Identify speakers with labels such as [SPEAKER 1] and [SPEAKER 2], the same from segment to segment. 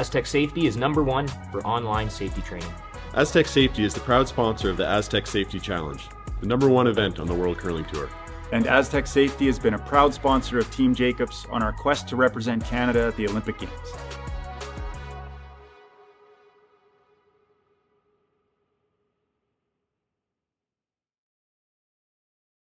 [SPEAKER 1] Aztec Safety is #1 for online safety training.
[SPEAKER 2] Aztec Safety is the proud sponsor of the Aztec Safety Challenge, the #1 event on the World Curling Tour.
[SPEAKER 3] And Aztec Safety has been a proud sponsor of Team Jacobs on our quest to represent Canada at the Olympic Games.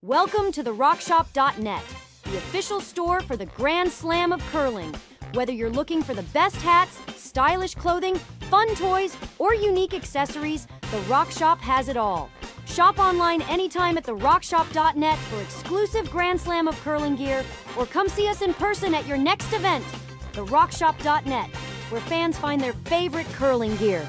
[SPEAKER 4] Welcome to the RockShop.net, the official store for the Grand Slam of curling. Whether you're looking for the best hats, stylish clothing, fun toys, or unique accessories, the RockShop has it all. Shop online anytime at therockshop.net for exclusive Grand Slam of curling gear, or come see us in person at your next event. TheRockShop.net, where fans find their favorite curling gear.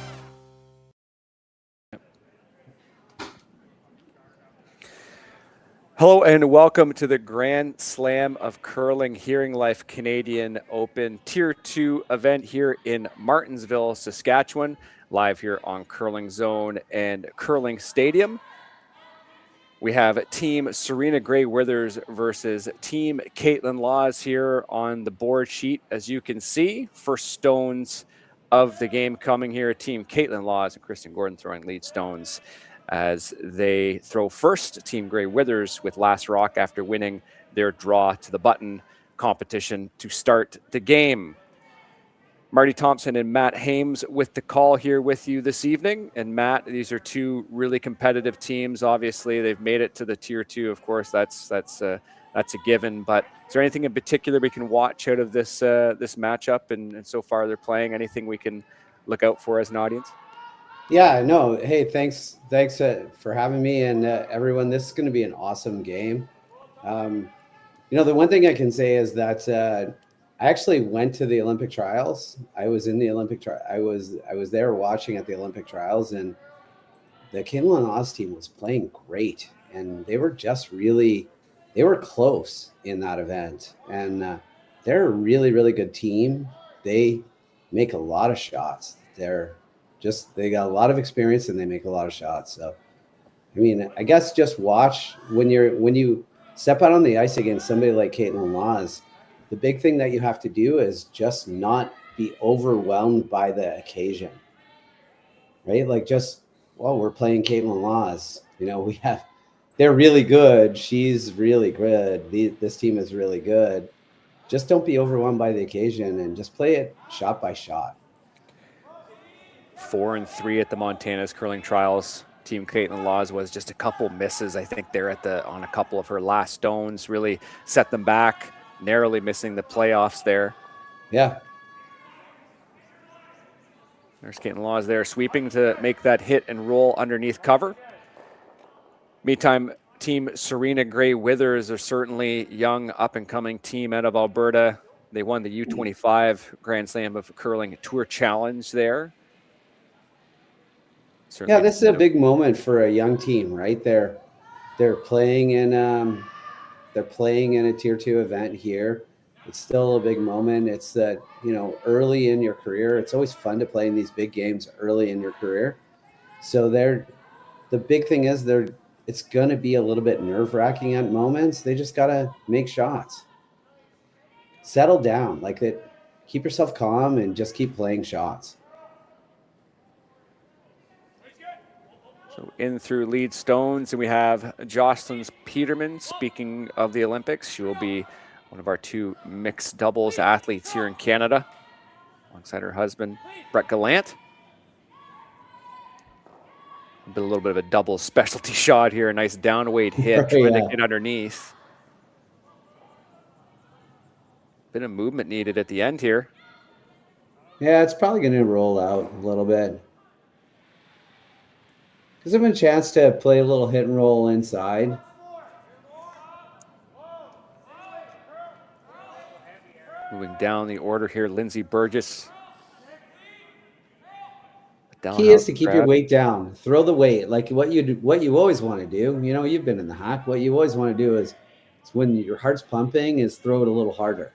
[SPEAKER 5] Hello and welcome to the Grand Slam of Curling Hearing Life Canadian Open Tier 2 event here in Martensville, Saskatchewan, live here on Curling Zone and Curling Stadium. We have Team Serena Gray Withers versus Team Kaitlyn Laws here on the board sheet. As you can see, first stones of the game coming here. Team Kaitlyn Laws and Kristen Gordon throwing lead stones as they throw first. Team Gray Withers with last rock after winning their draw to the button competition to start the game. Marty Thompson and Matt Hames with the call here with you this evening. And Matt, these are two really competitive teams. Obviously, they've made it to the Tier 2. Of course, that's a given. But is there anything in particular we can watch out of this this matchup? And so far they're playing. Anything we can look out for as an audience?
[SPEAKER 6] Yeah, no. Hey, thanks for having me, and everyone. This is going to be an awesome game. The one thing I can say is that I actually went to the Olympic trials. I was in the Olympic trial. I was there watching at the Olympic trials, and the Kaitlyn Laws team was playing great, and they were close in that event, and they're a really, really good team. They make a lot of shots. They got a lot of experience and they make a lot of shots. So, I guess just watch when you step out on the ice against somebody like Kaitlyn Laws. The big thing that you have to do is just not be overwhelmed by the occasion, right? Like we're playing Kaitlyn Laws. They're really good. She's really good. This team is really good. Just don't be overwhelmed by the occasion and just play it shot by shot.
[SPEAKER 5] 4-3 at the Montana's curling trials. Team Kaitlyn Laws was just a couple misses. I think they're on a couple of her last stones, really set them back, narrowly missing the playoffs there.
[SPEAKER 6] Yeah.
[SPEAKER 5] There's Kaitlyn Laws there sweeping to make that hit and roll underneath cover. Meantime, Team Serena Gray Withers are certainly young up-and-coming team out of Alberta. They won the U25 Grand Slam of Curling Tour Challenge there. Certainly.
[SPEAKER 6] Yeah, this is a big moment for a young team, right? They're playing in a Tier 2 event here. It's still a big moment. It's that, early in your career. It's always fun to play in these big games early in your career. So the big thing is it's going to be a little bit nerve-wracking at moments. They just got to make shots. Settle down, keep yourself calm and just keep playing shots.
[SPEAKER 5] So in through lead stones, and we have Jocelyn Peterman. Speaking of the Olympics, she will be one of our two mixed doubles athletes here in Canada, alongside her husband, Brett Gallant. A little bit of a double specialty shot here, a nice downweight hit, trying to get underneath. Bit of movement needed at the end here.
[SPEAKER 6] Yeah, it's probably going to roll out a little bit. Gives them a chance to play a little hit and roll inside.
[SPEAKER 5] Moving down the order here, Lindsay Burgess.
[SPEAKER 6] Key is to keep your weight down. Throw the weight, like what you always want to do. You've been in the hack. What you always want to do is when your heart's pumping, is throw it a little harder.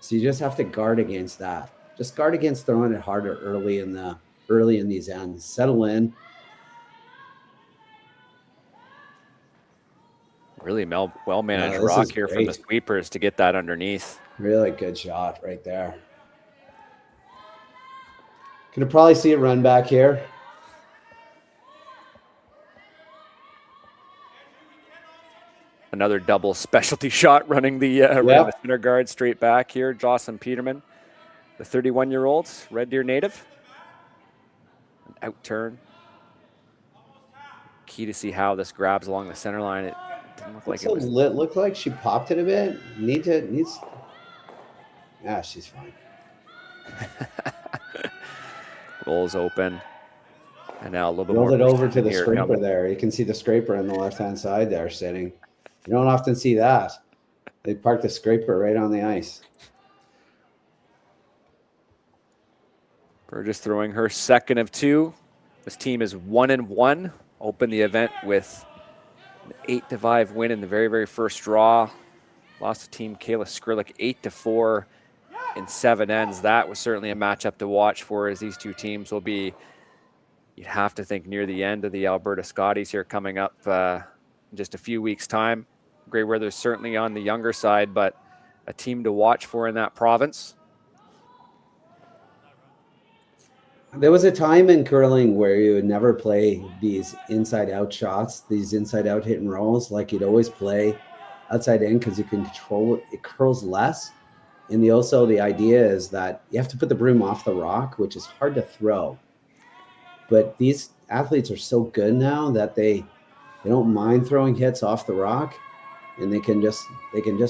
[SPEAKER 6] So you just have to guard against that. Just guard against throwing it harder early in these ends. Settle in.
[SPEAKER 5] Really well-managed rock here from the sweepers to get that underneath.
[SPEAKER 6] Really good shot right there. Gonna probably see a run back here.
[SPEAKER 5] Another double specialty shot running the running the center guard straight back here. Jocelyn Peterman, the 31-year-old Red Deer native. An out turn. Key to see how this grabs along the center line. It didn't look like it was.
[SPEAKER 6] It looked like she popped it a bit. Needs. Yeah, she's fine.
[SPEAKER 5] Rolls open. And now a little bit
[SPEAKER 6] Rolled
[SPEAKER 5] more.
[SPEAKER 6] it over to the
[SPEAKER 5] here.
[SPEAKER 6] scraper there. You can see the scraper on the left-hand side there sitting. You don't often see that. They parked the scraper right on the ice.
[SPEAKER 5] Burgess throwing her second of 2. This team is 1-1. Opened the event with an 8-5 win in the very, very first draw. Lost to Team Kayla Skrillick 8-4 in 7 ends. That was certainly a matchup to watch for, as these two teams will be, you'd have to think, near the end of the Alberta Scotties here coming up in just a few weeks' time. Grey Weather's certainly on the younger side, but a team to watch for in that province.
[SPEAKER 6] There was a time in curling where you would never play these inside-out shots, these inside-out hit and rolls. Like, you'd always play outside in because you can control it. It curls less. And the idea is that you have to put the broom off the rock, which is hard to throw. But these athletes are so good now that they don't mind throwing hits off the rock, and they can just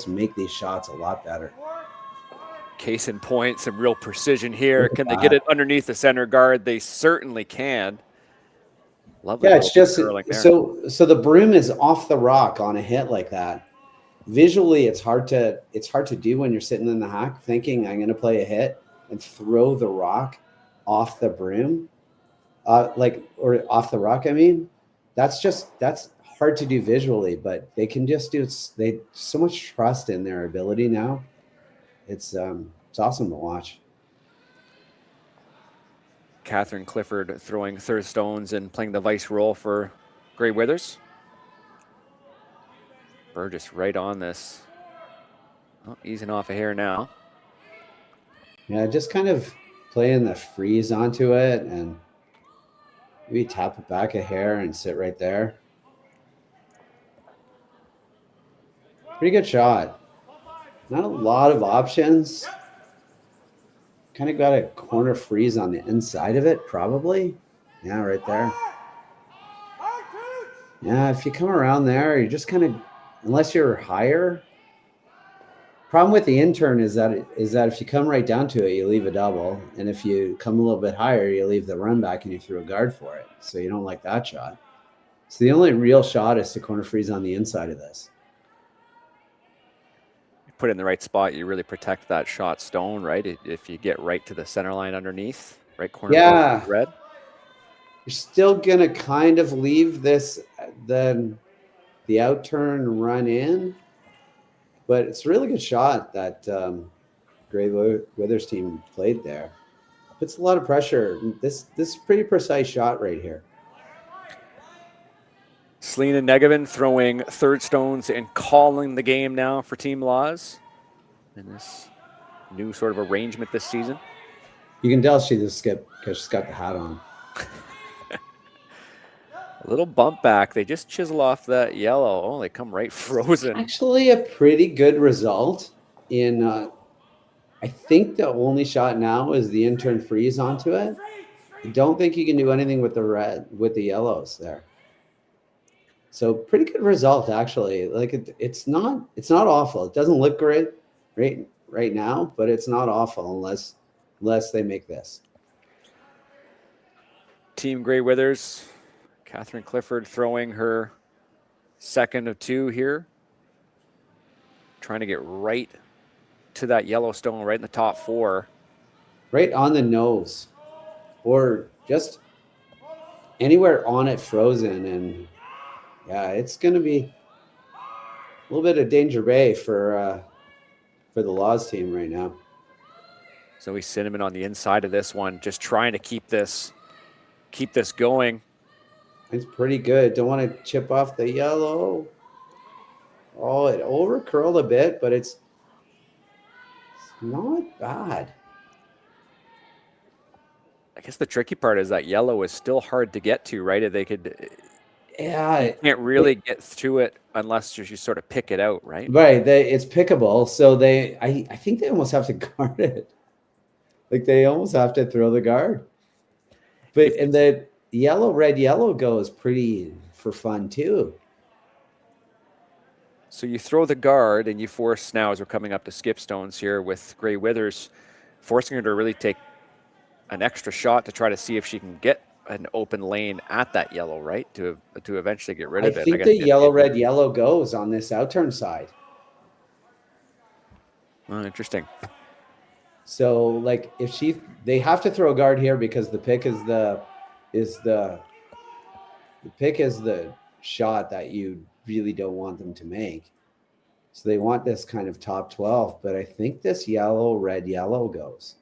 [SPEAKER 6] make these shots a lot better.
[SPEAKER 5] Case in point, some real precision here. Can they get it underneath the center guard? They certainly can. Lovely.
[SPEAKER 6] Yeah, it's just so the broom is off the rock on a hit like that. Visually, it's hard to do when you're sitting in the hack thinking, I'm going to play a hit and throw the rock off the broom, or off the rock. I mean, that's hard to do visually, but they can just do it. They so much trust in their ability now. It's awesome to watch.
[SPEAKER 5] Catherine Clifford throwing third stones and playing the vice role for Grey Withers. Burgess right on this. Oh, easing off a hair now.
[SPEAKER 6] Yeah, just kind of playing the freeze onto it and maybe tap it back a hair and sit right there. Pretty good shot. Not a lot of options. Kind of got a corner freeze on the inside of it, probably. Yeah, right there. Yeah, if you come around there, you just kind of, unless you're higher. Problem with the intern is that if you come right down to it, you leave a double. And if you come a little bit higher, you leave the run back and you throw a guard for it. So you don't like that shot. So the only real shot is to corner freeze on the inside of this.
[SPEAKER 5] Put it in the right spot, you really protect that shot stone, right? If you get right to the center line underneath, right corner.
[SPEAKER 6] Yeah.
[SPEAKER 5] Red.
[SPEAKER 6] You're still going to kind of leave this, the outturn run in, but it's a really good shot that Grey Withers team played there. Puts a lot of pressure. This is a pretty precise shot right here.
[SPEAKER 5] Selena Negevin throwing third stones and calling the game now for Team Laws in this new sort of arrangement this season.
[SPEAKER 6] You can tell she just skipped because she's got the hat on.
[SPEAKER 5] A little bump back. They just chisel off that yellow. Oh, they come right frozen.
[SPEAKER 6] Actually, a pretty good result in, I think the only shot now is the intern freeze onto it. I don't think you can do anything with the yellows there. So pretty good result, actually. Like it's not awful. It doesn't look great right now, but it's not awful unless they make this.
[SPEAKER 5] Team Grey Withers, Catherine Clifford throwing her second of 2 here. Trying to get right to that Yellowstone, right in the top 4.
[SPEAKER 6] Right on the nose. Or just anywhere on it frozen. And yeah, it's going to be a little bit of danger bay for the Laws team right now.
[SPEAKER 5] Zoe Cinnamon on the inside of this one, just trying to keep this going.
[SPEAKER 6] It's pretty good. Don't want to chip off the yellow. Oh, it over curled a bit, but it's not bad.
[SPEAKER 5] I guess the tricky part is that yellow is still hard to get to, right? They could,
[SPEAKER 6] Yeah,
[SPEAKER 5] you can't really get through it unless you sort of pick it out, right?
[SPEAKER 6] right. It's pickable, so I think they almost have to guard it. Like they almost have to throw the guard. But and the yellow, red, yellow go is pretty for fun too.
[SPEAKER 5] So you throw the guard and you force, now as we're coming up to skip stones here with Gray Withers, forcing her to really take an extra shot to try to see if she can get an open lane at that yellow, right? To eventually get rid of it.
[SPEAKER 6] I think the yellow, red, yellow goes on this outturn side.
[SPEAKER 5] Oh, interesting.
[SPEAKER 6] So like if they have to throw a guard here because the pick is the pick is the shot that you really don't want them to make. So they want this kind of top 12, but I think this yellow, red, yellow goes.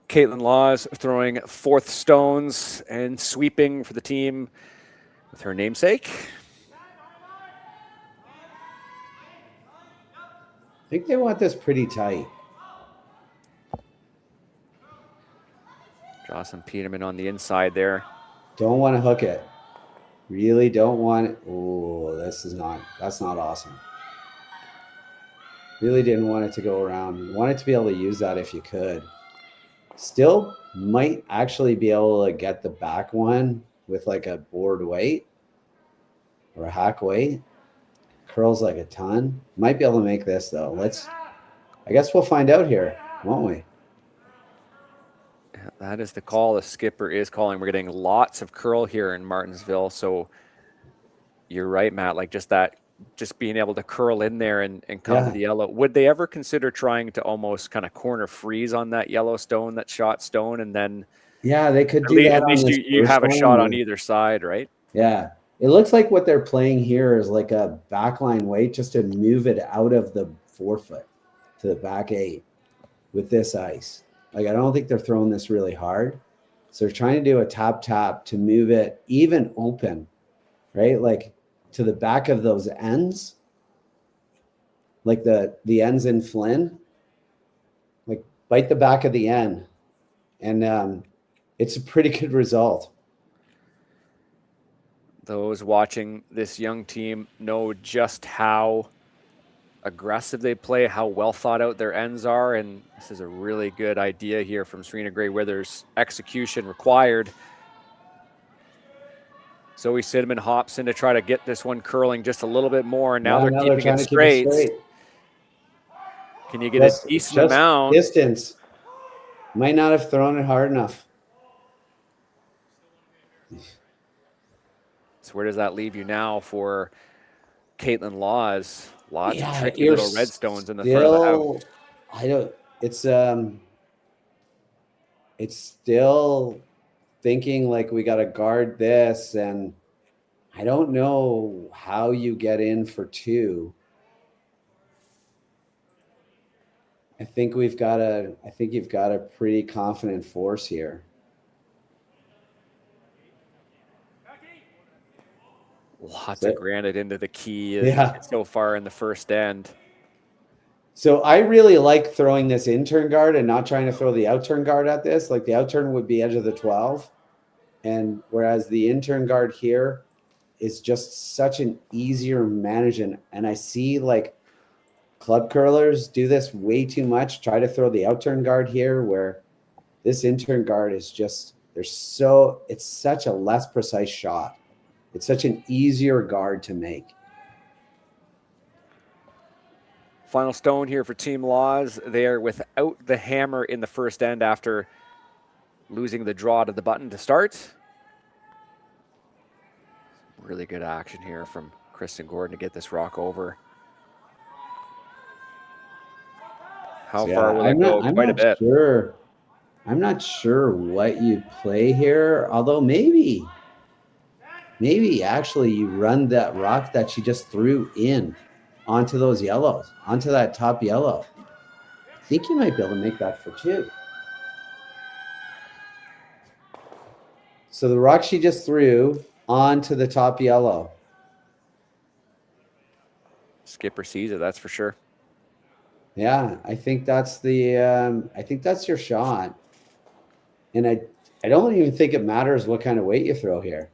[SPEAKER 5] Kaitlyn Laws throwing fourth stones and sweeping for the team with her namesake.
[SPEAKER 6] I think they want this pretty tight.
[SPEAKER 5] Jocelyn Peterman on the inside there.
[SPEAKER 6] Don't want to hook it. Really don't want it. Oh, that's not awesome. Really didn't want it to go around. You wanted to be able to use that if you could. Still might actually be able to get the back one with like a board weight or a hack weight. Curls like a ton. Might be able to make this though. I guess we'll find out here, won't we?
[SPEAKER 5] That is the call the skipper is calling. We're getting lots of curl here in Martensville. So you're right, Matt, like just being able to curl in there and come to the yellow. Would they ever consider trying to almost kind of corner freeze on that yellow stone, that shot stone, and then
[SPEAKER 6] they could do that.
[SPEAKER 5] At least you have a shot on either side, right?
[SPEAKER 6] Yeah. It looks like what they're playing here is like a backline weight just to move it out of the 4-foot to the back 8 with this ice. Like, I don't think they're throwing this really hard. So they're trying to do a tap to move it even open, right? Like to the back of those ends, like the ends in Flynn, like bite the back of the end. And it's a pretty good result.
[SPEAKER 5] Those watching this young team know just how aggressive they play, how well thought out their ends are, and this is a really good idea here from Serena Gray Withers. Execution required. Zoe Cinnamon hops in to try to get this one curling just a little bit more, and now they're keeping it straight. Can you get a decent amount?
[SPEAKER 6] Distance. Might not have thrown it hard enough.
[SPEAKER 5] So where does that leave you now for Kaitlyn Laws? Lots of tricky little red stones in the front of the house. It's still thinking like we got to guard this, and I don't know how you get in for 2. I think you've got a pretty confident force here. Lots of granite into the key so far in the first end.
[SPEAKER 6] So I really like throwing this in-turn guard and not trying to throw the out-turn guard at this. Like the out-turn would be edge of the 12. And whereas the in-turn guard here is just such an easier management. And I see like club curlers do this way too much. Try to throw the out-turn guard here where this in-turn guard is just, it's such a less precise shot. It's such an easier guard to make.
[SPEAKER 5] Final stone here for Team Laws. They are without the hammer in the first end after losing the draw to the button to start. Really good action here from Kristen Gordon to get this rock over. How far will it go? Quite a bit.
[SPEAKER 6] Sure. I'm not sure what you play here, although maybe actually you run that rock that she just threw in onto those yellows, onto that top yellow. I think you might be able to make that for 2. So the rock she just threw onto the top yellow.
[SPEAKER 5] Skipper sees it, that's for sure.
[SPEAKER 6] Yeah, I think that's your shot. And I don't even think it matters what kind of weight you throw here.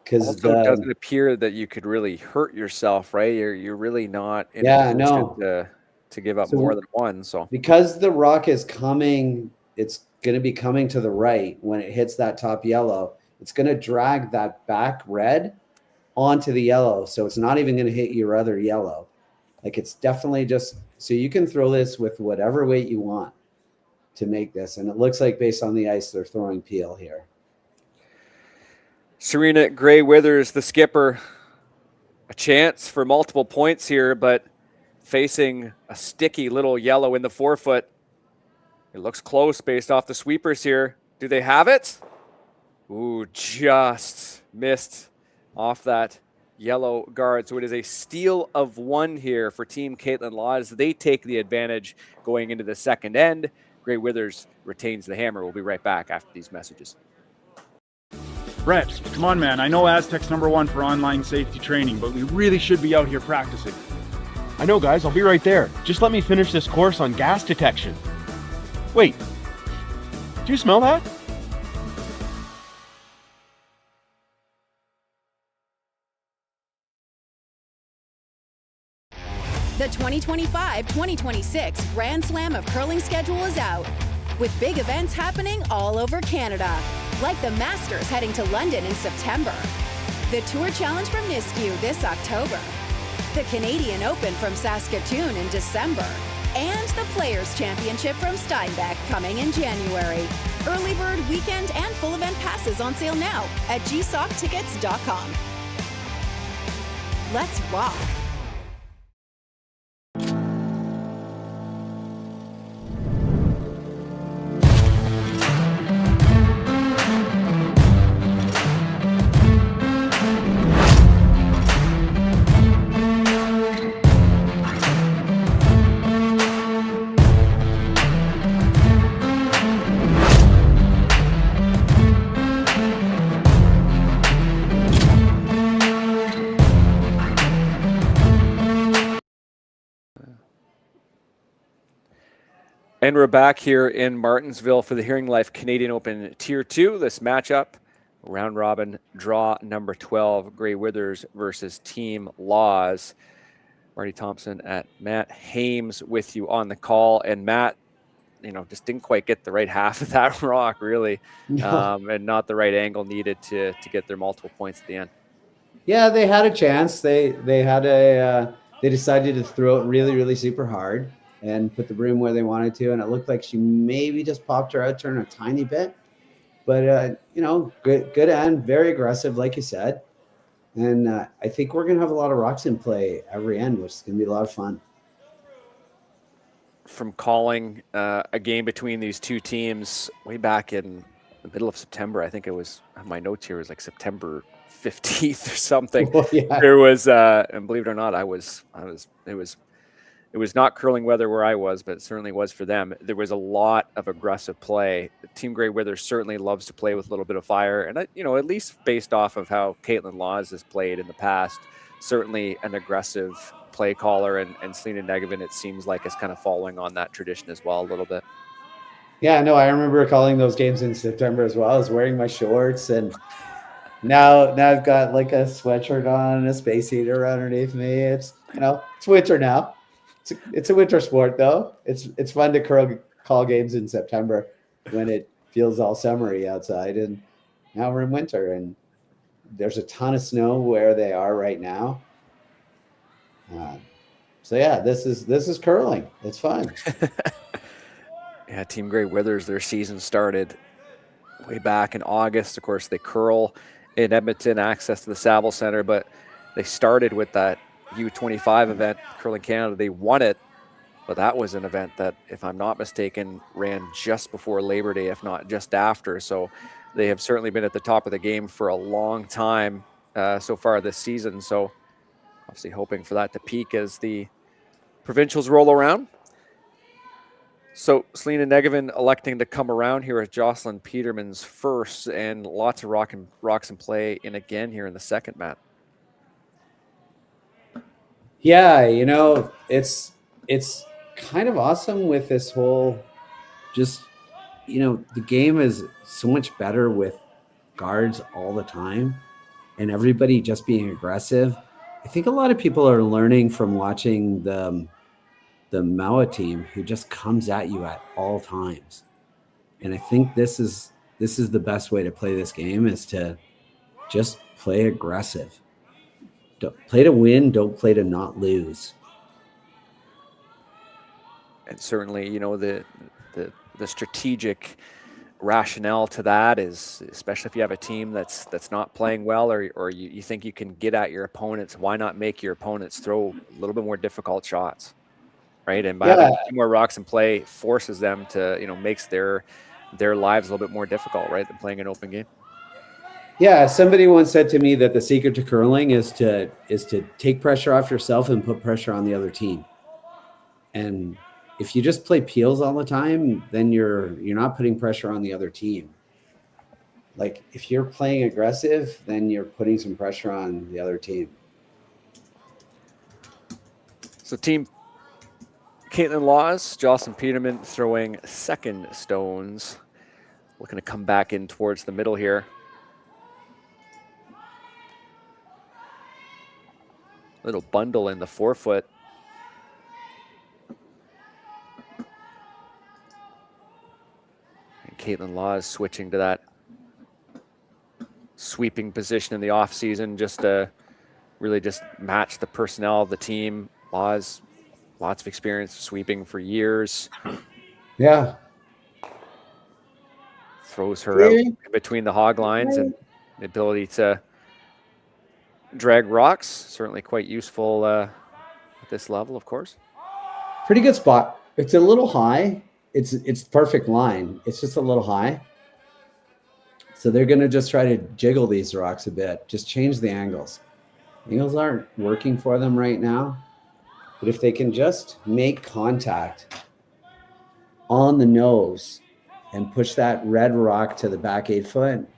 [SPEAKER 6] Because
[SPEAKER 5] Also, it doesn't appear that you could really hurt yourself, right? You're really not in a position to give up more than one. So
[SPEAKER 6] because the rock is coming, it's going to be coming to the right when it hits that top yellow. It's going to drag that back red onto the yellow. So it's not even going to hit your other yellow. Like, it's definitely just, so you can throw this with whatever weight you want to make this. And it looks like, based on the ice, they're throwing peel here.
[SPEAKER 5] Serena Gray Withers, the skipper, a chance for multiple points here, but facing a sticky little yellow in the forefoot. It looks close based off the sweepers here. Do they have it? Ooh, just missed off that yellow guard. So it is a steal of one here for Team Kaitlyn Laws. They take the advantage going into the second end. Gray Withers retains the hammer. We'll be right back after these messages.
[SPEAKER 3] Brett, come on, man. I know Aztec's #1 for online safety training, but we really should be out here practicing.
[SPEAKER 7] I know, guys. I'll be right there. Just let me finish this course on gas detection. Wait. Do you smell that?
[SPEAKER 8] The 2025-2026 Grand Slam of Curling schedule is out, with big events happening all over Canada, like the Masters heading to London in September, the Tour Challenge from Nisku this October, the Canadian Open from Saskatchewan in December, and the Players' Championship from Steinbeck coming in January. Early bird weekend and full event passes on sale now at gsoctickets.com. Let's rock!
[SPEAKER 5] And we're back here in Martensville for the Hearing Life Canadian Open Tier 2. This matchup, round robin draw number 12, Gray Withers versus Team Laws. Marty Thompson at Matt Hames with you on the call. And Matt, just didn't quite get the right half of that rock, really, and not the right angle needed to get their multiple points at the end.
[SPEAKER 6] Yeah, they had a chance. They decided to throw it really, really super hard and put the broom where they wanted to. And it looked like she maybe just popped her out turn a tiny bit. But, good end, very aggressive, like you said. And I think we're going to have a lot of rocks in play every end, which is going to be a lot of fun.
[SPEAKER 5] From calling a game between these two teams way back in the middle of September, I think it was, my notes here was like September 15th or something.
[SPEAKER 6] Oh, yeah.
[SPEAKER 5] There was, and believe it or not, it was not curling weather where I was, but it certainly was for them. There was a lot of aggressive play. Team Gray Withers certainly loves to play with a little bit of fire. And, at least based off of how Kaitlyn Laws has played in the past, certainly an aggressive play caller. And Selena Negevin, it seems like, is kind of following on that tradition as well a little bit.
[SPEAKER 6] Yeah, no, I remember calling those games in September as well. I was wearing my shorts, and now I've got like a sweatshirt on and a space heater underneath me. It's, it's winter now. It's a winter sport, though. It's fun to call games in September when it feels all summery outside. And now we're in winter, and there's a ton of snow where they are right now. So yeah, this is curling. It's fun.
[SPEAKER 5] Yeah, Team Gray Withers, their season started way back in August. Of course, they curl in Edmonton, access to the Saville Center, but they started with that U25 event, Curling Canada. They won it, but that was an event that, if I'm not mistaken, ran just before Labor Day, if not just after. So they have certainly been at the top of the game for a long time so far this season. So obviously hoping for that to peak as the provincials roll around. So Selena Negevin electing to come around here with Jocelyn Peterman's first, and lots of rocks in play in again here in the second, Matt.
[SPEAKER 6] Yeah, it's kind of awesome with this whole just the game is so much better with guards all the time and everybody just being aggressive. I think a lot of people are learning from watching the Maua team, who just comes at you at all times. And I think this is the best way to play this game, is to just play aggressive. Don't play to win, don't play to not lose.
[SPEAKER 5] And certainly, the strategic rationale to that is, especially if you have a team that's not playing well, or you think you can get at your opponents, why not make your opponents throw a little bit more difficult shots, right? And by having more rocks in play forces them to, makes their lives a little bit more difficult, right, than playing an open game.
[SPEAKER 6] Yeah, somebody once said to me that the secret to curling is to take pressure off yourself and put pressure on the other team. And if you just play peels all the time, then you're not putting pressure on the other team. Like, if you're playing aggressive, then you're putting some pressure on the other team.
[SPEAKER 5] So team Kaitlyn Laws, Jocelyn Peterman throwing second stones. Looking to come back in towards the middle here. Little bundle in the forefoot. And Kaitlyn Laws switching to that sweeping position in the offseason, just to really just match the personnel of the team. Laws, lots of experience sweeping for years.
[SPEAKER 6] Yeah.
[SPEAKER 5] Throws her out in between the hog lines, and the ability to drag rocks, certainly quite useful at this level, of course.
[SPEAKER 6] Pretty good spot. It's a little high. It's perfect line. It's just a little high. So they're going to just try to jiggle these rocks a bit, just change the angles. Angles aren't working for them right now, but if they can just make contact on the nose and push that red rock to the back 8 foot,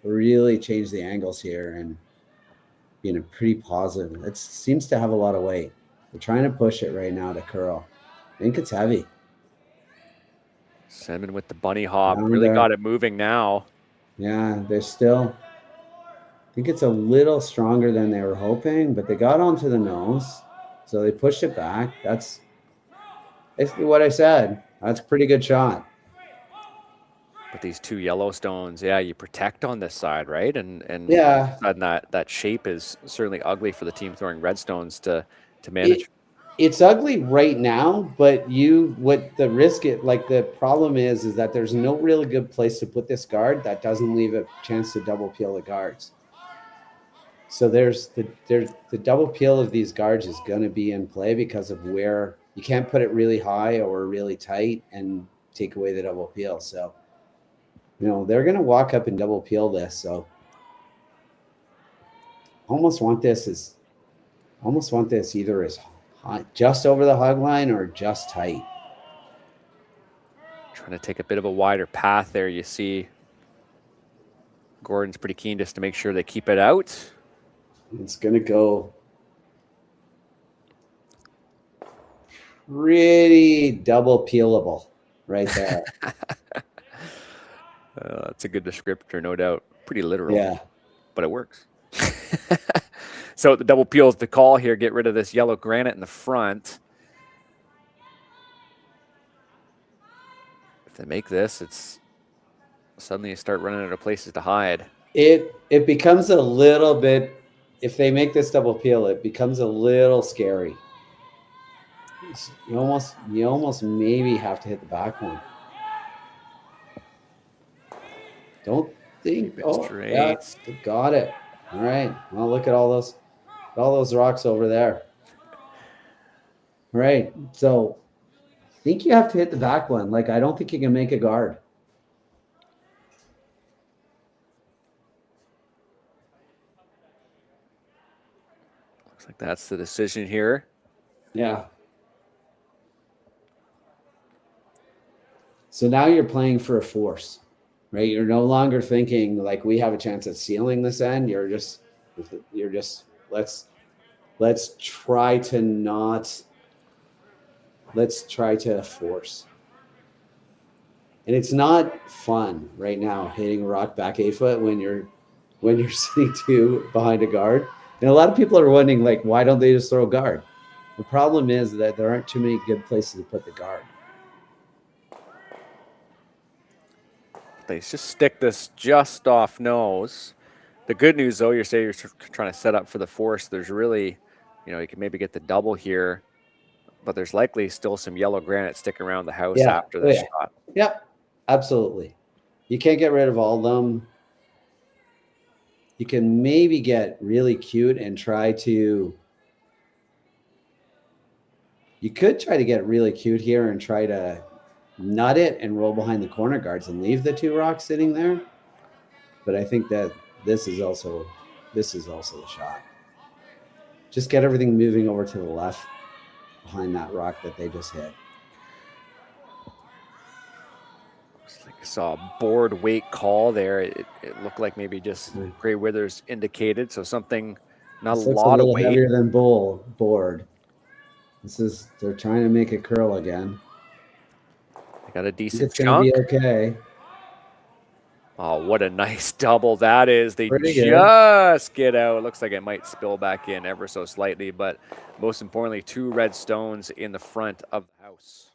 [SPEAKER 6] really change the angles here and being a pretty positive. It seems to have a lot of weight. They're trying to push it right now to curl. I think it's heavy.
[SPEAKER 5] Salmon with the bunny hop, really got it moving now.
[SPEAKER 6] Yeah, they're still, I think it's a little stronger than they were hoping, but they got onto the nose, so they pushed it back. That's basically what I said. That's a pretty good shot.
[SPEAKER 5] But these two Yellowstones, yeah, you protect on this side, right? And
[SPEAKER 6] yeah,
[SPEAKER 5] and that shape is certainly ugly for the team throwing redstones to manage.
[SPEAKER 6] It's ugly right now, but the problem is that there's no really good place to put this guard that doesn't leave a chance to double peel the guards. So there's the double peel of these guards is going to be in play because of where you can't put it really high or really tight and take away the double peel. So, they're going to walk up and double peel this. So almost want this either as high, just over the hog line, or just tight.
[SPEAKER 5] Trying to take a bit of a wider path there. You see Gordon's pretty keen just to make sure they keep it out.
[SPEAKER 6] It's going to go pretty double peelable right there.
[SPEAKER 5] That's a good descriptor, no doubt. Pretty literal.
[SPEAKER 6] Yeah.
[SPEAKER 5] But it works. So the double peel is the call here. Get rid of this yellow granite in the front. If they make this, it's suddenly you start running out of places to hide.
[SPEAKER 6] It becomes a little bit, if they make this double peel, it becomes a little scary. You almost maybe have to hit the back one. Don't think.
[SPEAKER 5] Straight.
[SPEAKER 6] Yeah, got it. All right. Well, look at all those rocks over there. Right. So I think you have to hit the back one. Like, I don't think you can make a guard.
[SPEAKER 5] Looks like that's the decision here.
[SPEAKER 6] Yeah. So now you're playing for a force, right? You're no longer thinking like we have a chance at sealing this end. You're just let's try to force. And it's not fun right now hitting a rock back 8 foot when you're sitting 2 behind a guard. And a lot of people are wondering, like, why don't they just throw a guard? The problem is that there aren't too many good places to put the guard.
[SPEAKER 5] They just stick this just off nose. The good news, though, you're saying you're trying to set up for the force. There's really, you can maybe get the double here, but there's likely still some yellow granite sticking around the house after the shot.
[SPEAKER 6] Yep, absolutely. You can't get rid of all of them. You can maybe get really cute and try to. You could try to get really cute here and try to nut it and roll behind the corner guards and leave the 2 rocks sitting there. But I think that this is also the shot. Just get everything moving over to the left behind that rock that they just hit.
[SPEAKER 5] Looks like I saw a board weight call there. It looked like maybe just Gray Withers indicated, so something not
[SPEAKER 6] This
[SPEAKER 5] a
[SPEAKER 6] looks
[SPEAKER 5] lot of
[SPEAKER 6] little
[SPEAKER 5] weight.
[SPEAKER 6] heavier than board. They're trying to make it curl again.
[SPEAKER 5] They got a decent
[SPEAKER 6] It's going
[SPEAKER 5] chunk.
[SPEAKER 6] to be okay.
[SPEAKER 5] Oh, what a nice double that is. They
[SPEAKER 6] Pretty good.
[SPEAKER 5] just get out. It looks like it might spill back in ever so slightly, but most importantly, 2 red stones in the front of the house.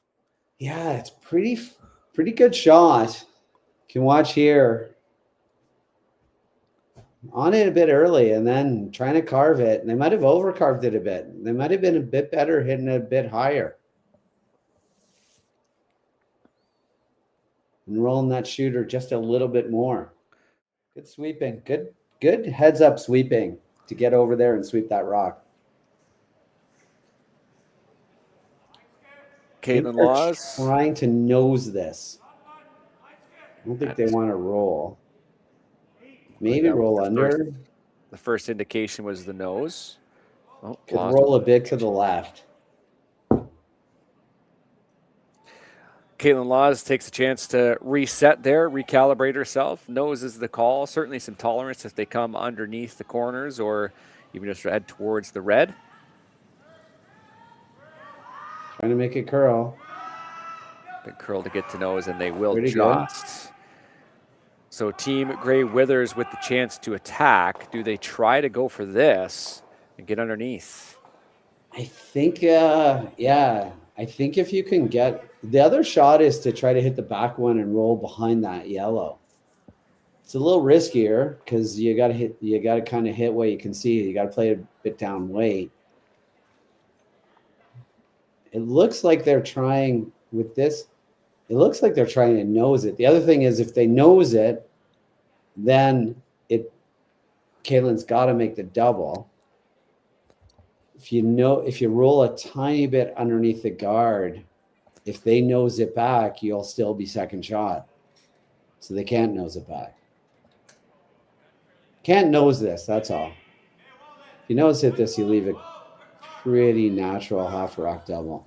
[SPEAKER 6] Yeah, it's pretty good shot. You can watch here. On it a bit early and then trying to carve it. And they might have overcarved it a bit. They might have been a bit better hitting it a bit higher. And rolling that shooter just a little bit more. Good sweeping. Good heads up sweeping to get over there and sweep that rock.
[SPEAKER 5] Kaitlyn Laws.
[SPEAKER 6] Trying to nose this. I don't think they want to roll. Maybe roll under.
[SPEAKER 5] The first indication was the nose. Oh,
[SPEAKER 6] Could roll a bit to the left.
[SPEAKER 5] Kaitlyn Laws takes a chance to reset there, recalibrate herself. Nose is the call. Certainly some tolerance if they come underneath the corners or even just head towards the red.
[SPEAKER 6] Trying to make it curl.
[SPEAKER 5] Big curl to get to nose, and they will
[SPEAKER 6] Pretty
[SPEAKER 5] just. Good. So Team Gray Withers with the chance to attack. Do they try to go for this and get underneath?
[SPEAKER 6] I think, yeah. I think if you can get the other shot is to try to hit the back one and roll behind that yellow. It's a little riskier because you got to kind of hit what you can see. You got to play a bit down weight. It looks like they're trying with this. It looks like they're trying to nose it. The other thing is if they nose it, then Kaitlyn's got to make the double. If you roll a tiny bit underneath the guard, if they nose it back, you'll still be second shot. So they can't nose it back. Can't nose this, that's all. If you nose hit this, you leave a pretty natural half rock double.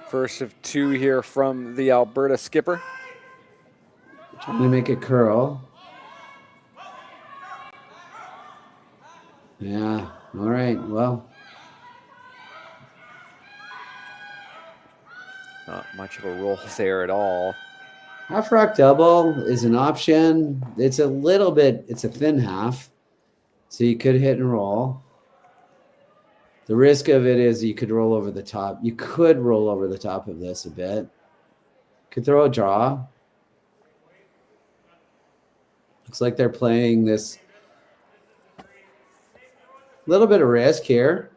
[SPEAKER 5] First of 2 here from the Alberta skipper.
[SPEAKER 6] Trying to make it curl. Yeah, all right, well.
[SPEAKER 5] Not much of a roll there at all.
[SPEAKER 6] Half rock double is an option. It's a thin half. So you could hit and roll. The risk of it is you could roll over the top. You could roll over the top of this a bit. Could throw a draw. Looks like they're playing this little bit of risk here.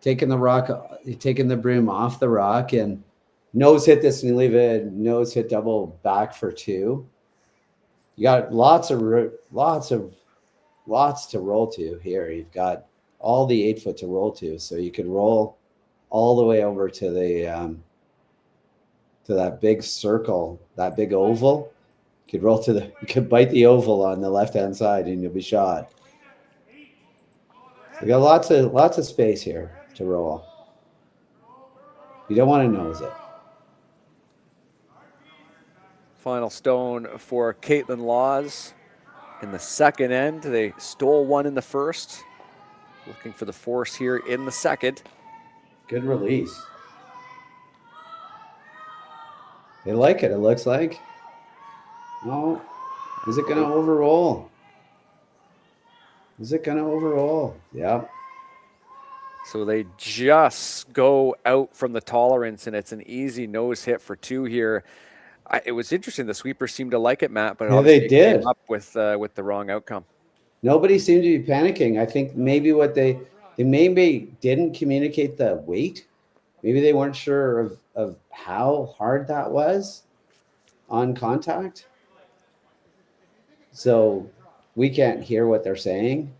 [SPEAKER 6] Taking the brim off the rock and nose hit this and you leave a nose hit double back for 2. You got lots to roll to here. You've got all the 8 foot to roll to, so you could roll all the way over to the to that big circle, that big oval. You could bite the oval on the left hand side and you'll be shot. We got lots of space here to roll. You don't want to nose it.
[SPEAKER 5] Final stone for Kaitlyn Laws in the second end. They stole one in the first. Looking for the force here in the second.
[SPEAKER 6] Good release. They like it, it looks like. Oh, is it going to overroll? Is it going to overroll? Yep.
[SPEAKER 5] So they just go out from the tolerance, and it's an easy nose hit for 2 here. It was interesting. The sweepers seemed to like it, Matt, but
[SPEAKER 6] Yeah,
[SPEAKER 5] obviously
[SPEAKER 6] they did.
[SPEAKER 5] came up with the wrong outcome.
[SPEAKER 6] Nobody seemed to be panicking. I think maybe what they maybe didn't communicate the weight. Maybe they weren't sure of how hard that was on contact. So we can't hear what they're saying.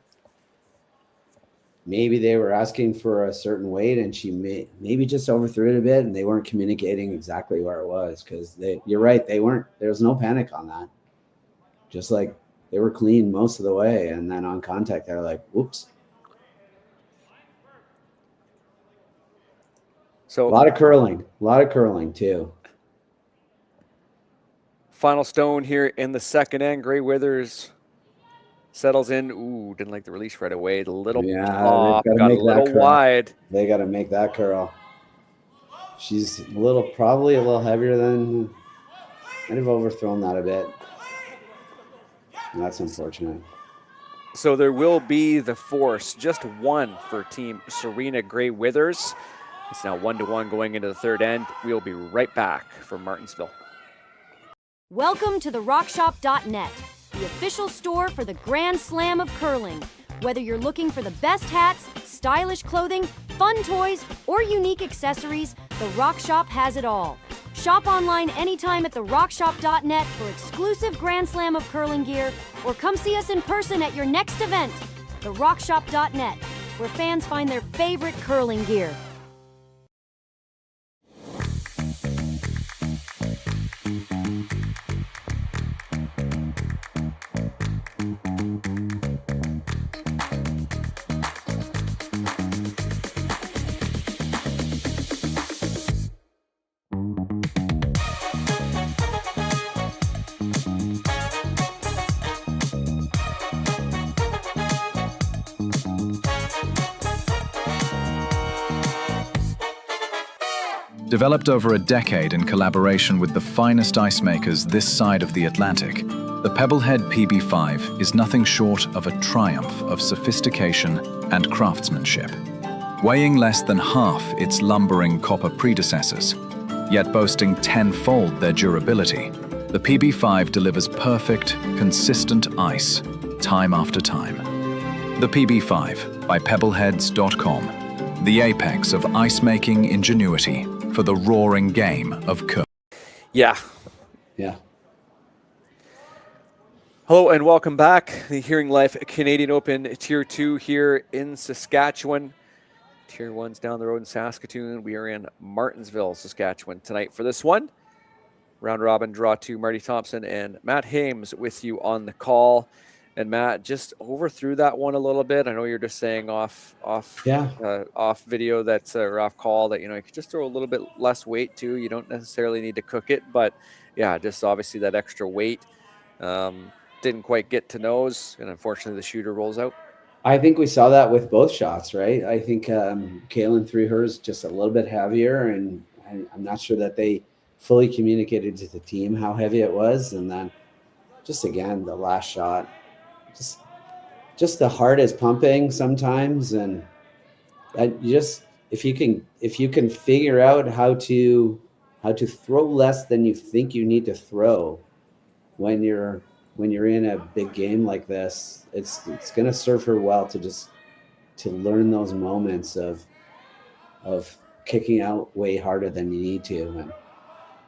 [SPEAKER 6] Maybe they were asking for a certain weight and she maybe just overthrew it a bit and they weren't communicating exactly where it was, because you're right, there was no panic on that. Just like they were clean most of the way, and then on contact they're like, whoops.
[SPEAKER 5] So
[SPEAKER 6] a lot of curling too.
[SPEAKER 5] Final stone here in the second end. Gray Withers settles in. Ooh, didn't like the release right away. The little pop got a little wide.
[SPEAKER 6] They got to make that curl. She's probably a little heavier than, might have overthrown that a bit. And that's unfortunate.
[SPEAKER 5] So there will be the force, just one for Team Serena Gray Withers. It's now 1-1 going into the third end. We'll be right back from Martensville.
[SPEAKER 4] Welcome to the RockShop.net, the official store for the Grand Slam of curling. Whether you're looking for the best hats, stylish clothing, fun toys, or unique accessories, the Rock Shop has it all. Shop online anytime at therockshop.net for exclusive Grand Slam of curling gear, or come see us in person at your next event. TheRockShop.net, where fans find their favorite curling gear.
[SPEAKER 9] Developed over a decade in collaboration with the finest ice makers this side of the Atlantic, the Pebblehead PB5 is nothing short of a triumph of sophistication and craftsmanship. Weighing less than half its lumbering copper predecessors, yet boasting tenfold their durability, the PB5 delivers perfect, consistent ice, time after time. The PB5 by Pebbleheads.com, the apex of ice-making ingenuity for the roaring game of curling.
[SPEAKER 5] Yeah. Hello and welcome back. The Hearing Life Canadian Open Tier 2 here in Saskatchewan. Tier 1's down the road in Saskatoon. We are in Martensville, Saskatchewan tonight for this one. Round robin draw 2, Marty Thompson and Matt Hames with you on the call. And Matt, just overthrew that one a little bit. I know you're just saying off video that's or off call that, you could just throw a little bit less weight too. You don't necessarily need to cook it, but yeah, just obviously that extra weight didn't quite get to nose, and unfortunately the shooter rolls out.
[SPEAKER 6] I think we saw that with both shots, right? I think Kaitlyn threw hers just a little bit heavier, and I'm not sure that they fully communicated to the team how heavy it was. And then just again, the last shot, just the heart is pumping sometimes, and if you can figure out how to throw less than you think you need to throw when you're in a big game like this, it's going to serve her well to learn those moments of kicking out way harder than you need to, and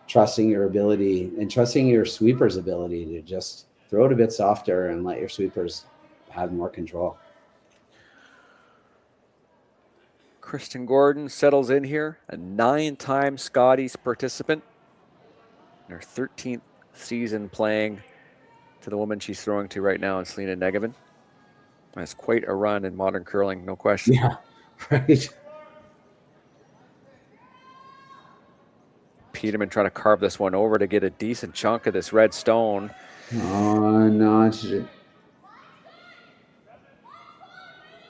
[SPEAKER 6] trusting your ability and trusting your sweeper's ability to just throw it a bit softer and let your sweepers have more control.
[SPEAKER 5] Kristen Gordon settles in here, a 9-time Scotties participant in her 13th season playing, to the woman she's throwing to right now, and Selena Negevin. That's quite a run in modern curling, no question.
[SPEAKER 6] Yeah, right.
[SPEAKER 5] Peterman trying to carve this one over to get a decent chunk of this red stone.
[SPEAKER 6] Oh, no.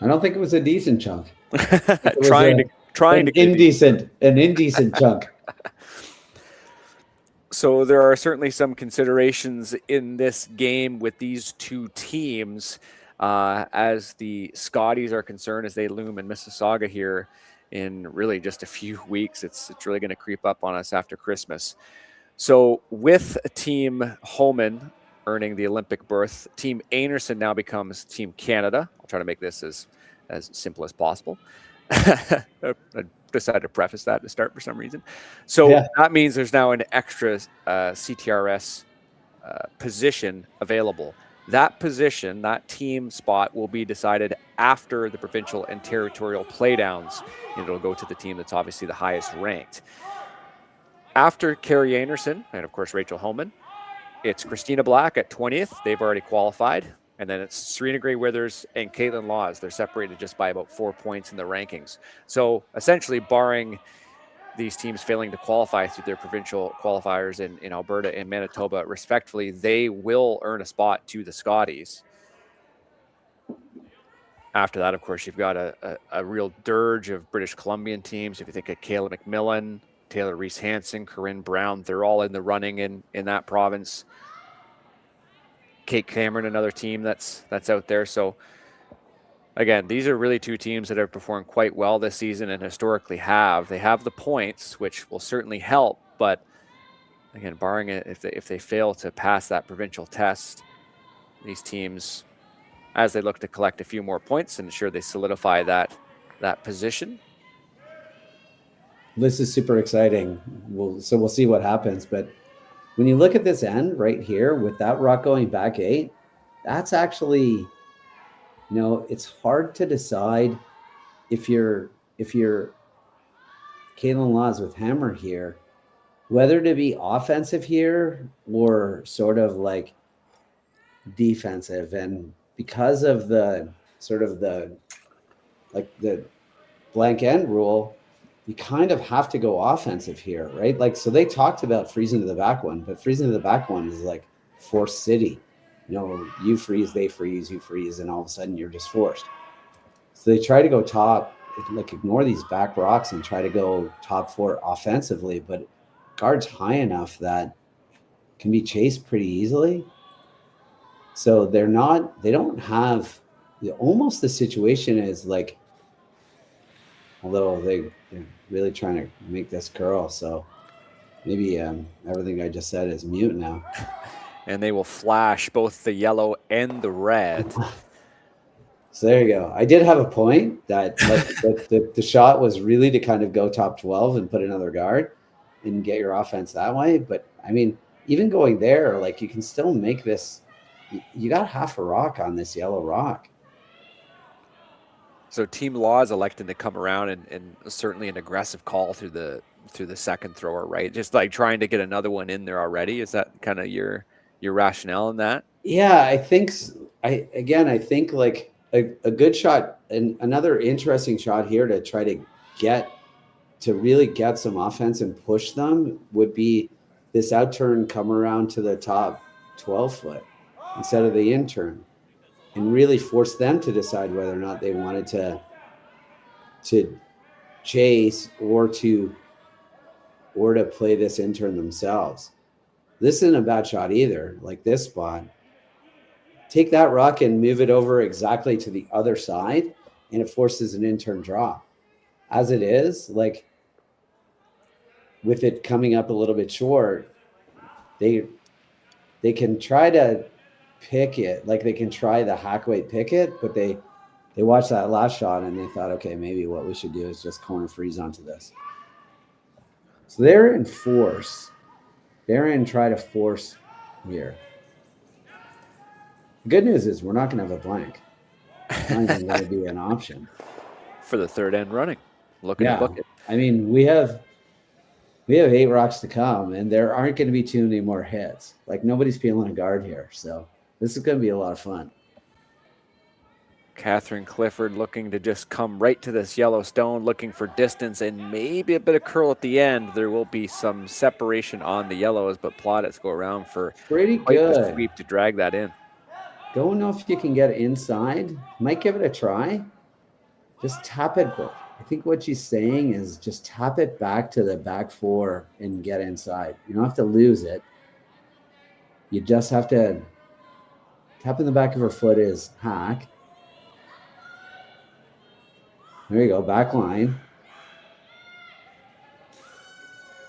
[SPEAKER 6] I don't think it was a decent chunk.
[SPEAKER 5] Trying to
[SPEAKER 6] an indecent chunk.
[SPEAKER 5] So there are certainly some considerations in this game with these two teams as the Scotties are concerned, as they loom in Mississauga here in really just a few weeks. It's really going to creep up on us after Christmas. So with Team Homan earning the Olympic berth, Team Anderson now becomes Team Canada. I'll try to make this as simple as possible. I decided to preface that to start for some reason. So that means there's now an extra CTRS position available. That position, that team spot, will be decided after the provincial and territorial playdowns. And it'll go to the team that's obviously the highest ranked. After Carrie Anderson, and of course Rachel Homan, it's Christina Black at 20th. They've already qualified. And then it's Serena Gray Withers and Kaitlyn Laws. They're separated just by about 4 points in the rankings. So essentially, barring these teams failing to qualify through their provincial qualifiers in Alberta and Manitoba, respectively, they will earn a spot to the Scotties. After that, of course, you've got a real dirge of British Columbian teams. If you think of Kayla McMillan, Taylor Reese-Hansen, Corinne Brown, they're all in the running in that province. Kate Cameron, another team that's out there. So again, these are really two teams that have performed quite well this season and historically have. They have the points, which will certainly help, but again, barring it, if they fail to pass that provincial test, these teams, as they look to collect a few more points and ensure they solidify that position.
[SPEAKER 6] This is super exciting. We'll see what happens, but when you look at this end right here with that rock going back 8, that's actually, it's hard to decide if you're Kaitlyn Laws with Hammer here, whether to be offensive here or sort of like defensive. And because of the sort of the blank end rule, you kind of have to go offensive here, right? Like, so they talked about freezing to the back one, but freezing to the back one is like forced city. You freeze, they freeze, you freeze, and all of a sudden you're just forced. So they try to go top, like ignore these back rocks and try to go top 4 offensively, but guard's high enough that can be chased pretty easily. So they don't have, almost the situation is like, although they're really trying to make this curl, so maybe everything I just said is mute now.
[SPEAKER 5] And they will flash both the yellow and the red.
[SPEAKER 6] So there you go. I did have a point that the shot was really to kind of go top 12 and put another guard and get your offense that way. But I mean, even going there, like, you can still make this. You got half a rock on this yellow rock.
[SPEAKER 5] So Team Laws electing to come around and certainly an aggressive call through the second thrower, right? Just like trying to get another one in there already. Is that kind of your rationale in that?
[SPEAKER 6] Yeah, I think like a good shot and another interesting shot here to try to really get some offense and push them would be this out turn, come around to the top 12 foot instead of the in turn, and really force them to decide whether or not they wanted to chase or to play this in turn themselves. This isn't a bad shot either. Like this spot, take that rock and move it over exactly to the other side, and it forces an in turn draw. As it is, like with it coming up a little bit short, they can try to pick it, like they can try the hack weight pick it, but they watched that last shot and they thought, okay, maybe what we should do is just corner freeze onto this. So they're in force. They're in try to force here. The good news is we're not going to have a blank. Blank is going to be an option
[SPEAKER 5] for the third end running. Look at it.
[SPEAKER 6] I mean, we have 8 rocks to come, and there aren't going to be too many more hits. Like, nobody's peeling a guard here, so this is going to be a lot of fun.
[SPEAKER 5] Catherine Clifford looking to just come right to this yellow stone, looking for distance and maybe a bit of curl at the end. There will be some separation on the yellows, but plaudits go around for
[SPEAKER 6] pretty
[SPEAKER 5] quite
[SPEAKER 6] good
[SPEAKER 5] the sweep to drag that in.
[SPEAKER 6] Don't know if you can get inside. Might give it a try. Just tap it I think what she's saying is just tap it back to the back four and get inside. You don't have to lose it. You just have to tap in the back of her foot is hack. There you go, back line.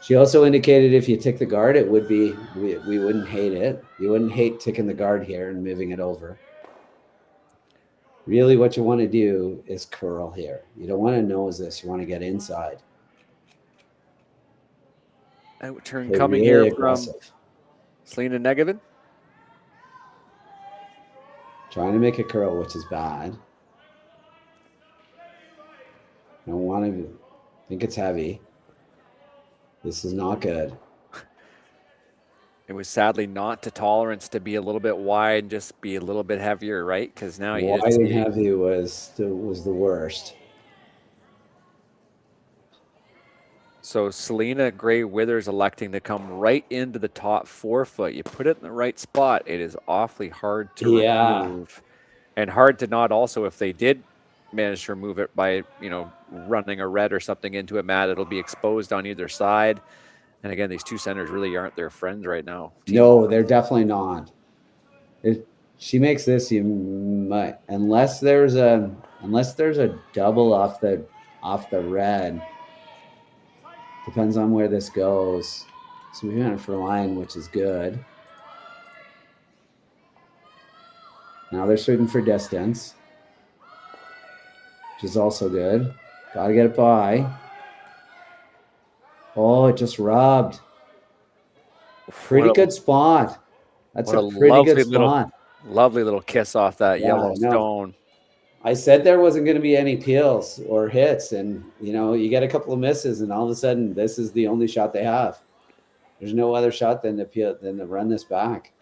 [SPEAKER 6] She also indicated if you tick the guard, it would be, we wouldn't hate it. You wouldn't hate ticking the guard here and moving it over. Really what you want to do is curl here. You don't want to nose this. You want to get inside.
[SPEAKER 5] Outturn coming really here aggressive. From Serena Negevin.
[SPEAKER 6] Trying to make a curl, which is bad. I don't want to think it's heavy. This is not good.
[SPEAKER 5] It was sadly not to tolerance to be a little bit wide and just be a little bit heavier, right? Because now you
[SPEAKER 6] wide and heavy was the worst.
[SPEAKER 5] So Selena Gray Withers electing to come right into the top forefoot. You put it in the right spot, it is awfully hard to remove. And hard to not also, if they did manage to remove it by, you know, running a red or something into a mat, it'll be exposed on either side. And again, these two centers really aren't their friends right now.
[SPEAKER 6] No, they're definitely not. If she makes this, you might, unless there's a double off the red. Depends on where this goes. So we're going for line, which is good. Now they're shooting for distance, which is also good. Got to get it by. Oh, it just rubbed. Pretty good spot. That's a pretty good spot.
[SPEAKER 5] Lovely little kiss off that yellow stone.
[SPEAKER 6] I said there wasn't going to be any peels or hits, and you know, you get a couple of misses, and all of a sudden, this is the only shot they have. There's no other shot than to run this back.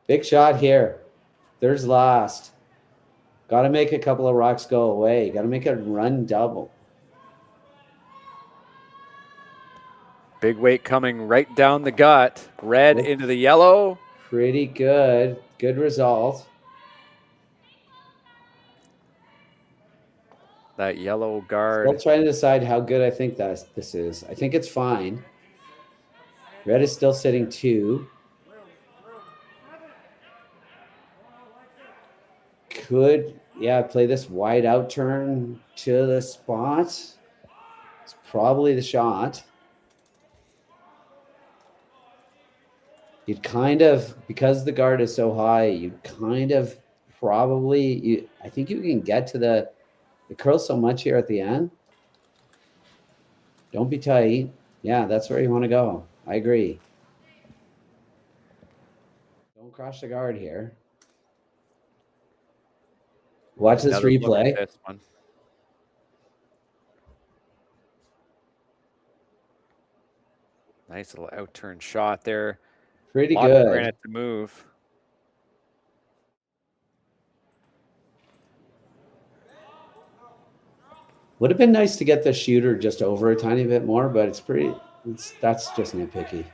[SPEAKER 6] Big shot here. There's last. Got to make a couple of rocks go away. Got to make a run double.
[SPEAKER 5] Big weight coming right down the gut. Red into the yellow.
[SPEAKER 6] Pretty good. Good result.
[SPEAKER 5] That yellow guard.
[SPEAKER 6] Still trying to decide how good I think this is. I think it's fine. Red is still sitting 2. Could, play this wide out turn to the spot. It's probably the shot. You'd kind of, because the guard is so high, you'd kind of probably, I think you can get to the curls so much here at the end. Don't be tight. Yeah, that's where you want to go. I agree. Don't cross the guard here. Watch this replay. This one.
[SPEAKER 5] Nice little out-turn shot there.
[SPEAKER 6] Pretty good.
[SPEAKER 5] Granite to move.
[SPEAKER 6] Would have been nice to get the shooter just over a tiny bit more, but that's just nitpicky.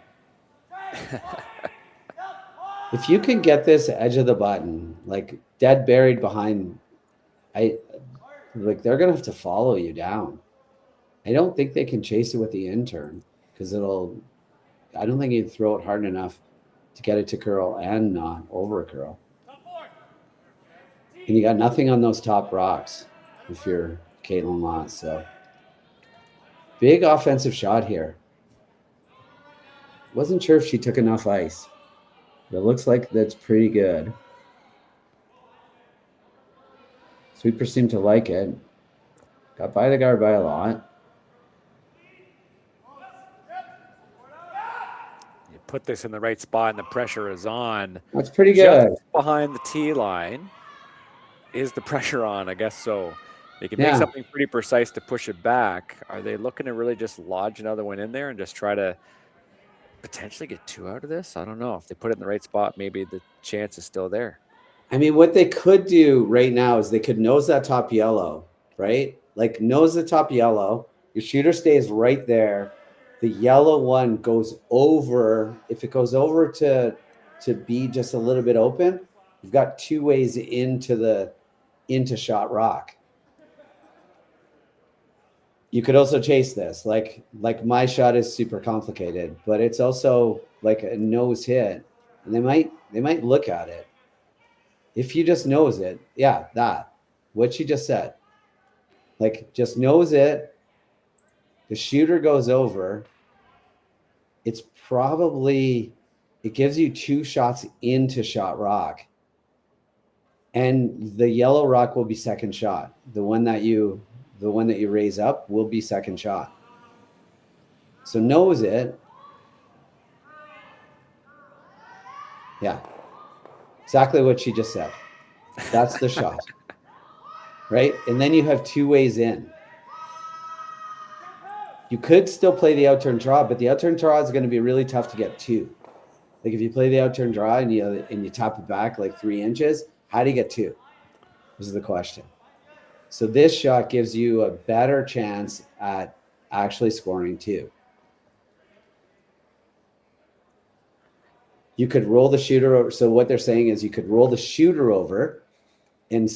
[SPEAKER 6] If you can get this edge of the button, like dead buried behind, they're gonna have to follow you down. I don't think they can chase it with the in-turn because I don't think you'd throw it hard enough to get it to curl and not over a curl. And you got nothing on those top rocks if you're Kaitlyn Lott. So big offensive shot here. Wasn't sure if she took enough ice. But it looks like that's pretty good. Sweepers seem to like it. Got by the guard by a lot.
[SPEAKER 5] You put this in the right spot and the pressure is on.
[SPEAKER 6] That's pretty good.
[SPEAKER 5] Just behind the tee line. Is the pressure on? I guess so. They can make something pretty precise to push it back. Are they looking to really just lodge another one in there and just try to potentially get 2 out of this? I don't know. If they put it in the right spot, maybe the chance is still there.
[SPEAKER 6] I mean, what they could do right now is they could nose that top yellow, right? Like nose the top yellow. Your shooter stays right there. The yellow one goes over. If it goes over to be just a little bit open, You've got two ways into shot rock. You could also chase this. Like my shot is super complicated, but it's also like a nose hit. And they might look at it. If you just nose it, yeah, what she just said. Like, just nose it. The shooter goes over. It gives you two shots into shot rock. And the yellow rock will be second shot. The one that you raise up will be second shot. So nose it. Yeah. Exactly what she just said. That's the shot. Right? And then you have two ways in. You could still play the outturn draw, but the outturn draw is going to be really tough to get two. Like if you play the outturn draw and you tap it back like 3 inches, how do you get two? This is the question. So this shot gives you a better chance at actually scoring two. You could roll the shooter over. So what they're saying is you could roll the shooter over and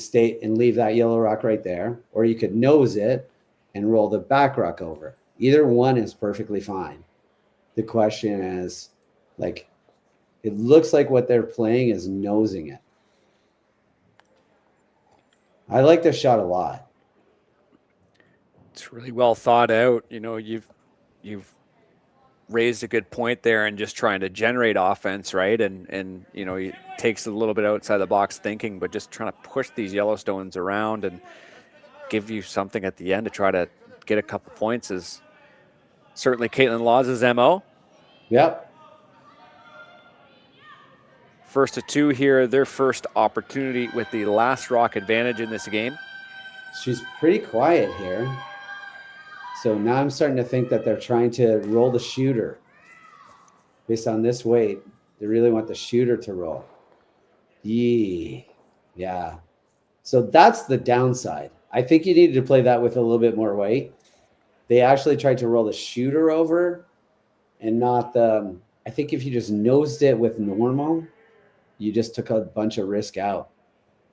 [SPEAKER 6] leave that yellow rock right there, or you could nose it and roll the back rock over. Either one is perfectly fine. The question is, like, it looks like what they're playing is nosing it. I like this shot a lot.
[SPEAKER 5] It's really well thought out. You know, you've raised a good point there and just trying to generate offense, right? And you know, it takes a little bit outside the box thinking, but just trying to push these Yellowstones around and give you something at the end to try to get a couple points is certainly Kaitlyn Lawes' MO.
[SPEAKER 6] Yep.
[SPEAKER 5] First to two here, their first opportunity with the last rock advantage in this game.
[SPEAKER 6] She's pretty quiet here. So now I'm starting to think that they're trying to roll the shooter. Based on this weight, they really want the shooter to roll. Yeah. So that's the downside. I think you needed to play that with a little bit more weight. They actually tried to roll the shooter over and not the... I think if you just nosed it with normal, you just took a bunch of risk out.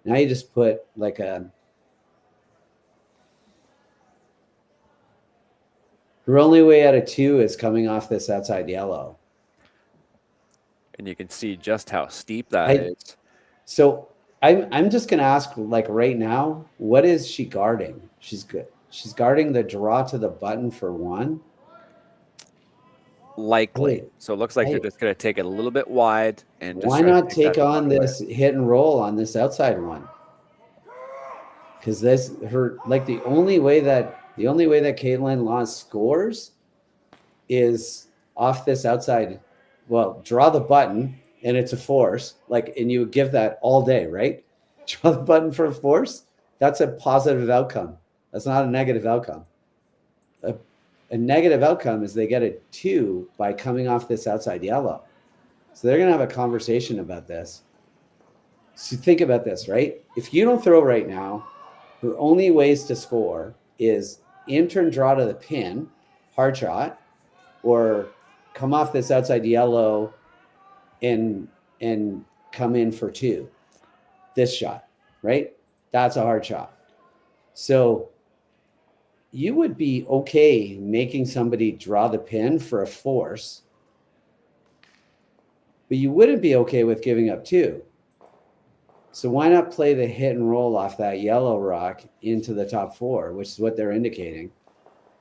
[SPEAKER 6] Now you just put like a... Her only way out of two is coming off this outside yellow.
[SPEAKER 5] And you can see just how steep that is.
[SPEAKER 6] So I'm just going to ask, like right now, what is she guarding? She's good. She's guarding the draw to the button for one.
[SPEAKER 5] Likely. So it looks like they're just going to take it a little bit wide. And just
[SPEAKER 6] why not take on this hit and roll on this outside one? Because the only way that Kaitlyn Lawes scores is off this outside. Well, draw the button and it's a force. And you would give that all day, right? Draw the button for a force. That's a positive outcome. That's not a negative outcome. A negative outcome is they get a 2 by coming off this outside yellow. So they're going to have a conversation about this. So think about this, right? If you don't throw right now, the only ways to score is intern draw to the pin, hard shot, or come off this outside yellow and come in for 2. This shot, right? That's a hard shot. So you would be okay making somebody draw the pin for a force, but you wouldn't be okay with giving up 2. So why not play the hit and roll off that yellow rock into the top 4, which is what they're indicating?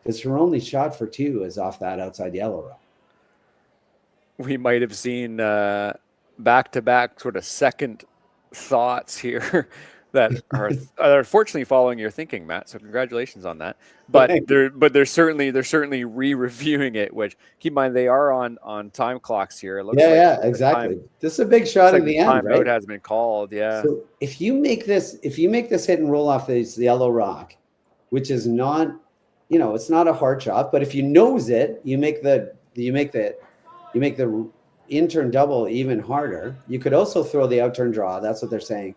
[SPEAKER 6] Because her only shot for 2 is off that outside yellow rock.
[SPEAKER 5] We might have seen back-to-back sort of second thoughts here that are unfortunately following your thinking, Matt. So congratulations on that. But they're certainly re-reviewing it. Which keep in mind they are on time clocks here. It looks
[SPEAKER 6] exactly. This is a big shot at the end, right?
[SPEAKER 5] Timeout has been called. Yeah.
[SPEAKER 6] So if you make this hit and roll off this yellow rock, which is not, it's not a hard shot, but if you nose it, you make the intern double even harder. You could also throw the outturn draw. That's what they're saying.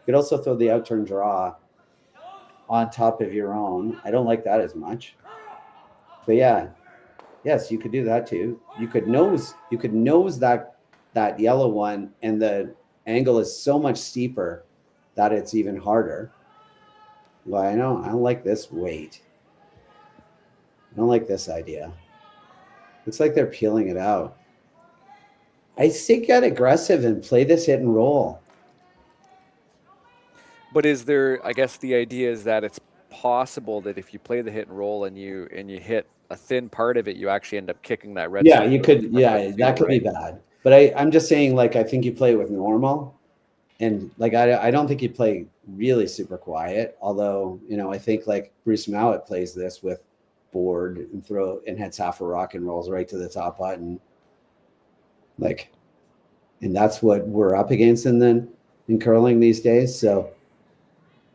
[SPEAKER 6] You could also throw the outturn draw on top of your own. I don't like that as much. But yes, you could do that too. You could nose that yellow one, and the angle is so much steeper that it's even harder. Well, I don't like this weight. I don't like this idea. Looks like they're peeling it out. I think get aggressive and play this hit and roll.
[SPEAKER 5] But is there, I guess the idea is that it's possible that if you play the hit and roll and you hit a thin part of it, you actually end up kicking that red.
[SPEAKER 6] Yeah, you could. Yeah, that could be bad. But I'm just saying, like, I think you play it with normal. And like, I don't think you play really super quiet. Although, you know, I think like Bruce Mallett plays this with board and hits half a rock and rolls right to the top button. Like, and that's what we're up against in curling these days. So,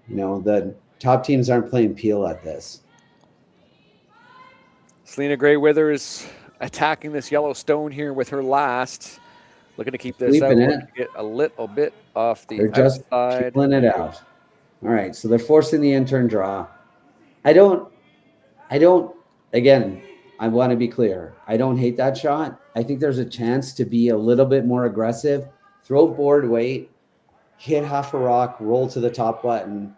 [SPEAKER 6] you know, the top teams aren't playing peel at this.
[SPEAKER 5] Serena Gray Withers attacking this yellow stone here with her last. Looking to keep this out. To get a little bit off the
[SPEAKER 6] They're just
[SPEAKER 5] outside.
[SPEAKER 6] Peeling it out. All right, so they're forcing the intern draw. I don't, again, I want to be clear. I don't hate that shot. I think there's a chance to be a little bit more aggressive, throw board weight, hit half a rock, roll to the top button.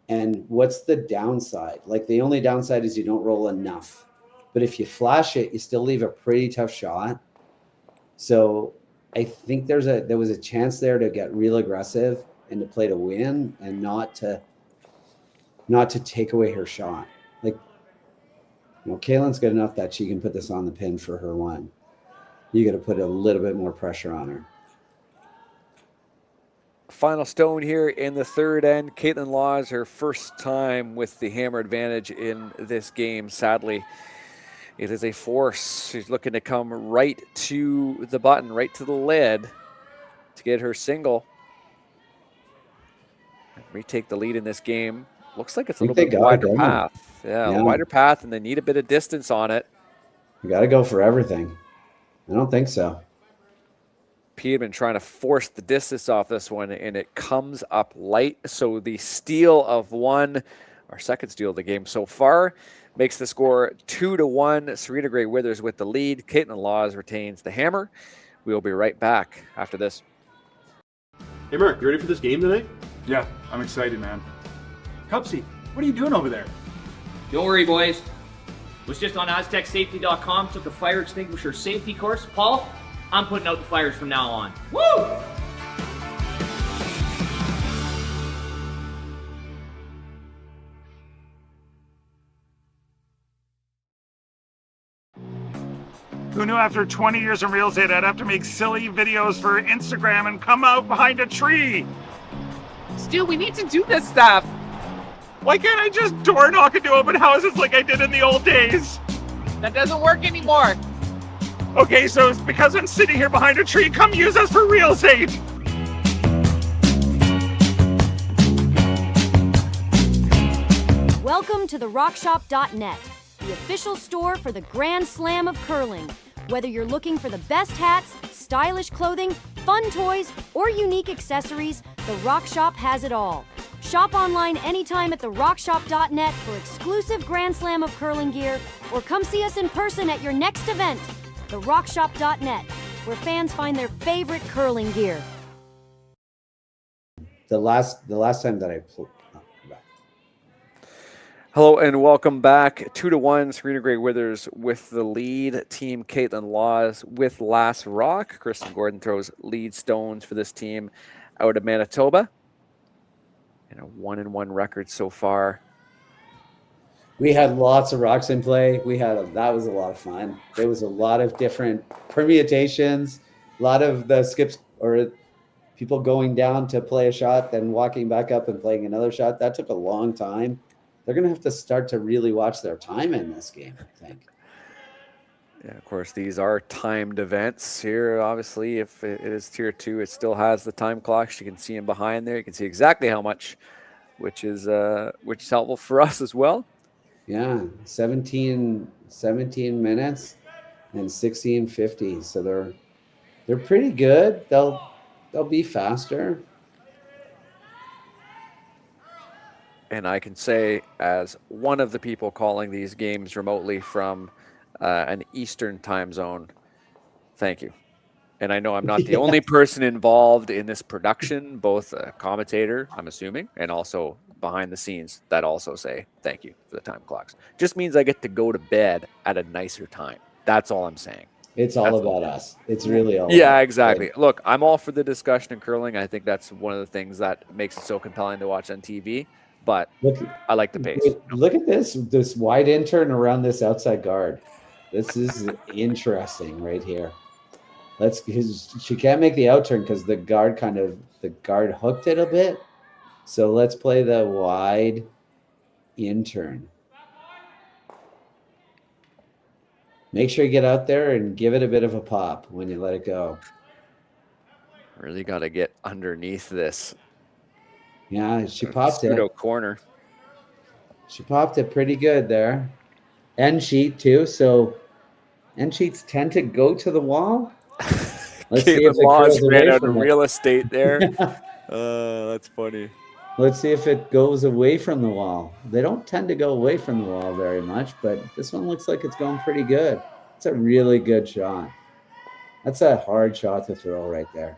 [SPEAKER 6] And what's the downside? Like, the only downside is you don't roll enough. But if you flash it, you still leave a pretty tough shot. So I think there was a chance there to get real aggressive and to play to win and not to take away her shot. Like, you know, Kaitlyn's good enough that she can put this on the pin for her one. You got to put a little bit more pressure on her.
[SPEAKER 5] Final stone here in the third end. Kaitlyn Laws, her first time with the hammer advantage in this game. Sadly, it is a force. She's looking to come right to the button, right to the lid to get her single. Retake the lead in this game. Looks like it's a little bit wider path. Yeah, wider path, and they need a bit of distance on it.
[SPEAKER 6] You got to go for everything. I don't think so.
[SPEAKER 5] P had been trying to force the distance off this one, and it comes up light. So the steal of one, our second steal of the game so far, makes the score 2-1. Serena Gray Withers with the lead. Kaitlyn Laws retains the hammer. We will be right back after this.
[SPEAKER 2] Hey, Mark, you ready for this game tonight?
[SPEAKER 3] Yeah, I'm excited, man. Cupsy, what are you doing over there?
[SPEAKER 1] Don't worry, boys. Was just on AztecSafety.com, took a fire extinguisher safety course. Paul, I'm putting out the fires from now on. Woo!
[SPEAKER 3] Who knew after 20 years in real estate I'd have to make silly videos for Instagram and come out behind a tree?
[SPEAKER 10] Stu, we need to do this stuff.
[SPEAKER 3] Why can't I just door knock into open houses like I did in the old days?
[SPEAKER 10] That doesn't work anymore.
[SPEAKER 3] Okay, so it's because I'm sitting here behind a tree. Come use us for real estate.
[SPEAKER 4] Welcome to the RockShop.net, the official store for the Grand Slam of curling. Whether you're looking for the best hats, stylish clothing, fun toys, or unique accessories, the Rock Shop has it all. Shop online anytime at therockshop.net for exclusive Grand Slam of curling gear, or come see us in person at your next event. Therockshop.net, where fans find their favorite curling gear.
[SPEAKER 6] The last time that I played.
[SPEAKER 5] Hello and welcome back. 2-1, Serena Gray Withers with the lead. Team Kaitlyn Laws with last rock. Kristen Gordon throws lead stones for this team out of Manitoba. And a 1-1 record so far.
[SPEAKER 6] We had lots of rocks in play. That was a lot of fun. There was a lot of different permutations, a lot of the skips or people going down to play a shot, then walking back up and playing another shot. That took a long time. They're going to have to start to really watch their time in this game, I think.
[SPEAKER 5] Yeah, of course, these are timed events here. Obviously, if it is tier 2, it still has the time clocks. You can see them behind there. You can see exactly how much, which is helpful for us as well.
[SPEAKER 6] Yeah, 17 minutes and 16:50. So they're pretty good. They'll be faster.
[SPEAKER 5] And I can say, as one of the people calling these games remotely from an Eastern time zone, thank you. And I know I'm not the only person involved in this production, both a commentator, I'm assuming, and also behind the scenes that also say thank you for the time clocks. Just means I get to go to bed at a nicer time. That's all I'm saying.
[SPEAKER 6] It's all about us. It's really all
[SPEAKER 5] Yeah,
[SPEAKER 6] about
[SPEAKER 5] exactly.
[SPEAKER 6] us.
[SPEAKER 5] Look, I'm all for the discussion in curling. I think that's one of the things that makes it so compelling to watch on TV. But I like the pace.
[SPEAKER 6] Look at this wide intern around this outside guard. This is interesting right here. She can't make the out turn because the guard hooked it a bit. So let's play the wide intern. Make sure you get out there and give it a bit of a pop when you let it go.
[SPEAKER 5] Really got to get underneath this.
[SPEAKER 6] Yeah, she popped it.
[SPEAKER 5] Shootout corner.
[SPEAKER 6] She popped it pretty good there. End sheet too. So end sheets tend to go to the wall. Let's see if it goes
[SPEAKER 5] ran
[SPEAKER 6] away
[SPEAKER 5] out
[SPEAKER 6] from
[SPEAKER 5] of
[SPEAKER 6] it.
[SPEAKER 5] real estate there. That's funny.
[SPEAKER 6] Let's see if it goes away from the wall. They don't tend to go away from the wall very much, but this one looks like it's going pretty good. It's a really good shot. That's a hard shot to throw right there.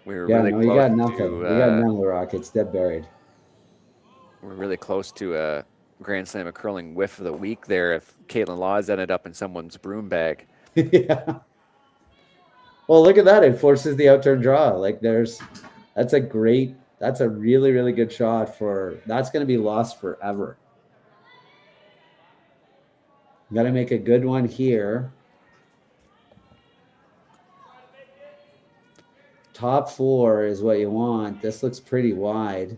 [SPEAKER 5] We were
[SPEAKER 6] Yeah,
[SPEAKER 5] really
[SPEAKER 6] no,
[SPEAKER 5] close
[SPEAKER 6] you got nothing.
[SPEAKER 5] to,
[SPEAKER 6] You got none of the rock. It's dead buried.
[SPEAKER 5] we're really close to a Grand Slam of curling whiff of the week there if Kaitlyn Laws ended up in someone's broom bag.
[SPEAKER 6] Yeah. Well, look at that. It forces the outturn draw. Like that's a really, really good shot that's going to be lost forever. Got to make a good one here. Top 4 is what you want. This looks pretty wide.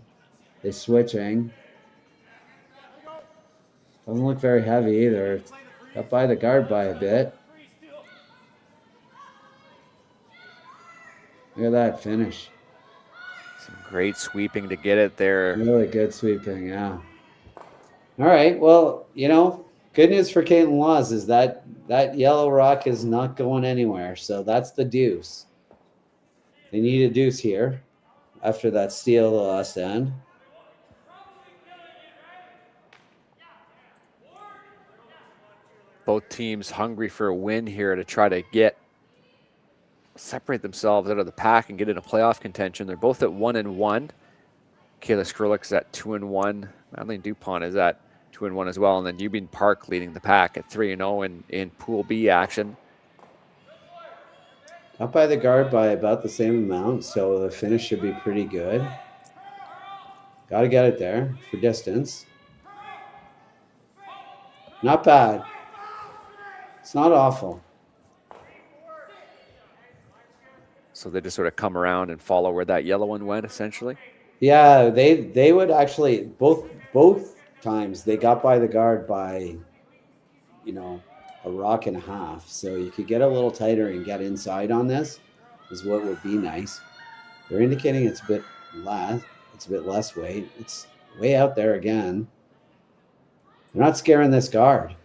[SPEAKER 6] They're switching. Doesn't look very heavy either. Got by the guard by a bit. Look at that finish.
[SPEAKER 5] Some great sweeping to get it there.
[SPEAKER 6] Really good sweeping, yeah. All right, well, good news for Kaitlyn Laws is that yellow rock is not going anywhere. So that's the deuce. They need a deuce here after that steal the last end.
[SPEAKER 5] Both teams hungry for a win here to try to separate themselves out of the pack and get into playoff contention. They're both at 1-1. Kayla Skrlik's at 2-1. Madeline Dupont is at 2-1 as well. And then Eubene Park leading the pack at 3-0 in Pool B action.
[SPEAKER 6] Up by the guard by about the same amount, so the finish should be pretty good. Got to get it there for distance. Not bad. It's not awful.
[SPEAKER 5] So they just sort of come around and follow where that yellow one went, essentially?
[SPEAKER 6] Yeah, they would actually, both times, they got by the guard by, a rock and a half. So you could get a little tighter and get inside on this is what would be nice. They're indicating it's a bit less weight. It's way out there again. They're not scaring this guard.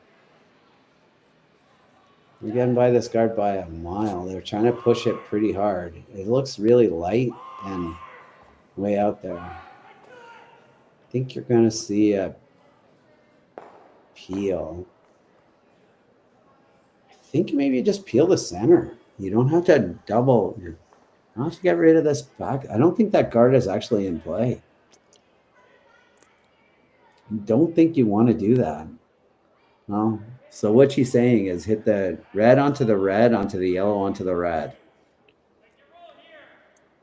[SPEAKER 6] We're getting by this guard by a mile. They're trying to push it pretty hard. It looks really light and way out there. I think you're going to see a peel. I think maybe you just peel the center. You don't have to double. You don't have to get rid of this back. I don't think that guard is actually in play. I don't think you want to do that. No. So what she's saying is hit the red onto the red, onto the yellow, onto the red.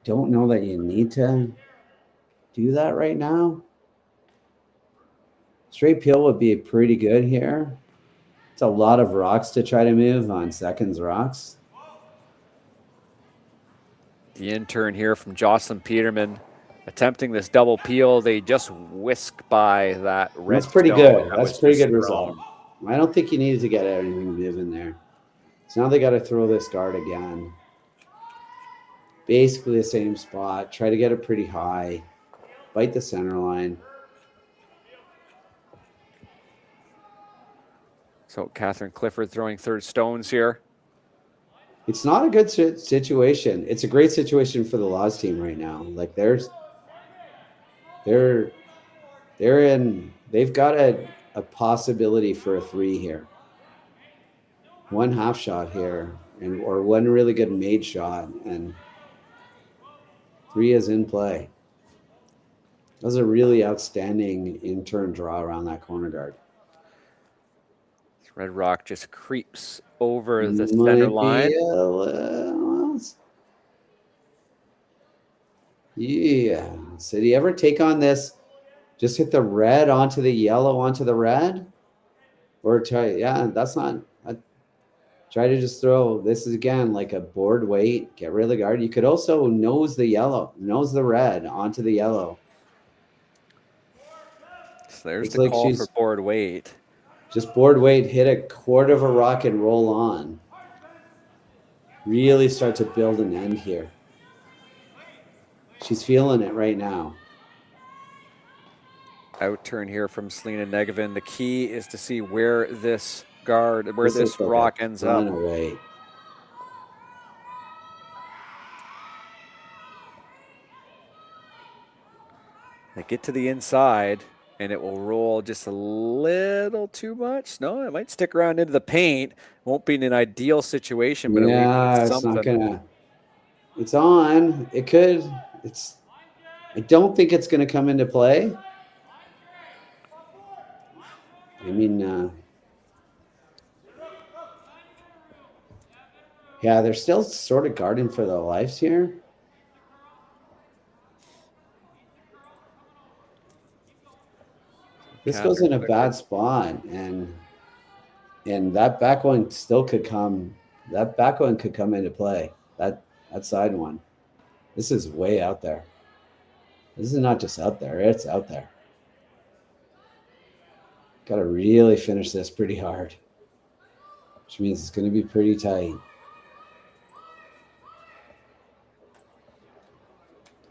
[SPEAKER 6] Don't know that you need to do that right now. Straight peel would be pretty good here. It's a lot of rocks to try to move on seconds rocks.
[SPEAKER 5] The intern here from Jocelyn Peterman attempting this double peel. They just whisk by that red.
[SPEAKER 6] That's pretty
[SPEAKER 5] stone.
[SPEAKER 6] good.
[SPEAKER 5] That
[SPEAKER 6] That's
[SPEAKER 5] was
[SPEAKER 6] pretty
[SPEAKER 5] just
[SPEAKER 6] good result. I don't think you needed to get anything moving there. So now they got to throw this guard again. Basically the same spot. Try to get it pretty high. Bite the center line.
[SPEAKER 5] So Catherine Clifford throwing third stones here.
[SPEAKER 6] It's not a good situation. It's a great situation for the Laws team right now. Like they've got a possibility for a 3 here. One half shot here or one really good made shot, and 3 is in play. That was a really outstanding in-turn draw around that corner guard.
[SPEAKER 5] Red Rock just creeps over the center line.
[SPEAKER 6] Yeah. So do you ever take on this? Just hit the red onto the yellow onto the red? Or try, that's not, try to just throw, this is again like a board weight, get rid of the guard. You could also nose the red onto the yellow.
[SPEAKER 5] So there's the call for board weight.
[SPEAKER 6] Just board weight, hit a quarter of a rock and roll on. Really start to build an end here. She's feeling it right now.
[SPEAKER 5] Out turn here from Serena Negevin. The key is to see where this rock ends up.
[SPEAKER 6] Away.
[SPEAKER 5] They get to the inside, and it will roll just a little too much. No, it might stick around into the paint. Won't be in an ideal situation, but
[SPEAKER 6] it's not gonna. It's on. It could. I don't think it's gonna come into play. I mean, they're still sort of guarding for their lives here. This goes in a bad spot, and that back one still could come. That back one could come into play. That side one. This is way out there. This is not just out there; it's out there. Got to really finish this pretty hard, which means it's going to be pretty tight.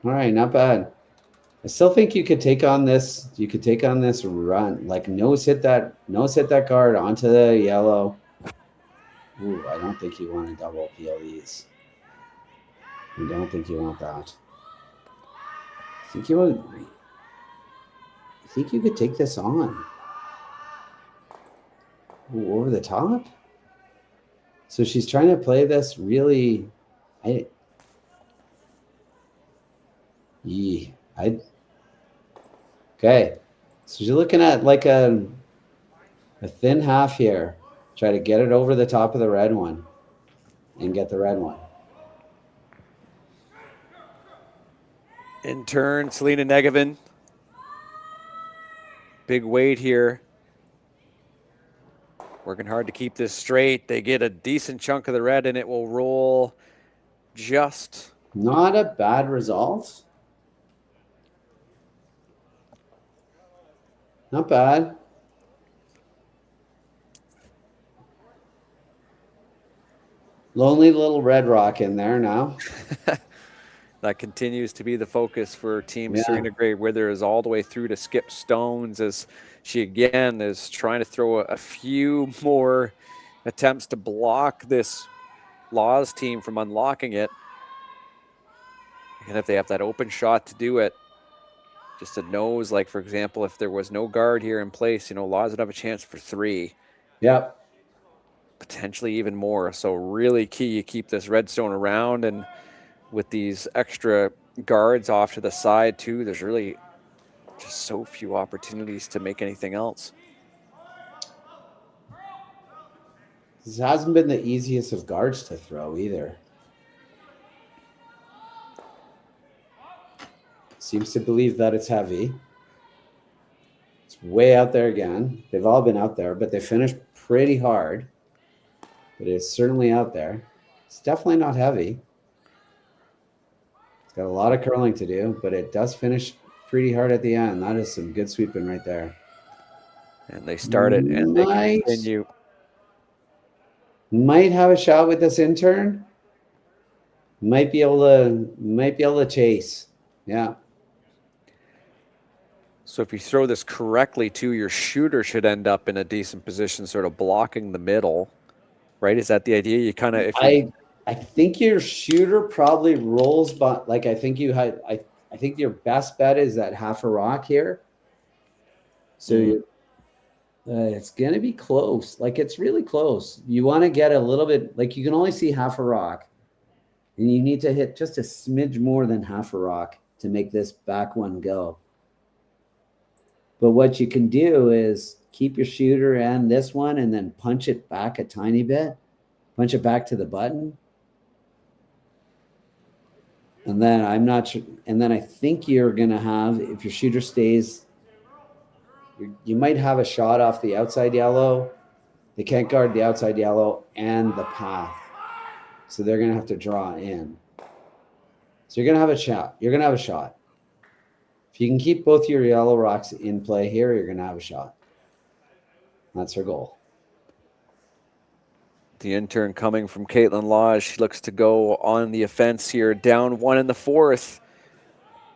[SPEAKER 6] All right, not bad. I still think you could take on this. You could take on this run, like nose hit that guard onto the yellow. Ooh, I don't think you want to double PLEs. I don't think you want that. I think you could take this on. Ooh, over the top. So she's trying to play this really. Okay. So you're looking at like a thin half here. Try to get it over the top of the red one and get the red one.
[SPEAKER 5] In turn, Serena Negevin. Big weight here. Working hard to keep this straight. They get a decent chunk of the red, and it will roll just.
[SPEAKER 6] Not a bad result. Not bad. Lonely little red rock in there now.
[SPEAKER 5] That continues to be the focus for Team Serena Gray Withers all the way through to Skip Stones, as she again is trying to throw a few more attempts to block this Laws team from unlocking it. And if they have that open shot to do it, just a nose, like for example, if there was no guard here in place, Laws would have a chance for 3.
[SPEAKER 6] Yep.
[SPEAKER 5] Potentially even more. So really key you keep this redstone around, and with these extra guards off to the side too, there's really just so few opportunities to make anything else.
[SPEAKER 6] This hasn't been the easiest of guards to throw either. Seems to believe that it's heavy. It's way out there again. They've all been out there, but they finished pretty hard. But it's certainly out there. It's definitely not heavy. It's got a lot of curling to do, but it does finish pretty hard at the end. That is some good sweeping right there.
[SPEAKER 5] And they start it, and they continue.
[SPEAKER 6] Might have a shot with this intern. Might be able to chase. Yeah.
[SPEAKER 5] So if you throw this correctly too, your shooter should end up in a decent position, sort of blocking the middle, right? Is that the idea? You kind of.
[SPEAKER 6] I think your shooter probably rolls, but like I think your best bet is that half a rock here. So It's going to be close. Like, it's really close. You want to get a little bit, like, you can only see half a rock. And you need to hit just a smidge more than half a rock to make this back one go. But what you can do is keep your shooter and this one and then punch it back a tiny bit. Punch it back to the button. And then I'm not sure. And then I think you're going to have, if your shooter stays, you might have a shot off the outside yellow. They can't guard the outside yellow and the path. So they're going to have to draw in. So you're going to have a shot. You're going to have a shot. If you can keep both your yellow rocks in play here, you're going to have a shot. That's her goal.
[SPEAKER 5] The intern coming from Kaitlyn Lodge. She looks to go on the offense here, down 1 in the 4th.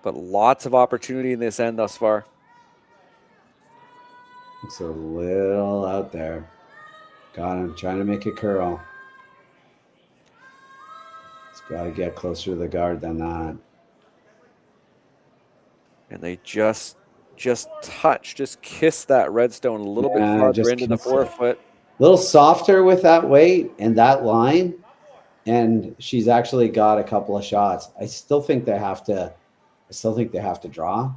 [SPEAKER 5] But lots of opportunity in this end thus far.
[SPEAKER 6] It's a little out there. Got him trying to make it curl. It's got to get closer to the guard than that.
[SPEAKER 5] And they just kiss that redstone a little bit farther into the 4-foot.
[SPEAKER 6] A little softer with that weight and that line. And she's actually got a couple of shots. I still think they have to draw.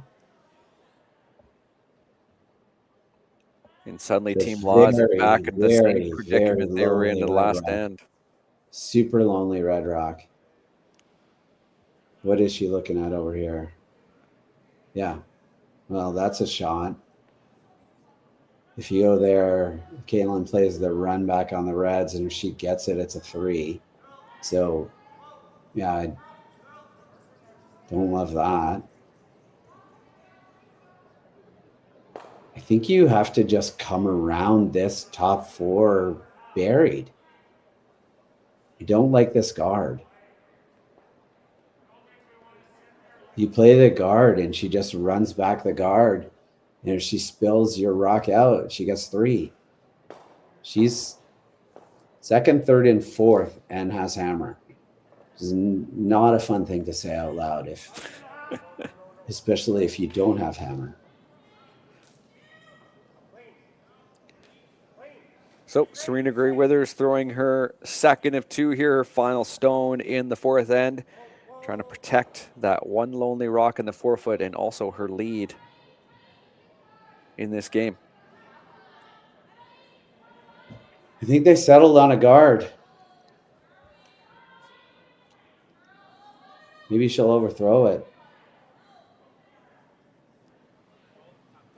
[SPEAKER 5] And suddenly Team Laws are back at the same predicament they were in the last end.
[SPEAKER 6] Super lonely Red Rock. What is she looking at over here? Yeah. Well, that's a shot. If you go there, Kaitlyn plays the run back on the Reds, and if she gets it, it's a 3. So, yeah, I don't love that. I think you have to just come around this top 4 buried. I don't like this guard. You play the guard and she just runs back the guard. And if she spills your rock out, she gets 3. She's 2nd, 3rd, and 4th and has hammer. It's not a fun thing to say out loud, especially if you don't have hammer.
[SPEAKER 5] So Serena Grey-Withers throwing her 2nd of 2 here, her final stone in the 4th end, trying to protect that one lonely rock in the 4-foot and also her lead in this game.
[SPEAKER 6] I think they settled on a guard. Maybe she'll overthrow it.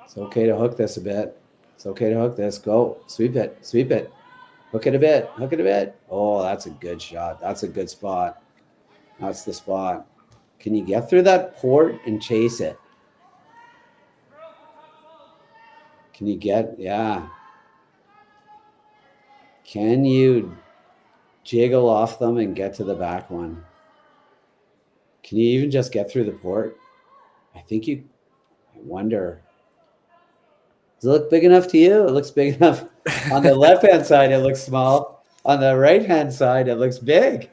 [SPEAKER 6] It's okay to hook this a bit. It's okay to hook this. Go. Sweep it. Sweep it. Hook it a bit. Hook it a bit. Oh, that's a good shot. That's a good spot. That's the spot. Can you get through that port and chase it? Can you get, yeah. Can you jiggle off them and get to the back one? Can you even just get through the port? I wonder. Does it look big enough to you? It looks big enough. On the left-hand side, it looks small. On the right-hand side, it looks big.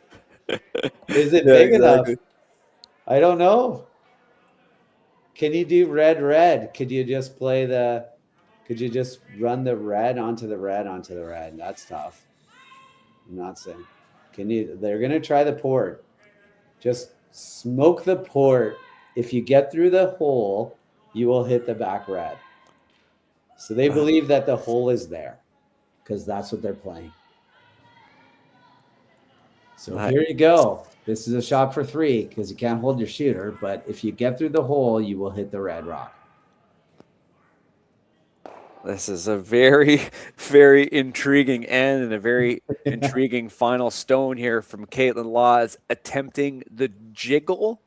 [SPEAKER 6] Is it big enough? I don't know. Can you do red? Could you just run the red onto the red onto the red? That's tough. I'm not saying. They're going to try the port. Just smoke the port. If you get through the hole, you will hit the back red. So they believe that the hole is there because that's what they're playing. So here you go. This is a shot for 3 because you can't hold your shooter. But if you get through the hole, you will hit the red rock.
[SPEAKER 5] This is a very, very intriguing end and a very intriguing final stone here from Kaitlyn Laws, attempting the jiggle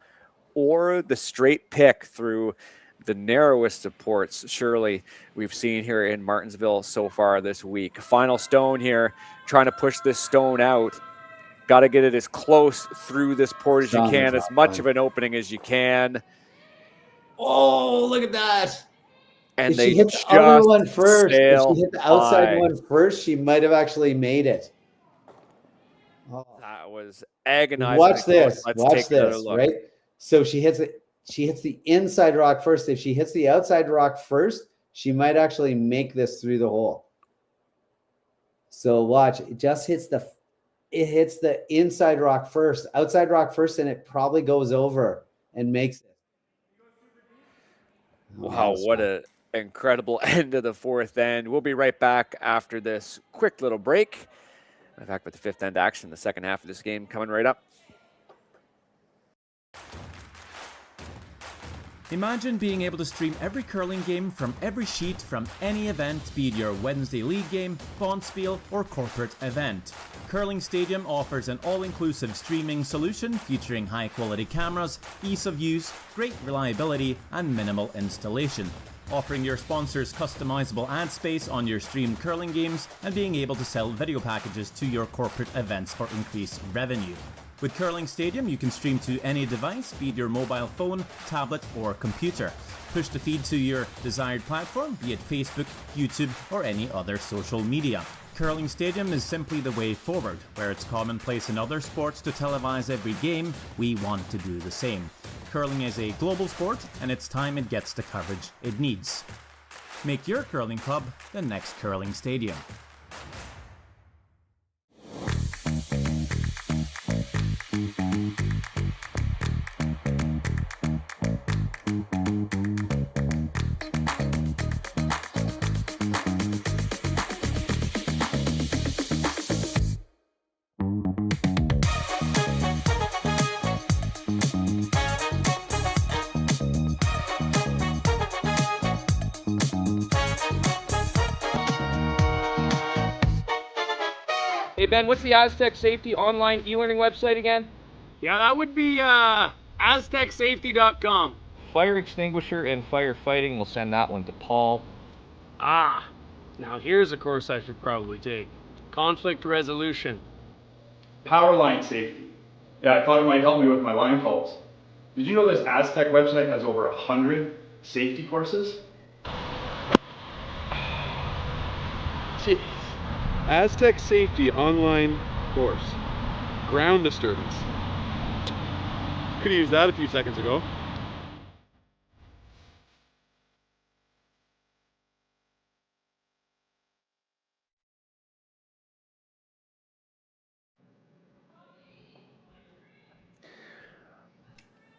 [SPEAKER 5] or the straight pick through the narrowest of ports, surely, we've seen here in Martensville so far this week. Final stone here, trying to push this stone out. Got to get it as close through this port as you can, as much of an opening as you can.
[SPEAKER 6] Oh, look at that.
[SPEAKER 5] And
[SPEAKER 6] if she hit the other one first, if she hit the outside one first, she might have actually made it.
[SPEAKER 5] Oh. That was agonizing.
[SPEAKER 6] Watch this.
[SPEAKER 5] Let's
[SPEAKER 6] Watch
[SPEAKER 5] take
[SPEAKER 6] this, right? So she hits the inside rock first. If she hits the outside rock first, She might actually make this through the hole. So watch, it just hits the inside rock first, outside rock first, and it probably goes over and makes it.
[SPEAKER 5] Wow, what an incredible end of the fourth end. We'll be right back after this quick little break. Back with the fifth end action, the second half of this game coming right up.
[SPEAKER 11] Imagine being able to stream every curling game from every sheet from any event, be it your Wednesday league game, bonspiel, or corporate event. Curling Stadium offers an all-inclusive streaming solution featuring high-quality cameras, ease of use, great reliability, and minimal installation. Offering your sponsors customizable ad space on your streamed curling games and being able to sell video packages to your corporate events for increased revenue. With Curling Stadium, you can stream to any device, be it your mobile phone, tablet, or computer. Push the feed to your desired platform, be it Facebook, YouTube, or any other social media. Curling Stadium is simply the way forward. Where it's commonplace in other sports to televise every game, we want to do the same. Curling is a global sport, and it's time it gets the coverage it needs. Make your curling club the next Curling Stadium.
[SPEAKER 1] Hey Ben, what's the Aztec Safety online e-learning website again?
[SPEAKER 12] Yeah, that would be aztecsafety.com.
[SPEAKER 1] Fire extinguisher and firefighting, we'll send that one to Paul.
[SPEAKER 12] Ah, now here's a course I should probably take. Conflict resolution.
[SPEAKER 3] Power line safety. Yeah, I thought it might help me with my line calls. Did you know this Aztec website has over 100 safety courses?
[SPEAKER 2] Jeez. Aztec Safety online course. Ground disturbance. Could have used that a few seconds ago.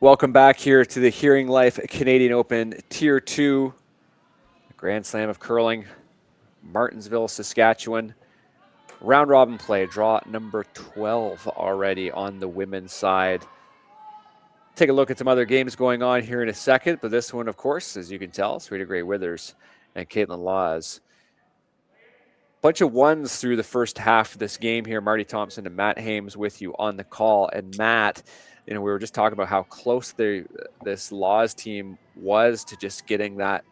[SPEAKER 5] Welcome back here to the Hearing Life Canadian Open Tier 2 Grand Slam of Curling, Martensville, Saskatchewan. Round robin play, draw number 12 already on the women's side. Take a look at some other games going on here in a second, but this one, of course, as you can tell, Serena Gray Withers and Kaitlyn Laws. Bunch of ones through the first half of this game here. Marty Thompson and Matt Hames with you on the call. And Matt, we were just talking about how close this Laws team was to just getting that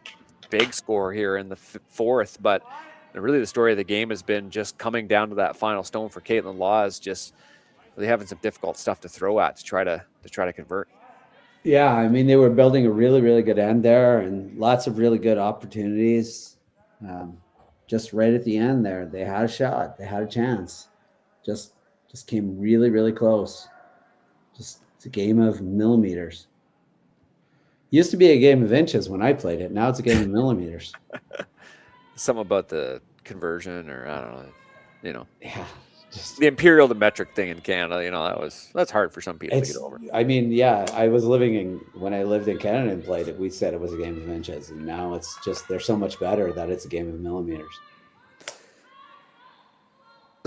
[SPEAKER 5] big score here in the fourth, but really the story of the game has been just coming down to that final stone for Kaitlyn Laws, just really having some difficult stuff to throw at to try to convert.
[SPEAKER 6] Yeah, I mean, they were building a really, really good end there and lots of really good opportunities. Just right at the end there, they had a shot, they had a chance. Just came really, really close. Just it's a game of millimeters. Used to be a game of inches when I played it. Now it's a game of millimeters.
[SPEAKER 5] Something about the conversion, or I don't know,
[SPEAKER 6] Yeah, just
[SPEAKER 5] the imperial to metric thing in Canada. That's hard for some people to get over.
[SPEAKER 6] I mean, yeah, when I lived in Canada and played it, we said it was a game of inches, and now it's just they're so much better that it's a game of millimeters.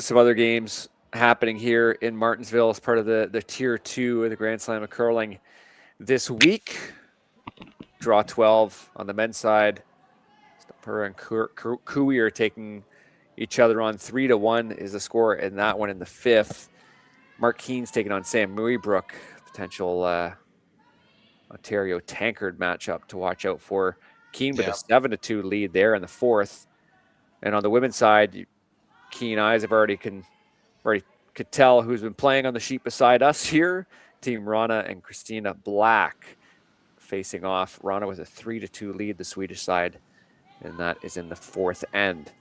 [SPEAKER 5] Some other games happening here in Martensville as part of the Tier 2 of the Grand Slam of Curling this week. Draw 12 on the men's side. Her and Kui are taking each other on 3-1 is the score in that one in the fifth. Mark Keen's taking on Sam Muybrook, potential Ontario tankard matchup to watch out for. Keen with a 7-2 lead there in the fourth. And on the women's side, keen eyes have already could tell who's been playing on the sheet beside us here. Team Rana and Christina Black facing off. Rana with a 3-2 lead, the Swedish side. And that is in the fourth end.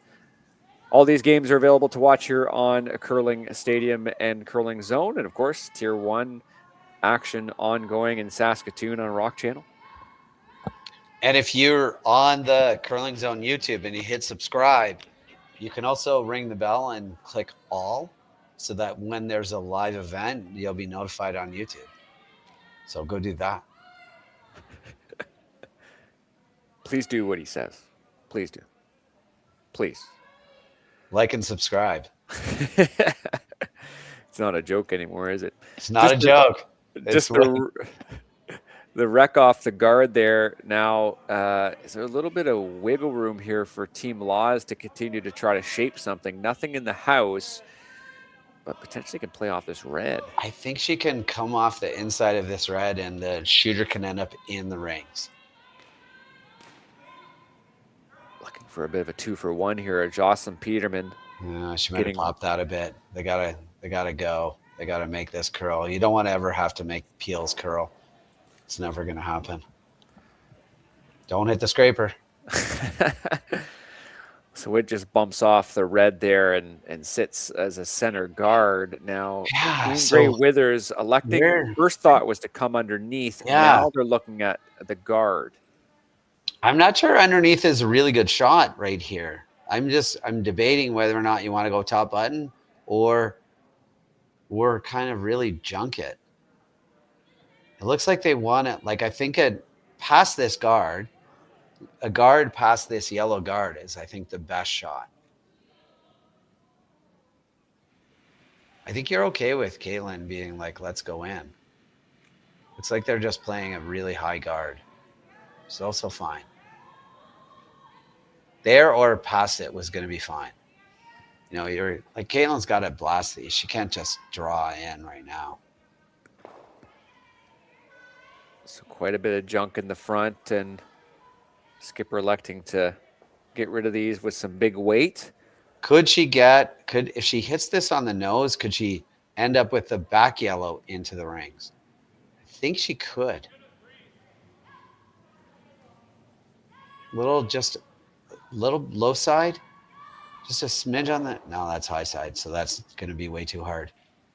[SPEAKER 5] All these games are available to watch here on Curling Stadium and Curling Zone. And of course, Tier 1 action ongoing in Saskatoon on Rock Channel.
[SPEAKER 6] And if you're on the Curling Zone YouTube and you hit subscribe, you can also ring the bell and click all so that when there's a live event, you'll be notified on YouTube. So go do that.
[SPEAKER 5] Please do what he says. Please do. Please.
[SPEAKER 6] Like and subscribe.
[SPEAKER 5] It's not a joke anymore, is it?
[SPEAKER 6] It's not a joke.
[SPEAKER 5] Just the wreck off the guard there. Now, is there a little bit of wiggle room here for Team Laws to continue to try to shape something? Nothing in the house, but potentially can play off this red.
[SPEAKER 6] I think she can come off the inside of this red and the shooter can end up in the rings.
[SPEAKER 5] Looking for a bit of a 2-for-1 here. Jocelyn Peterman.
[SPEAKER 6] Yeah, she might have popped out a bit. They gotta go. They gotta make this curl. You don't want to ever have to make peels curl. It's never gonna happen. Don't hit the scraper.
[SPEAKER 5] So it just bumps off the red there and sits as a center guard. Now, Gray Withers electing, first thought was to come underneath.
[SPEAKER 6] Yeah.
[SPEAKER 5] Now they're looking at the guard.
[SPEAKER 6] I'm not sure underneath is a really good shot right here. I'm debating whether or not you want to go top button or kind of really junk it. It looks like they want it. Like, I think past this guard, a guard past this yellow guard is, I think, the best shot. I think you're okay with Kaitlyn being like, let's go in. It's like they're just playing a really high guard. It's also fine. There or past it was going to be fine. You know, you're like, Kaitlyn's got to blast these. She can't just draw in right now.
[SPEAKER 5] So quite a bit of junk in the front, and skipper electing to get rid of these with some big weight.
[SPEAKER 6] If she hits this on the nose, could she end up with the back yellow into the rings? I think she could. Just a little low side, just a smidge on the, no, that's high side. So that's going to be way too hard.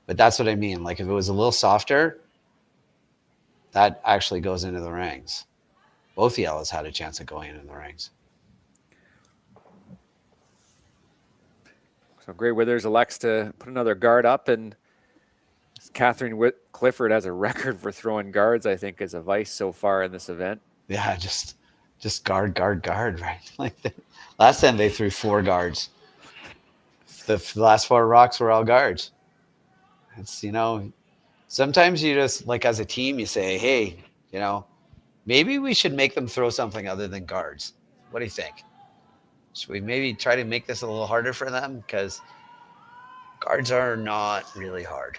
[SPEAKER 6] But that's what I mean. Like, if it was a little softer, that actually goes into the rings. Both yellows had a chance of going into the rings.
[SPEAKER 5] So Gray Withers elects to put another guard up, and Catherine Clifford has a record for throwing guards, I think, as a vice so far in this event.
[SPEAKER 6] Yeah, just guard, right? Like last time they threw 4 guards. The last 4 rocks were all guards. It's, you know, sometimes you just, like, as a team, you say, hey, you know, maybe we should make them throw something other than guards. What do you think? Should we maybe try to make this a little harder for them? Because guards are not really hard.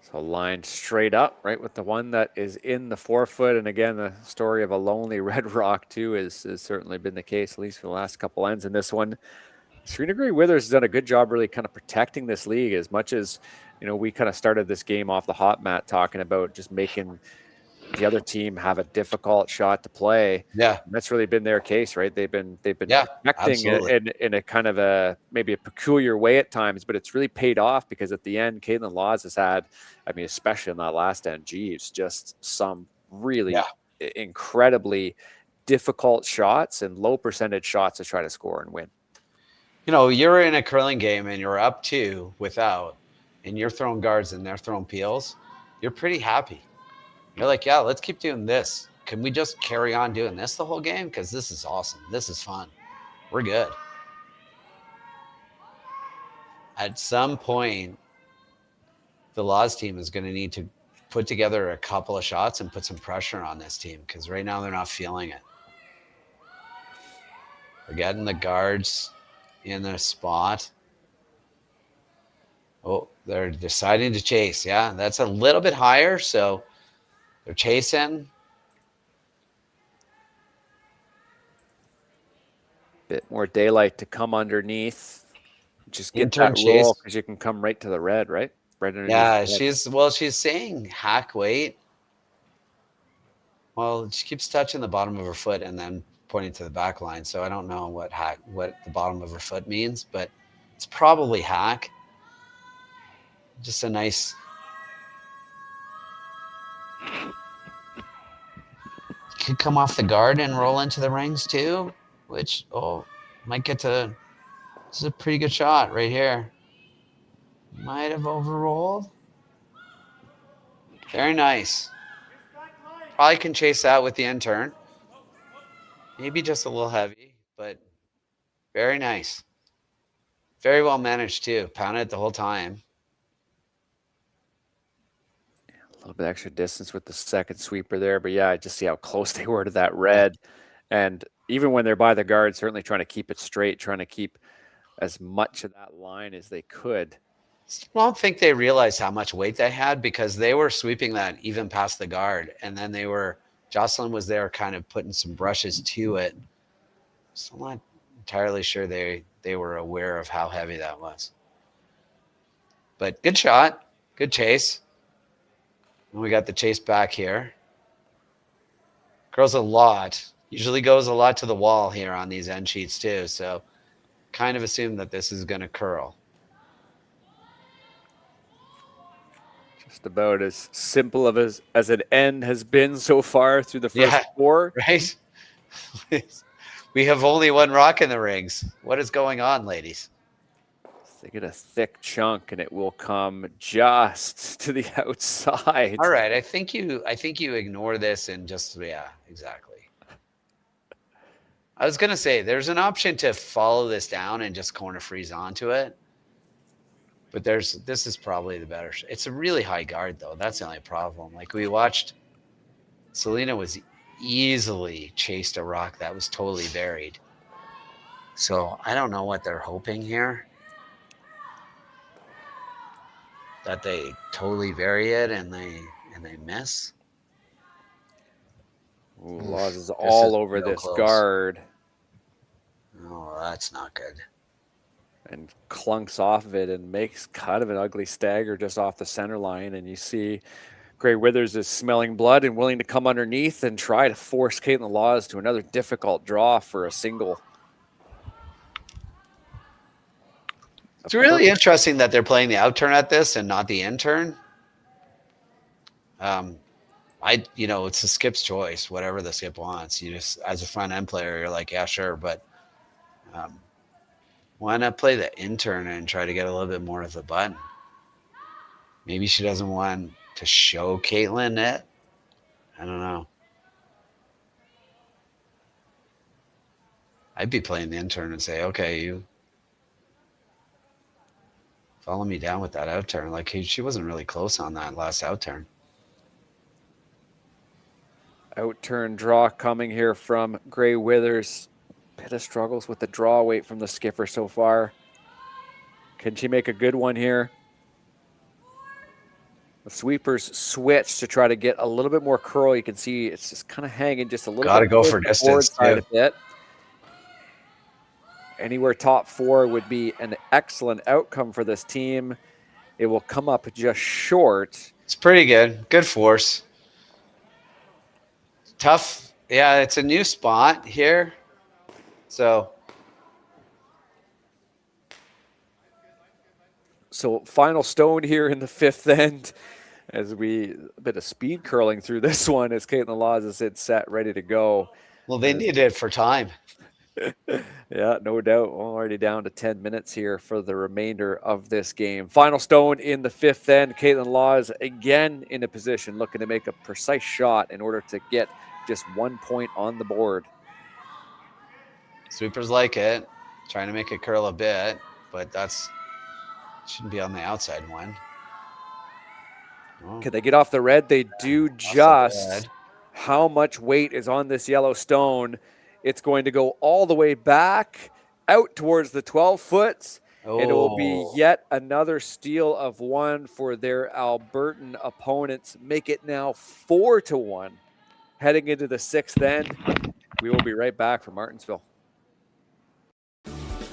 [SPEAKER 5] So lined straight up, right, with the one that is in the 4-foot. And again, the story of a lonely red rock, too, has certainly been the case, at least for the last couple ends in this one. Serena Gray Withers has done a good job really kind of protecting this league, as much as, you know, we kind of started this game off the hot mat talking about just making the other team have a difficult shot to play.
[SPEAKER 6] Yeah.
[SPEAKER 5] And that's really been their case, right? They've been protecting in a kind of maybe a peculiar way at times, but it's really paid off, because at the end, Kaitlyn Laws has had, I mean, especially in that last end, Jeeves, just some really incredibly difficult shots and low percentage shots to try to score and win.
[SPEAKER 6] You know, you're in a curling game and you're up 2 without, and you're throwing guards and they're throwing peels. You're pretty happy. You're like, yeah, let's keep doing this. Can we just carry on doing this the whole game? Because this is awesome. This is fun. We're good. At some point, the Laws team is going to need to put together a couple of shots and put some pressure on this team, because right now they're not feeling it. We're getting the guards in their spot. Oh, they're deciding to chase. Yeah, that's a little bit higher, so they're chasing.
[SPEAKER 5] Bit more daylight to come underneath. Just get
[SPEAKER 6] Intern
[SPEAKER 5] that
[SPEAKER 6] chase.
[SPEAKER 5] roll, because you can come right to the red, right? Right underneath.
[SPEAKER 6] Yeah,
[SPEAKER 5] the red.
[SPEAKER 6] she's saying hack weight. Well, she keeps touching the bottom of her foot and then pointing to the back line. So I don't know what the bottom of her foot means, but it's probably hack. Just a nice
[SPEAKER 13] Could come off the guard and roll into the rings too, which, might get to, this is a pretty good shot right here. Might have overrolled. Very nice. Probably can chase that with the intern. Maybe just a little heavy, but very nice. Very well managed too. Pounded it the whole time.
[SPEAKER 5] A little bit extra distance with the second sweeper there, but yeah, I just see how close they were to that red. And even when they're by the guard, certainly trying to keep it straight, trying to keep as much of that line as they could.
[SPEAKER 13] I don't think they realized how much weight they had because they were sweeping that even past the guard. And then Jocelyn was there kind of putting some brushes to it. So I'm not entirely sure they were aware of how heavy that was. But good shot, good chase. And we got the chase back here. Curls a lot. Usually goes a lot to the wall here on these end sheets too. So kind of assume that this is going to curl.
[SPEAKER 5] Just about as simple of as an end has been so far through the first four.
[SPEAKER 13] Right? We have only one rock in the rings. What is going on, ladies?
[SPEAKER 5] They get a thick chunk and it will come just to the outside.
[SPEAKER 13] All right. I think you ignore this and just, exactly. I was going to say there's an option to follow this down and just corner freeze onto it. But this is probably the better. It's a really high guard though. That's the only problem. Like we watched, Serena was easily chased a rock that was totally buried. So I don't know what they're hoping here. That they totally bury it and they miss.
[SPEAKER 5] Ooh, Laws is all over this
[SPEAKER 13] close.
[SPEAKER 5] guard.
[SPEAKER 13] Oh, that's not good.
[SPEAKER 5] And clunks off of it and makes kind of an ugly stagger just off the center line. And you see Gray Withers is smelling blood and willing to come underneath and try to force Kaitlyn Laws to another difficult draw for a single.
[SPEAKER 13] It's really interesting that they're playing the outturn at this and not the intern. It's a skip's choice, whatever the skip wants. You just, as a front end player, you're like, yeah, sure. But why not play the intern and try to get a little bit more of the button? Maybe she doesn't want to show Kaitlyn it. I don't know. I'd be playing the intern and say, okay, you follow me down with that outturn. Like she wasn't really close on that last outturn.
[SPEAKER 5] Outturn draw coming here from Gray Withers. Bit of struggles with the draw weight from the skipper so far. Can she make a good one here? The sweepers switch to try to get a little bit more curl. You can see it's just kind of hanging just a little bit.
[SPEAKER 13] Got to go for distance too.
[SPEAKER 5] A bit. Anywhere top four would be an excellent outcome for this team. It will come up just short.
[SPEAKER 13] It's pretty good. Good force. Tough. Yeah, it's a new spot here. So
[SPEAKER 5] final stone here in the fifth end as a bit of speed curling through this one as Kaitlyn Laws is set ready to go.
[SPEAKER 13] Well, they needed it for time.
[SPEAKER 5] Yeah, no doubt. Already down to 10 minutes here for the remainder of this game. Final stone in the fifth end. Kaitlyn Laws again in a position looking to make a precise shot in order to get just 1 point on the board.
[SPEAKER 13] Sweepers like it. Trying to make it curl a bit, but shouldn't be on the outside one.
[SPEAKER 5] Can they get off the red? They do just. How much weight is on this yellow stone? It's going to go all the way back out towards the 12 foot. And it will be yet another steal of one for their Albertan opponents. Make it now 4-1. Heading into the sixth end. We will be right back from Martensville.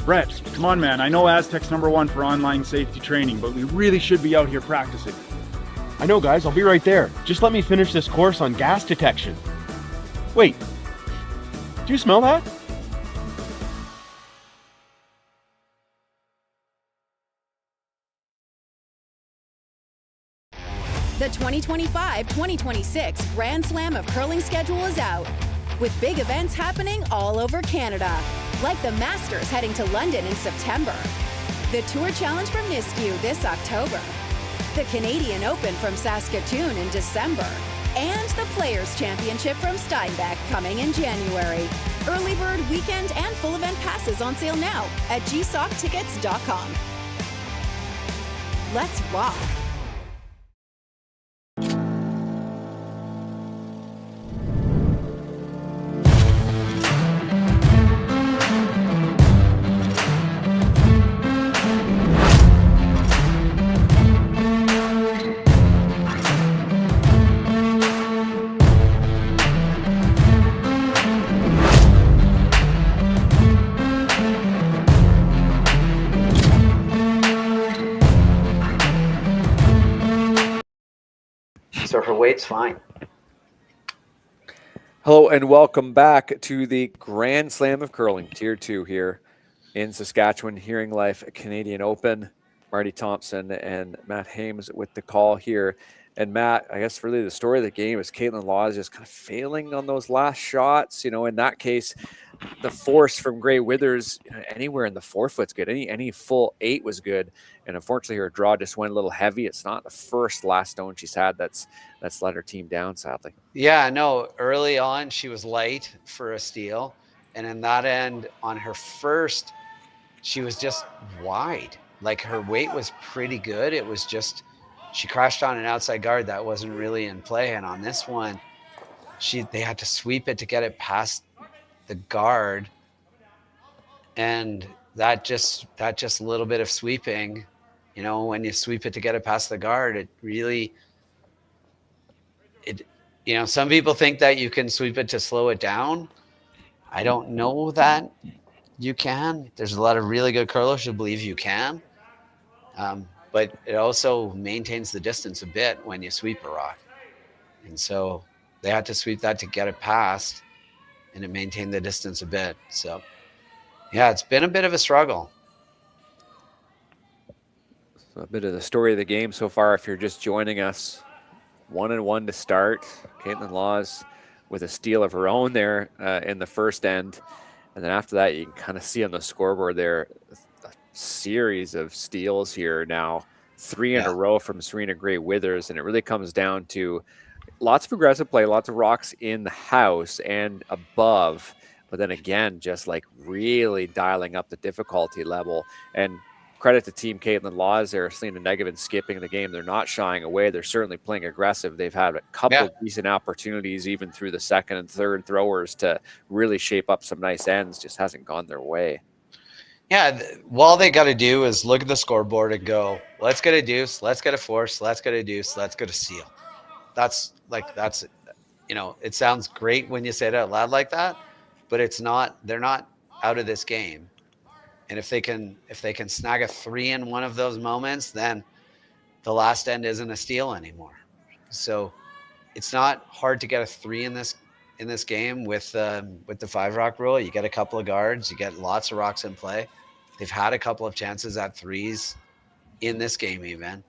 [SPEAKER 3] Brett, come on, man. I know Aztec's #1 for online safety training, but we really should be out here practicing.
[SPEAKER 7] I know, guys. I'll be right there. Just let me finish this course on gas detection. Wait. Do you smell that?
[SPEAKER 8] The The 2025-2026 Grand Slam of Curling schedule is out, with big events happening all over Canada, like the Masters heading to London in September, the Tour Challenge from Nisku this October, the Canadian Open from Saskatchewan in December, and the Players' Championship from Steinbeck coming in January. Early bird weekend and full event passes on sale now at gsocktickets.com. Let's rock.
[SPEAKER 13] So her weight's fine.
[SPEAKER 5] Hello and welcome back to the Grand Slam of Curling, Tier 2 here in Saskatchewan, Hearing Life Canadian Open. Marty Thompson and Matt Hames with the call here. And Matt, I guess really the story of the game is Kaitlyn Laws just kind of failing on those last shots. You know, in that case, the force from Gray Withers, anywhere in the forefoot's good. Any full 8 was good. And unfortunately, her draw just went a little heavy. It's not the first last stone she's had that's let her team down, sadly.
[SPEAKER 13] Yeah, no, early on she was light for a steal. And in that end, on her first, she was just wide. Like her weight was pretty good. It was just, she crashed on an outside guard that wasn't really in play. And on this one, they had to sweep it to get it past the guard. And that just a little bit of sweeping, you know, when you sweep it to get it past the guard, it really, you know, some people think that you can sweep it to slow it down. I don't know that you can. There's a lot of really good curlers who believe you can. But it also maintains the distance a bit when you sweep a rock. And so they had to sweep that to get it past, and it maintained the distance a bit. So, yeah, it's been a bit of a struggle.
[SPEAKER 5] So a bit of the story of the game so far, if you're just joining us. 1-1 to start. Kaitlyn Laws with a steal of her own there in the first end. And then after that, you can kind of see on the scoreboard there a series of steals here now. 3 in a row from Serena Gray Withers. And it really comes down to lots of aggressive play, lots of rocks in the house and above. But then again, just like really dialing up the difficulty level. And credit to Team Kaitlyn Laws there, Selena Negevin skipping the game. They're not shying away. They're certainly playing aggressive. They've had a couple of decent opportunities, even through the second and third throwers, to really shape up some nice ends. Just hasn't gone their way.
[SPEAKER 13] Yeah, all they got to do is look at the scoreboard and go, let's get a deuce, let's get a force, let's get a deuce, let's get a seal. That's, you know, it sounds great when you say it out loud like that, but it's not, they're not out of this game. And if they can snag a 3 in one of those moments, then the last end isn't a steal anymore. So it's not hard to get a 3 in this game with the 5 rock rule. You get a couple of guards, you get lots of rocks in play. They've had a couple of chances at 3s in this game even.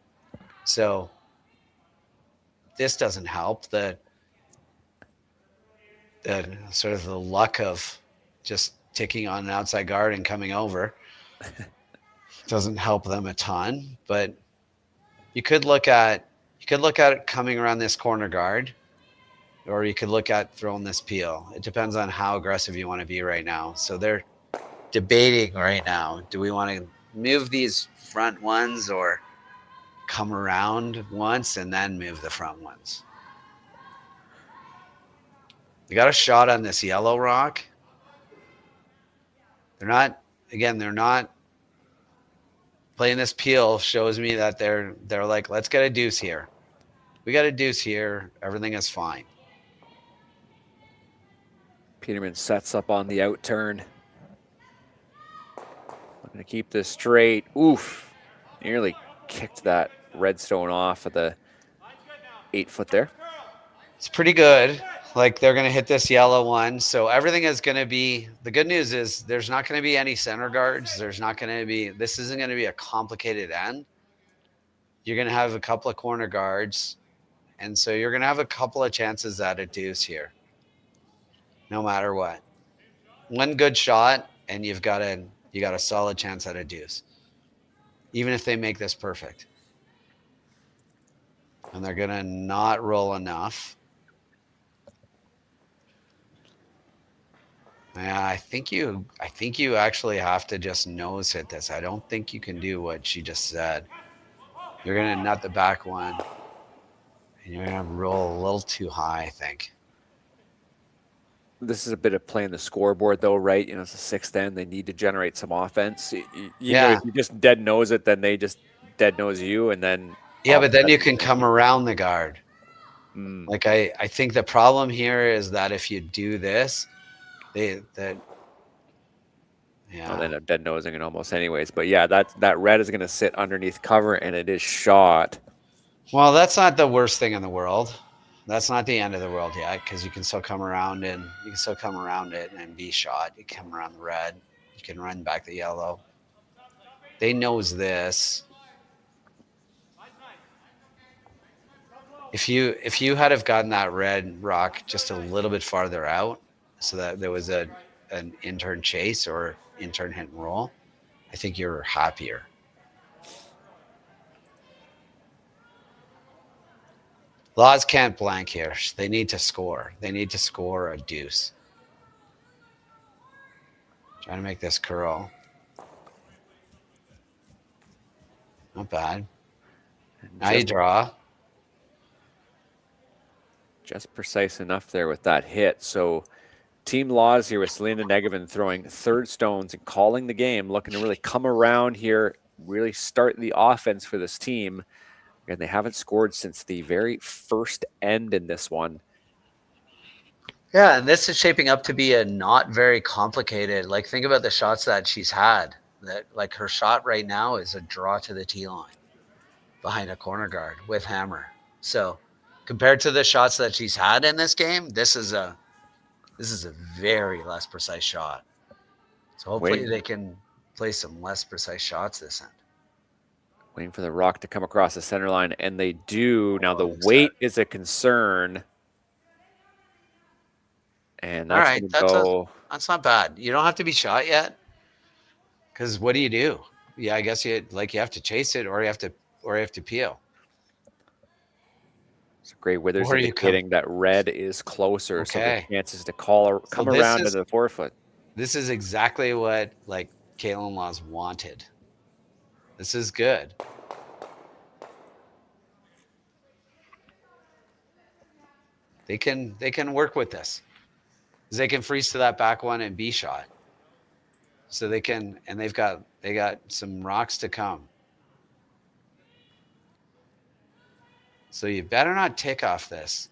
[SPEAKER 13] So this doesn't help. The sort of the luck of just ticking on an outside guard and coming over doesn't help them a ton. But you could look at it coming around this corner guard, or you could look at throwing this peel. It depends on how aggressive you want to be right now. So they're debating right now. Do we want to move these front ones or come around once and then move the front ones? They got a shot on this yellow rock. They're not playing this peel. Shows me that they're like, let's get a deuce here. We got a deuce here. Everything is fine.
[SPEAKER 5] Peterman sets up on the out turn. I'm going to keep this straight. Oof. Nearly kicked that redstone off of the 8 foot there.
[SPEAKER 13] It's pretty good. Like, they're going to hit this yellow one. So everything is going to be, the good news is there's not going to be any center guards. There's not going to be, this isn't going to be a complicated end. You're going to have a couple of corner guards. And so you're going to have a couple of chances at a deuce here, no matter what. One good shot, and you got a solid chance at a deuce, even if they make this perfect. And they're going to not roll enough. Yeah, I think you actually have to just nose hit this. I don't think you can do what she just said. You're going to nut the back one, and you're going to roll a little too high, I think.
[SPEAKER 5] This is a bit of playing the scoreboard, though, right? It's the sixth end. They need to generate some offense. You know, if you just dead nose it, then they just dead nose you, and then
[SPEAKER 13] but then you can come around the guard. Like I think the problem here is that if you do this, they'll
[SPEAKER 5] end up dead nosing it almost anyways. But yeah, that red is going to sit underneath cover, and it is shot.
[SPEAKER 13] Well, that's not the worst thing in the world. That's not the end of the world yet, because you can still come around it and be shot. You come around the red, you can run back the yellow. They nose this. If you had have gotten that red rock just a little bit farther out, so that there was an intern chase or intern hit and roll, I think you're happier. Laws can't blank here. They need to score. They need to score a deuce. Trying to make this curl. Not bad. Now you draw.
[SPEAKER 5] Just precise enough there with that hit. So Team Laws here with Serena Negevin throwing third stones and calling the game, looking to really come around here, really start the offense for this team. And they haven't scored since the very first end in this one.
[SPEAKER 13] Yeah, and this is shaping up to be a not very complicated. Like, think about the shots that she's had. That, like, her shot right now is a draw to the tee line behind a corner guard with hammer. So, compared to the shots that she's had in this game, this is a very less precise shot. So hopefully they can play some less precise shots this end.
[SPEAKER 5] Waiting for the rock to come across the center line, and they do. Now the weight is a concern. And that's going to go.
[SPEAKER 13] That's not bad. You don't have to be shot yet. Because what do you do? Yeah, I guess you have to chase it, or you have to peel.
[SPEAKER 5] It's a great Withers indicating that red is closer, so the chances to come around to the forefoot.
[SPEAKER 13] This is exactly what Kaitlyn Laws wanted. This is good. They can work with this. They can freeze to that back one and be shot. So they can, and they got some rocks to come. So you better not tick off this.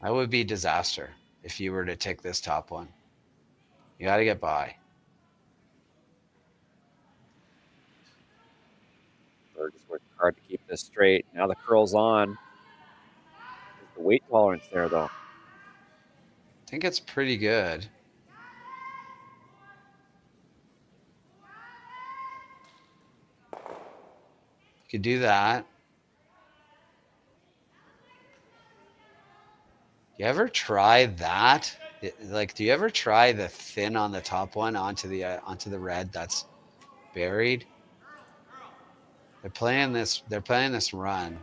[SPEAKER 13] That would be disaster if you were to tick this top one. You got to get by.
[SPEAKER 5] They're just working hard to keep this straight. Now the curl's on. There's the weight tolerance there, though.
[SPEAKER 13] I think it's pretty good. You could do that. You ever try that? Do you ever try the thin on the top one onto the red that's buried? They're playing this run.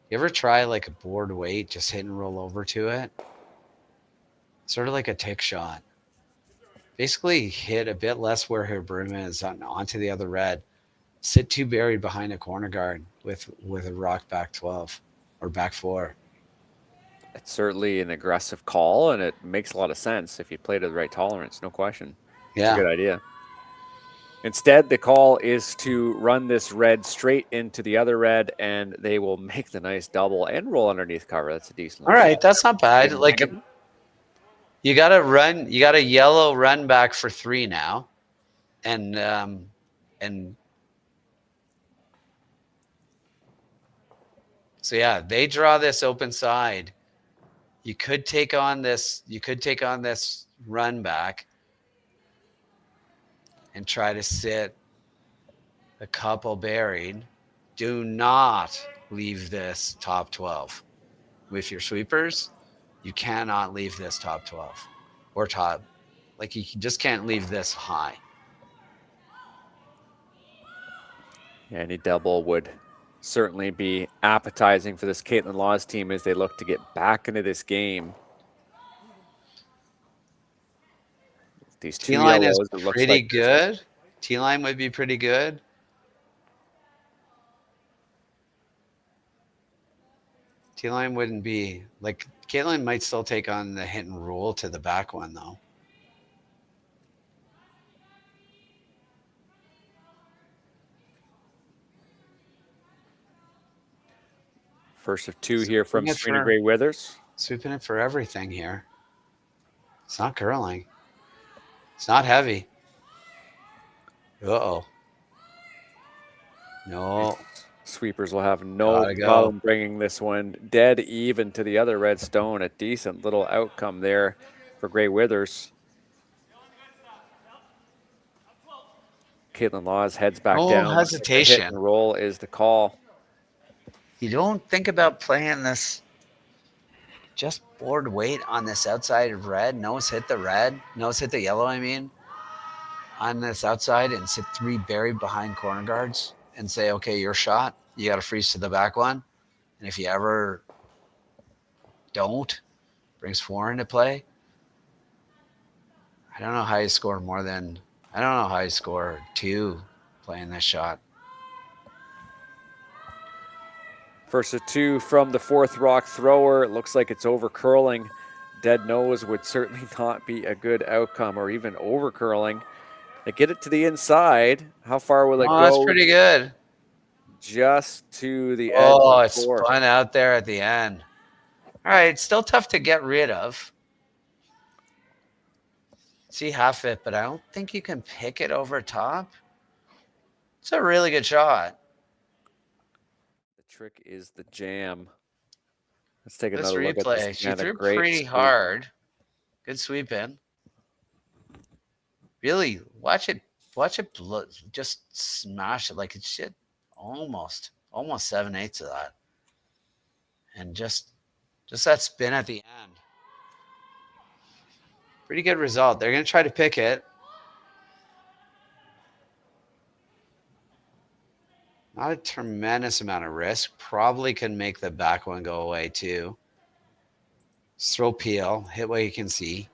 [SPEAKER 13] You ever try a board weight, just hit and roll over to it? Sort of like a tick shot. Basically hit a bit less where her broom is onto the other red. Sit too buried behind a corner guard with a rock back 12 or back 4.
[SPEAKER 5] It's certainly an aggressive call, and it makes a lot of sense if you play to the right tolerance, no question.
[SPEAKER 13] Yeah.
[SPEAKER 5] It's a good idea. Instead, the call is to run this red straight into the other red, and they will make the nice double and roll underneath cover. That's a decent.
[SPEAKER 13] All right, that's not bad. You got a yellow run back for 3 now, and so yeah, they draw this open side. You could take on this run back and try to sit a couple buried. Do not leave this top 12. With your sweepers, you cannot leave this top 12 or top. Like you just can't leave this high.
[SPEAKER 5] Any double would certainly be appetizing for this Kaitlyn Laws team as they look to get back into this game. These two
[SPEAKER 13] T-line is
[SPEAKER 5] yellows, it looks
[SPEAKER 13] pretty
[SPEAKER 5] like
[SPEAKER 13] good. T-line would be pretty good. T-line wouldn't be like Kaitlyn might still take on the hit and roll to the back one though.
[SPEAKER 5] First of two here from Serena Gray Withers.
[SPEAKER 13] Sweeping it for everything here. It's not curling. It's not heavy. Uh-oh. No.
[SPEAKER 5] Sweepers will have no
[SPEAKER 13] Gotta go.
[SPEAKER 5] problem bringing this one dead even to the other red stone. A decent little outcome there for Gray Withers. Kaitlyn Laws heads back down.
[SPEAKER 13] Hesitation.
[SPEAKER 5] Hit and roll is the call.
[SPEAKER 13] You don't think about playing this just board weight on this outside of red. Nose hit the red. Nose hit the yellow, I mean. On this outside and sit 3 buried behind corner guards and say, okay, your shot. You got to freeze to the back one. And if you ever don't, brings 4 into play. I don't know how you score more than, I don't know how you score 2 playing this shot.
[SPEAKER 5] First of 2 from the fourth rock thrower. It looks like it's over curling. Dead nose would certainly not be a good outcome, or even over curling. They get it to the inside. How far will it go?
[SPEAKER 13] That's pretty good.
[SPEAKER 5] Just to the edge.
[SPEAKER 13] Oh, it's spun out there at the end. All right, still tough to get rid of. See half it, but I don't think you can pick it over top. It's a really good shot.
[SPEAKER 5] The trick is the jam. Let's take
[SPEAKER 13] This
[SPEAKER 5] another look at
[SPEAKER 13] replay.
[SPEAKER 5] this.
[SPEAKER 13] She
[SPEAKER 5] Man, a
[SPEAKER 13] threw
[SPEAKER 5] great
[SPEAKER 13] pretty
[SPEAKER 5] sweep.
[SPEAKER 13] hard. Good sweep in. Really, watch it just smash it like it's shit. Almost 7/8 of that. And just that spin at the end. Pretty good result. They're going to try to pick it. Not a tremendous amount of risk. Probably can make the back one go away too. Throw peel. Hit what you can see.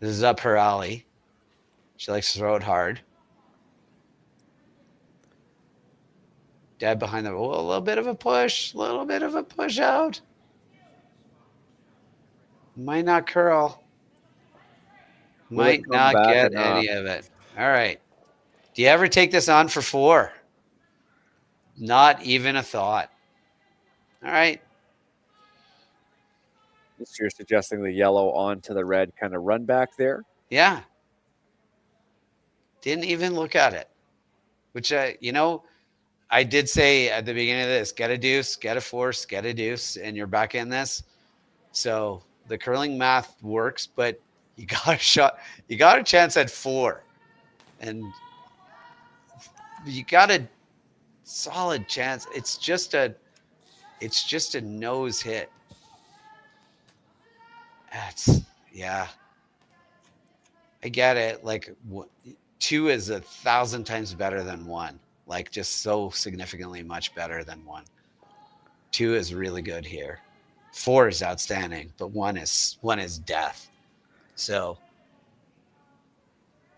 [SPEAKER 13] This is up her alley. She likes to throw it hard. Dead behind the, a little bit of a push. A little bit of a push out. Might not curl. Might not get any of it. All right. Do you ever take this on for 4? Not even a thought. All right.
[SPEAKER 5] So you're suggesting the yellow onto the red kind of run back there?
[SPEAKER 13] Yeah. Didn't even look at it. Which, I did say at the beginning of this, get a deuce, get a force, get a deuce, and you're back in this. So the curling math works, but you got a shot. You got a chance at 4. And you got a solid chance. It's just a nose hit. Yeah. I get it. Like 2 is 1,000 times better than 1. Like just so significantly much better than 1. 2 is really good here. 4 is outstanding, but 1 is death. So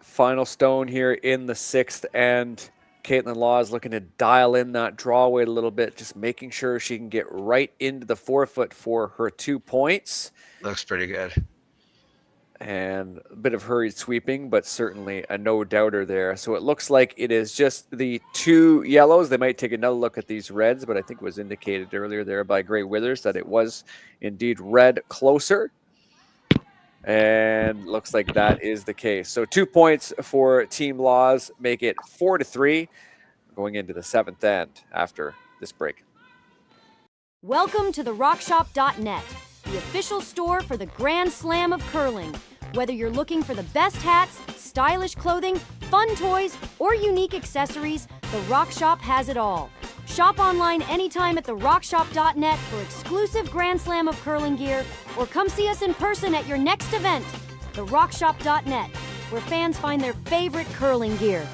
[SPEAKER 5] final stone here in the 6th end. Kaitlyn Laws looking to dial in that draw weight a little bit, just making sure she can get right into the forefoot for her 2 points.
[SPEAKER 13] Looks pretty good.
[SPEAKER 5] And a bit of hurried sweeping, but certainly a no-doubter there. So it looks like it is just the 2 yellows. They might take another look at these reds, but I think it was indicated earlier there by Gray Withers that it was indeed red closer. And looks like that is the case. So 2 points for Team Laws, make it 4-3 going into the 7th end after this break.
[SPEAKER 4] Welcome to the rockshop.net, the official store for the Grand Slam of curling. Whether you're looking for the best hats, stylish clothing, fun toys, or unique accessories, the Rock Shop has it all. Shop online anytime at therockshop.net for exclusive Grand Slam of curling gear, or come see us in person at your next event. Therockshop.net, where fans find their favorite curling gear.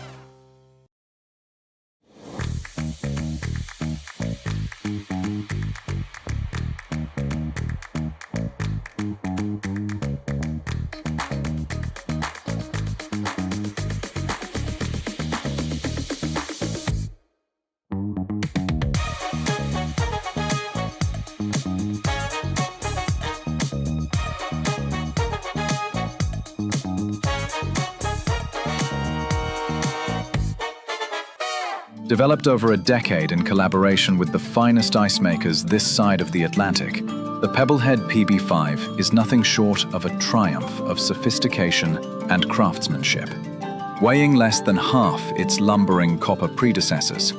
[SPEAKER 9] Developed over a decade in collaboration with the finest ice makers this side of the Atlantic, the Pebblehead PB5 is nothing short of a triumph of sophistication and craftsmanship. Weighing less than half its lumbering copper predecessors,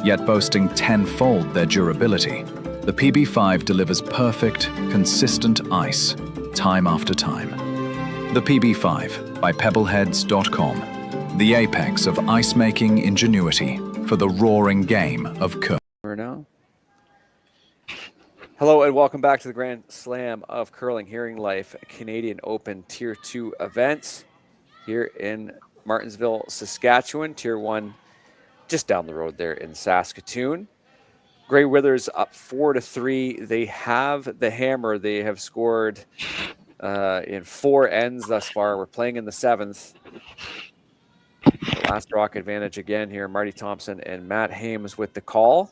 [SPEAKER 9] yet boasting tenfold their durability, the PB5 delivers perfect, consistent ice, time after time. The PB5 by pebbleheads.com, the apex of ice-making ingenuity for the roaring game of curling.
[SPEAKER 5] Now. Hello and welcome back to the Grand Slam of Curling Hearing Life Canadian Open Tier 2 events here in Martensville, Saskatchewan. Tier 1 just down the road there in Saskatoon. Grey Withers up 4-3. They have the hammer. They have scored in 4 ends thus far. We're playing in the 7th. The last rock advantage again here. Marty Thompson and Matt Hames with the call.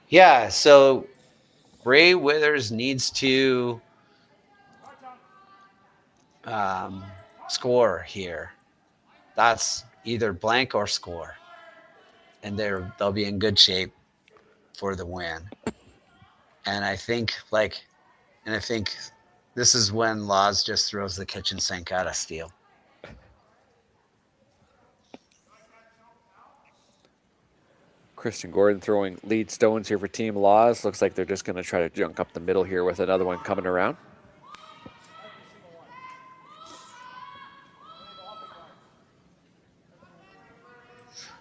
[SPEAKER 13] Yeah, so Grey Withers needs to score here. That's either blank or score. And they'll be in good shape for the win. And I think this is when Laws just throws the kitchen sink out of steel.
[SPEAKER 5] Christian Gordon throwing lead stones here for Team Laws. Looks like they're just going to try to junk up the middle here with another one coming around.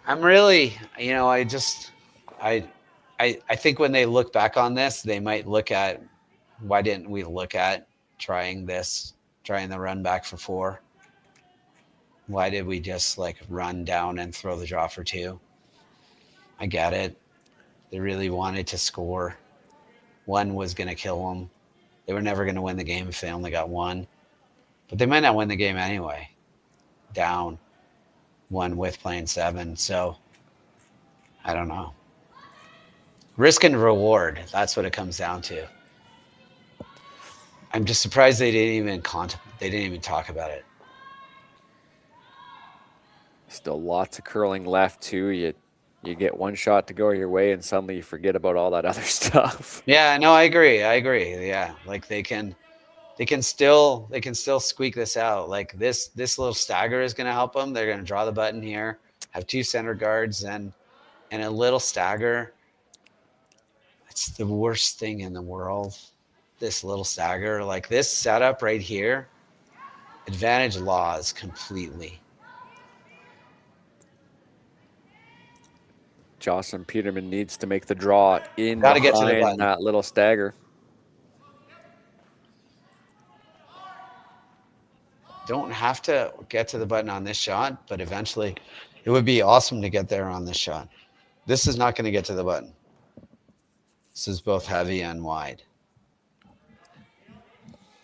[SPEAKER 13] I'm really, I think when they look back on this, they might look at, why didn't we look at trying the run back for 4? Why did we just run down and throw the draw for 2? I get it. They really wanted to score. 1 was going to kill them. They were never going to win the game if they only got 1. But they might not win the game anyway. Down 1 with playing 7. So, I don't know. Risk and reward. That's what it comes down to. I'm just surprised they didn't even talk about it.
[SPEAKER 5] Still lots of curling left too. You get one shot to go your way and suddenly you forget about all that other stuff.
[SPEAKER 13] Yeah, no, I agree. Yeah. They can still squeak this out. This little stagger is going to help them. They're going to draw the button here, have 2 center guards and a little stagger. It's the worst thing in the world. This little stagger, this setup right here, advantage Laws completely.
[SPEAKER 5] Jocelyn Peterman needs to make the draw in
[SPEAKER 13] Gotta get to the
[SPEAKER 5] behind that little stagger.
[SPEAKER 13] Don't have to get to the button on this shot, but eventually it would be awesome to get there on this shot. This is not going to get to the button. This is both heavy and wide.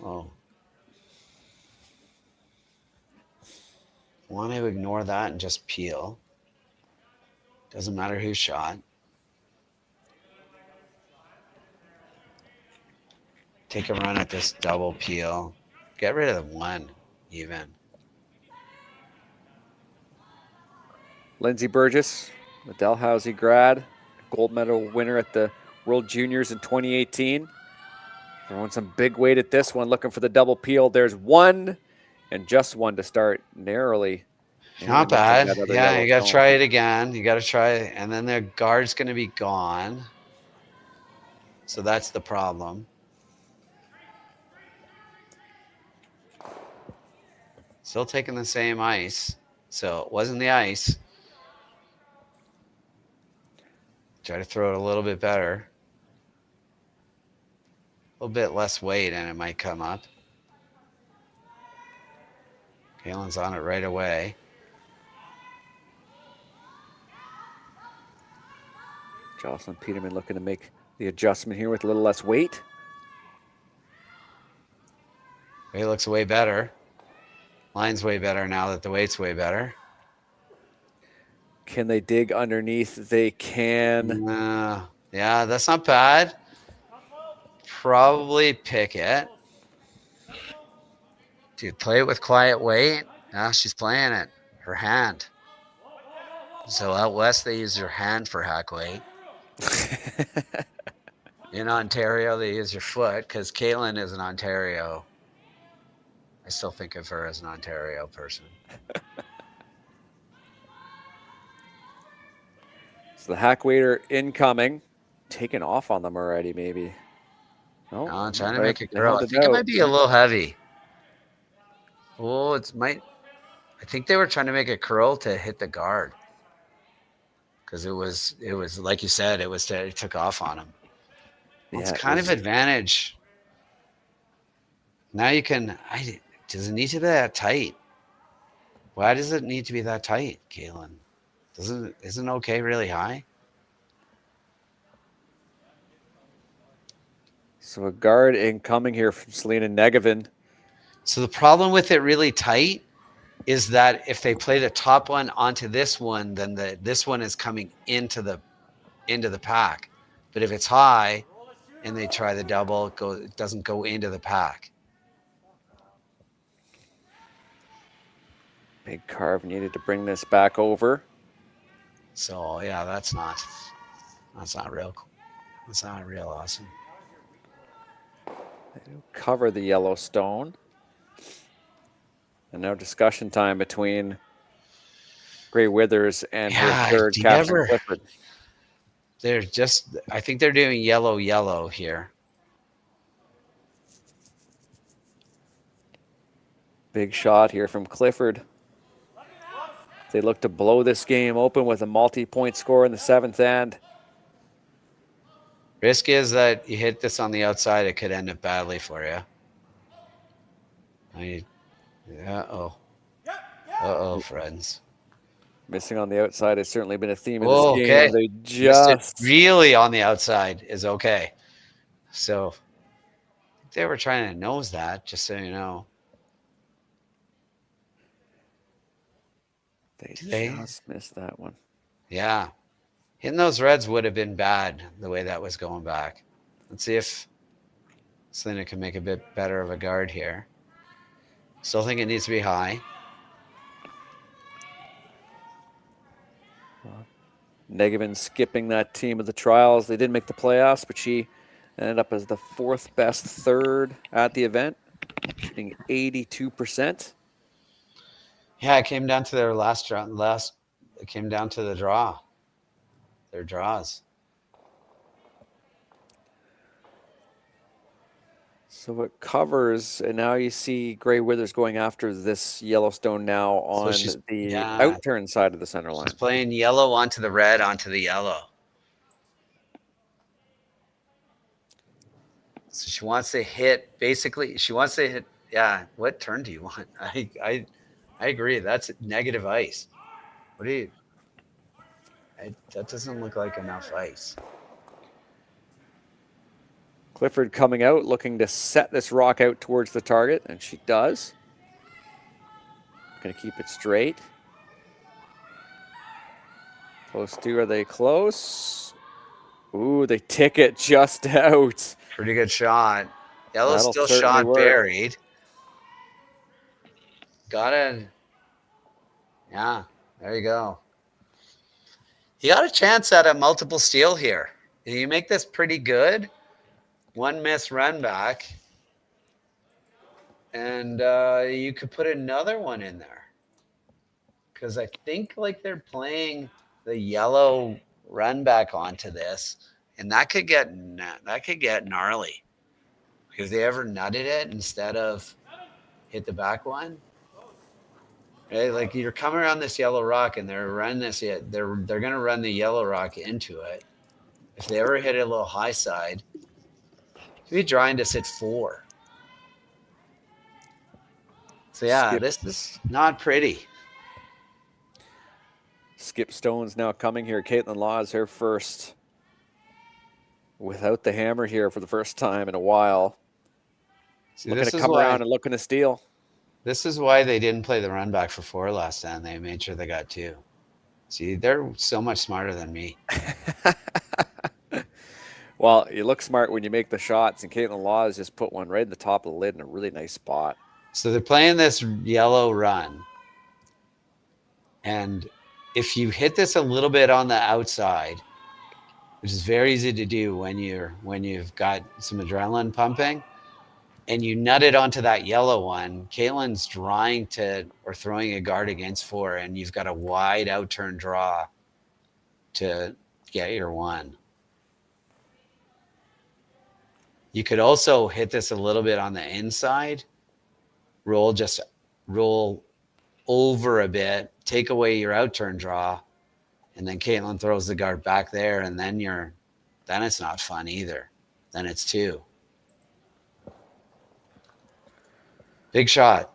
[SPEAKER 13] Oh. Want to ignore that and just peel. Doesn't matter who shot. Take a run at this double peel. Get rid of the 1 even.
[SPEAKER 5] Lindsay Burgess, the Dalhousie grad, gold medal winner at the World Juniors in 2018. Throwing some big weight at this one, looking for the double peel. There's 1 and just 1 to start narrowly.
[SPEAKER 13] Not bad. Yeah, you got to try it again. You got to try it. And then their guard's going to be gone. So that's the problem. Still taking the same ice. So it wasn't the ice. Try to throw it a little bit better. A little bit less weight and it might come up. Kaitlyn's on it right away.
[SPEAKER 5] Jocelyn Peterman looking to make the adjustment here with a little less weight.
[SPEAKER 13] Weight looks way better. Line's way better now that the weight's way better.
[SPEAKER 5] Can they dig underneath? They can.
[SPEAKER 13] Yeah, that's not bad. Probably pick it. Dude, play it with quiet weight. Now she's playing it. Her hand. So out west, they use your hand for hack weight. In Ontario, they use your foot because Kaitlyn is an Ontario. I still think of her as an Ontario person.
[SPEAKER 5] So the hack waiter incoming. Taken off on them already, maybe.
[SPEAKER 13] No, I'm trying to make it curl. I think it might be a little heavy. Oh, I think they were trying to make it curl to hit the guard. Because it was like you said, it took off on him. Well, it's kind of advantage. Now you can. Does it need to be that tight? Why does it need to be that tight, Kaitlyn? Isn't okay really high?
[SPEAKER 5] So a guard incoming here from Serena Negevin.
[SPEAKER 13] So the problem with it really tight is that if they play the top one onto this one, then this one is coming into the pack. But if it's high and they try the double, it doesn't go into the pack.
[SPEAKER 5] Big carve needed to bring this back over.
[SPEAKER 13] So yeah, that's not real. That's not real awesome.
[SPEAKER 5] They do cover the Yellowstone. And now discussion time between Gray Withers and her third captain, Clifford.
[SPEAKER 13] I think they're doing yellow here.
[SPEAKER 5] Big shot here from Clifford. They look to blow this game open with a multi-point score in the seventh end.
[SPEAKER 13] Risk is that you hit this on the outside, it could end up badly for you. Friends.
[SPEAKER 5] Missing on the outside has certainly been a theme of this game.
[SPEAKER 13] Okay.
[SPEAKER 5] They just
[SPEAKER 13] really on the outside is okay. So they were trying to nose that, just so you know.
[SPEAKER 5] They just missed that one.
[SPEAKER 13] Yeah. Hitting those reds would have been bad the way that was going back. Let's see if Serena can make a bit better of a guard here. Still think it needs to be high.
[SPEAKER 5] Negevin skipping that team of the trials. They didn't make the playoffs, but she ended up as the fourth best third at the event, shooting 82%.
[SPEAKER 13] Yeah, it came down to their last round. It came down to the draw. Their draws.
[SPEAKER 5] So it covers, and now you see Gray Withers going after this Yellowstone now on the outturn side of the center line.
[SPEAKER 13] She's playing yellow onto the red, onto the yellow. So she wants to hit, basically, yeah, what turn do you want? I agree, that's negative ice. What do you, that doesn't look like enough ice.
[SPEAKER 5] Clifford coming out, looking to set this rock out towards the target, and she does. Going to keep it straight. Close to, are they close? Ooh, they tick it just out.
[SPEAKER 13] Pretty good shot. Yellow's still shot buried. Got it. Yeah, there you go. You got a chance at a multiple steal here. You make this pretty good. One missed run back. And you could put another one in there. Because I think like they're playing the yellow run back onto this. And that could get gnarly. If they ever nutted it instead of hit the back one. Right? Like you're coming around this yellow rock and they're running this. They're going to run the yellow rock into it. If they ever hit it a little high side, you'd be trying to sit 4. So yeah, this is not pretty.
[SPEAKER 5] Skip Stone's now coming here. Kaitlyn Laws, her first without the hammer here for the first time in a while.
[SPEAKER 13] See,
[SPEAKER 5] looking to come around and looking to steal. This
[SPEAKER 13] is why they didn't play the run back for 4 last time. They made sure they got 2. See, they're so much smarter than me.
[SPEAKER 5] Well, you look smart when you make the shots, and Kaitlyn Laws just put one right in the top of the lid in a really nice spot.
[SPEAKER 13] So they're playing this yellow run. And if you hit this a little bit on the outside, which is very easy to do when you've got some adrenaline pumping, and you nut it onto that yellow one, Kaitlyn's trying to or throwing a guard against 4, and you've got a wide out turn draw to get your 1. You could also hit this a little bit on the inside, roll over a bit, take away your out turn draw, and then Kaitlyn throws the guard back there, and then it's not fun either. Then it's 2. Big shot.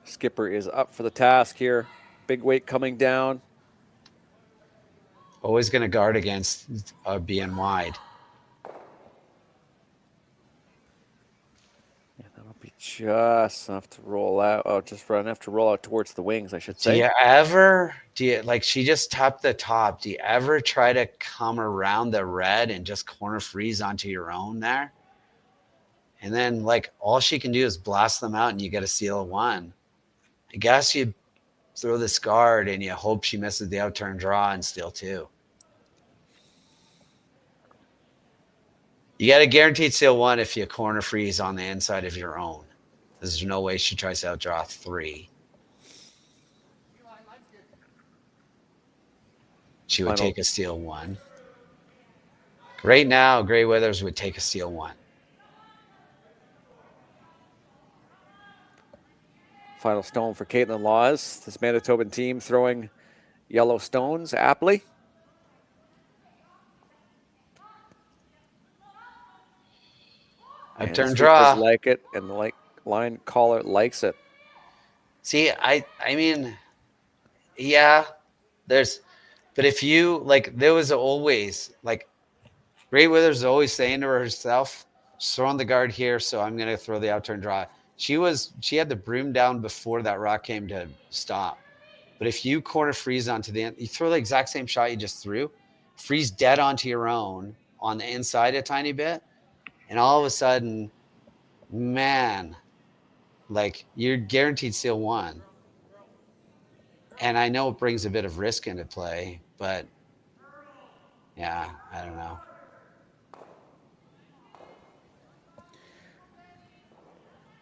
[SPEAKER 5] Skipper is up for the task here. Big weight coming down.
[SPEAKER 13] Always going to guard against being wide.
[SPEAKER 5] Yeah, that'll be just enough to roll out. Oh, just enough to roll out towards the wings, I should say.
[SPEAKER 13] She just tapped the top. Do you ever try to come around the red and just corner freeze onto your own there? And then, all she can do is blast them out, and you get a steal of 1. I guess you throw this guard, and you hope she misses the out-turn draw and steal 2. You got a guaranteed steal 1 if you corner freeze on the inside of your own. There's no way she tries to outdraw 3. She would take a steal 1. Right now, Grey Withers would take a steal 1.
[SPEAKER 5] Final stone for Kaitlyn Laws. This Manitoban team throwing yellow stones aptly.
[SPEAKER 13] Turn draw.
[SPEAKER 5] Like it, and the line caller likes it.
[SPEAKER 13] See, I mean, yeah, but if you, there was always, Grey Withers is always saying to herself, just throwing the guard here, so I'm going to throw the out-turn draw. She had the broom down before that rock came to stop. But if you corner freeze onto the end, you throw the exact same shot you just threw, freeze dead onto your own on the inside a tiny bit, and all of a sudden, man, you're guaranteed steal 1. And I know it brings a bit of risk into play, but yeah, I don't know.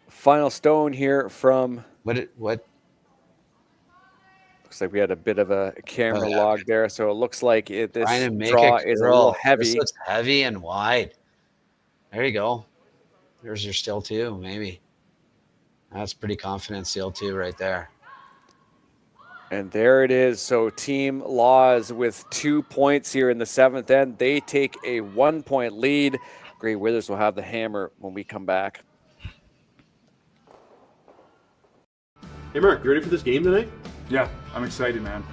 [SPEAKER 5] Final stone here from
[SPEAKER 13] what?
[SPEAKER 5] Looks like we had a bit of a camera log there, so it looks like this
[SPEAKER 13] make
[SPEAKER 5] draw is a little heavy.
[SPEAKER 13] This looks heavy and wide. There you go. There's your steal 2, maybe. That's pretty confident steal 2 right there.
[SPEAKER 5] And there it is. So Team Laws with 2 points here in the 7th end. They take a 1-point lead. Grey Withers will have the hammer when we come back.
[SPEAKER 7] Hey, Mark, you ready for this game tonight?
[SPEAKER 3] Yeah, I'm excited, man.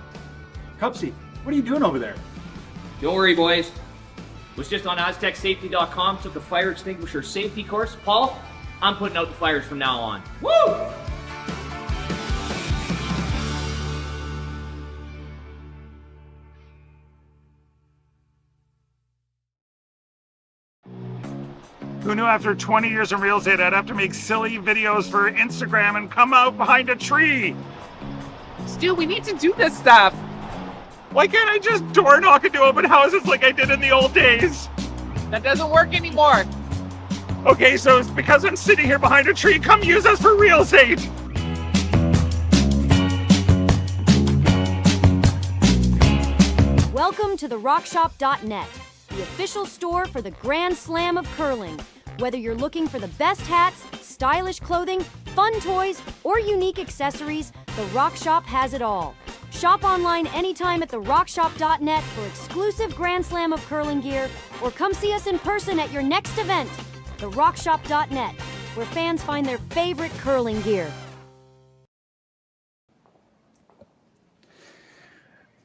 [SPEAKER 14] Cupsy, what are you doing over there?
[SPEAKER 1] Don't worry, boys. Was just on aztecsafety.com, took a fire extinguisher safety course. Paul, I'm putting out the fires from now on. Woo!
[SPEAKER 14] Who knew after 20 years in real estate I'd have to make silly videos for Instagram and come out behind a tree?
[SPEAKER 10] Stu, we need to do this stuff.
[SPEAKER 14] Why can't I just door knock into open houses like I did in the old days?
[SPEAKER 10] That doesn't work anymore.
[SPEAKER 14] Okay, so it's because I'm sitting here behind a tree. Come use us for real estate.
[SPEAKER 4] Welcome to the rockshop.net, the official store for the Grand Slam of curling. Whether you're looking for the best hats, stylish clothing, fun toys, or unique accessories, The Rock Shop has it all. Shop online anytime at therockshop.net for exclusive Grand Slam of curling gear, or come see us in person at your next event. Therockshop.net, where fans find their favorite curling gear.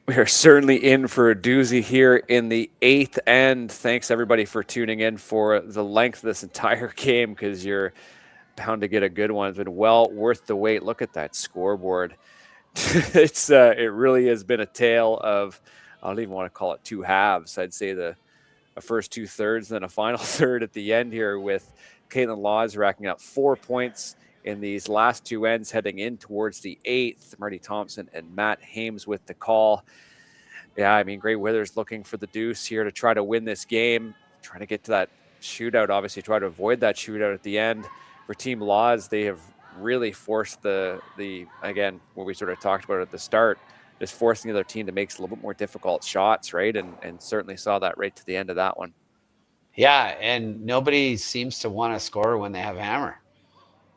[SPEAKER 5] We are certainly in for a doozy here in the 8th end. Thanks everybody for tuning in for the length of this entire game, because you're bound to get a good one. It's been well worth the wait. Look at that scoreboard. It really has been a tale of, I don't even want to call it two halves. I'd say a first 2/3, then a final third at the end here, with Kaitlyn Laws racking up 4 points in these last two ends, heading in towards the 8th. Marty Thompson and Matt Hames with the call. Yeah, I mean, Grey Withers looking for the deuce here to try to win this game, trying to get to that shootout, obviously try to avoid that shootout at the end. For Team Laws, they have really forced the again, what we sort of talked about at the start, just forcing the other team to make a little bit more difficult shots, right? And certainly saw that right to the end of that one.
[SPEAKER 13] Yeah, and nobody seems to want to score when they have hammer.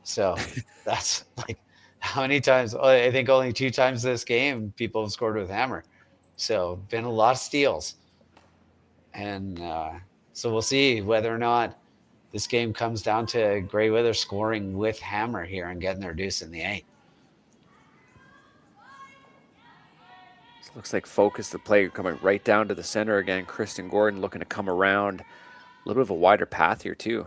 [SPEAKER 13] So that's like, how many times? I think only 2 times this game people have scored with hammer. So been a lot of steals. And so we'll see whether or not this game comes down to Grey Withers scoring with hammer here and getting their deuce in the 8th.
[SPEAKER 5] Looks like focus the play coming right down to the center again. Kristen Gordon looking to come around. A little bit of a wider path here too.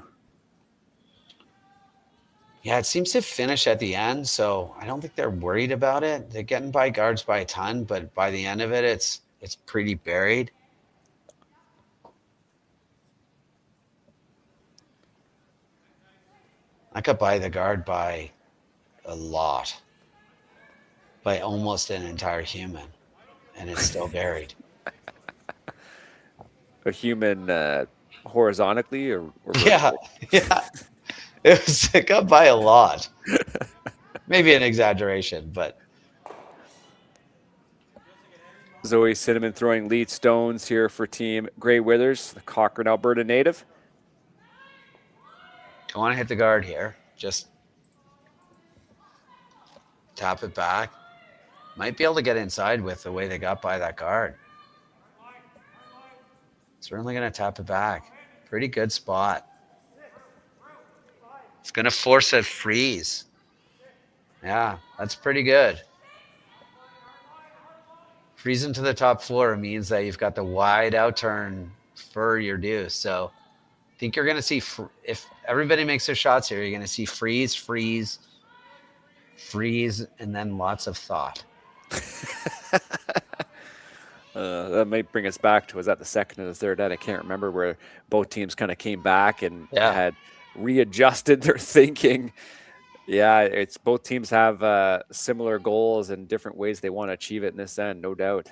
[SPEAKER 13] Yeah, it seems to finish at the end, so I don't think they're worried about it. They're getting by guards by a ton, but by the end of it, it's pretty buried. I got by the guard by a lot, by almost an entire human, and it's still buried.
[SPEAKER 5] A human horizontally or
[SPEAKER 13] yeah. It got by a lot. Maybe an exaggeration, but
[SPEAKER 5] Zoe Cinnamon throwing lead stones here for Team Grey Withers, the Cochrane, Alberta native.
[SPEAKER 13] don't want to hit the guard here. Just tap it back. Might be able to get inside with the way they got by that guard. Certainly going to tap it back. Pretty good spot. It's going to force a freeze. Yeah, that's pretty good. Freezing to the top floor means that you've got the wide outturn for your deuce. So I think you're going to see, if everybody makes their shots here, you're going to see freeze, freeze, freeze, and then lots of thought.
[SPEAKER 5] That might bring us back to, was that the second and the third end? I can't remember, where both teams kind of came back and had readjusted their thinking. Yeah, it's both teams have similar goals and different ways they want to achieve it in this end, no doubt.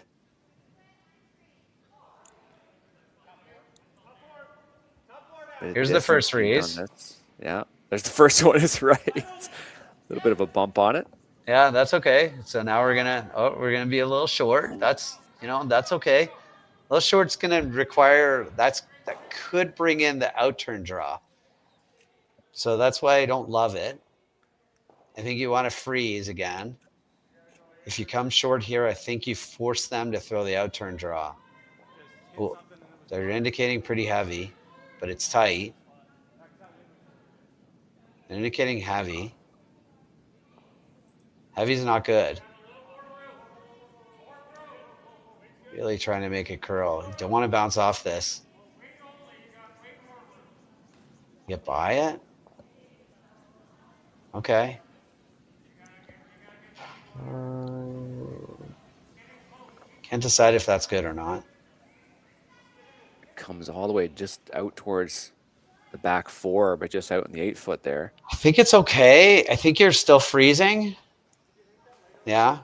[SPEAKER 13] Here's the first freeze.
[SPEAKER 5] Yeah, there's the first one, is right. A little bit of a bump on it.
[SPEAKER 13] Yeah, that's okay. So now we're gonna be a little short. That's okay. A little short's gonna require that could bring in the outturn draw. So that's why I don't love it. I think you want to freeze again. If you come short here, I think you force them to throw the outturn draw. Well, they're indicating pretty heavy, but it's tight. They're indicating heavy. Heavy's not good. Really trying to make it curl. You don't want to bounce off this. Get by it? Okay. Can't decide if that's good or not.
[SPEAKER 5] Comes all the way just out towards the back four, but just out in the 8 foot there.
[SPEAKER 13] I think it's okay. I think you're still freezing. Yeah.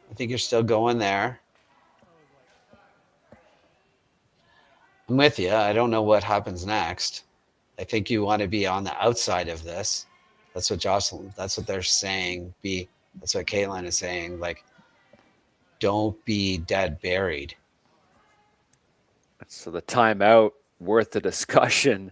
[SPEAKER 13] I think you're still going there. I'm with you. I don't know what happens next. I think you want to be on the outside of this. That's what they're saying. That's what Kaitlyn is saying. Like, don't be dead buried.
[SPEAKER 5] So the timeout, worth the discussion.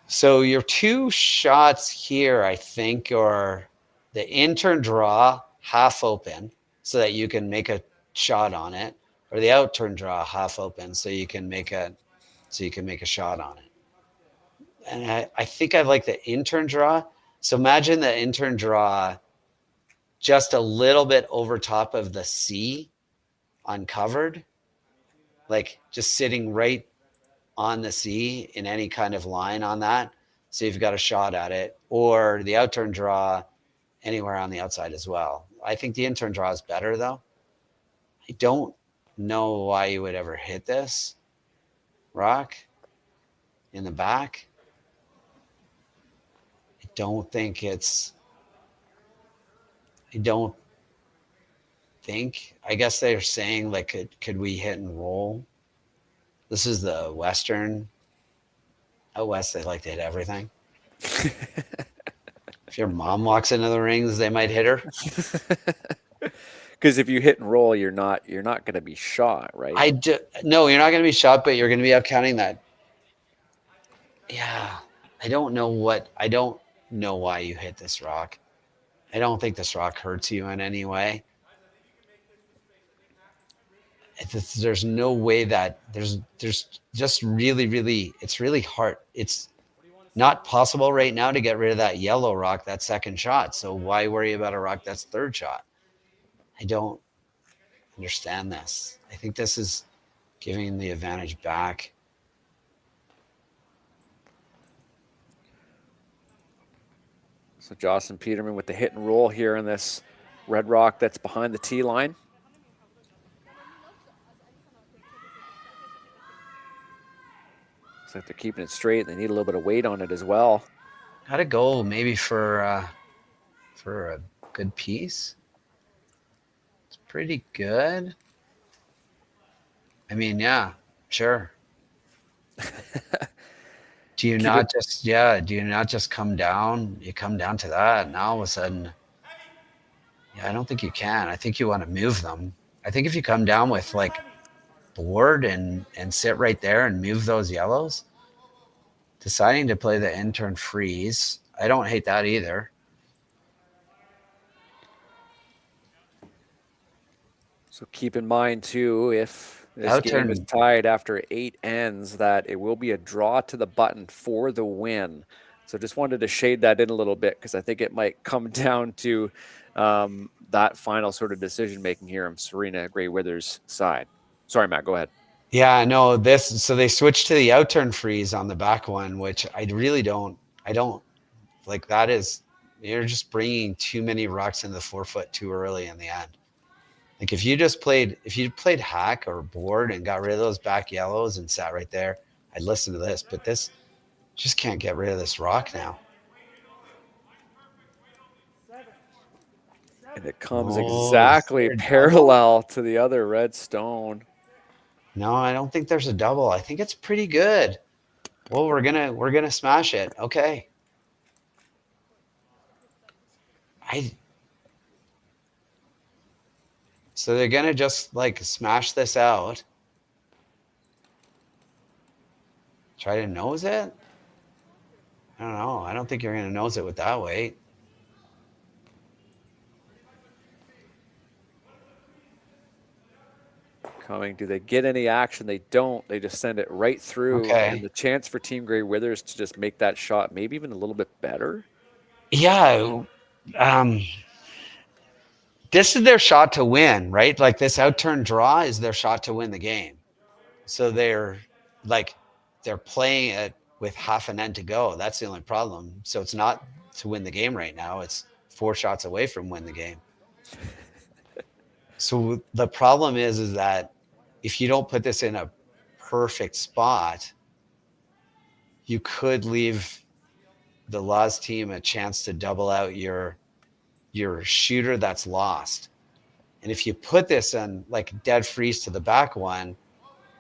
[SPEAKER 13] So your two shots here, I think, are the intern draw half open so that you can make a shot on it, or the outturn draw half open so you can make a shot on it. And I think I like the intern draw. So imagine the intern draw just a little bit over top of the C, uncovered, like just sitting right on the C in any kind of line on that. So you've got a shot at it, or the outturn draw anywhere on the outside as well. I think the intern draw is better though. I don't know why you would ever hit this rock in the back. I don't think, I guess they're saying like, could we hit and roll? This is the Western. Out West, they like to hit everything. If your mom walks into the rings, they might hit her.
[SPEAKER 5] Because if you hit and roll, you're not going to be shot, right?
[SPEAKER 13] No, you're not going to be shot, but you're going to be out counting that. Yeah, I don't know why you hit this rock. I don't think this rock hurts you in any way. There's no way that there's just really, it's really hard. It's not possible right now to get rid of that yellow rock, that second shot. So why worry about a rock that's third shot? I don't understand this. I think this is giving the advantage back.
[SPEAKER 5] So Jocelyn Peterman with the hit and roll here in this red rock that's behind the tee line. Looks like they're keeping it straight. They need a little bit of weight on it as well.
[SPEAKER 13] Gotta go maybe for a good piece. It's pretty good. I mean, yeah, sure. Do you not just come down? You come down to that, and all of a sudden, yeah, I don't think you can. I think you want to move them. I think if you come down with like board and sit right there and move those yellows, deciding to play the intern freeze, I don't hate that either.
[SPEAKER 5] So keep in mind too, if this game is tied after 8 ends, that it will be a draw to the button for the win. So just wanted to shade that in a little bit because I think it might come down to that final sort of decision making here on Serena Gray Withers' side. Sorry, Matt, go ahead.
[SPEAKER 13] Yeah, no, so they switched to the outturn freeze on the back one, which I don't like. That is, you're just bringing too many rocks into the 4-foot too early in the end. Like if you played hack or board and got rid of those back yellows and sat right there, I'd listen to this, but this just can't get rid of this rock now.
[SPEAKER 5] And it comes exactly parallel to the other red stone.
[SPEAKER 13] No, I don't think there's a double. I think it's pretty good. Well, we're gonna smash it. Okay. So they're gonna just like smash this out. Try to nose it? I don't know. I don't think you're gonna nose it with that weight.
[SPEAKER 5] Coming. Do they get any action? They don't. They just send it right through.
[SPEAKER 13] Okay.
[SPEAKER 5] And the chance for Team Gray Withers to just make that shot maybe even a little bit better.
[SPEAKER 13] Yeah. This is their shot to win, right? Like this outturn draw is their shot to win the game. So they're playing it with half an end to go. That's the only problem. So it's not to win the game right now. It's 4 shots away from win the game. So the problem is that if you don't put this in a perfect spot, you could leave the Laws team a chance to double out your shooter that's lost. And if you put this in like dead freeze to the back one,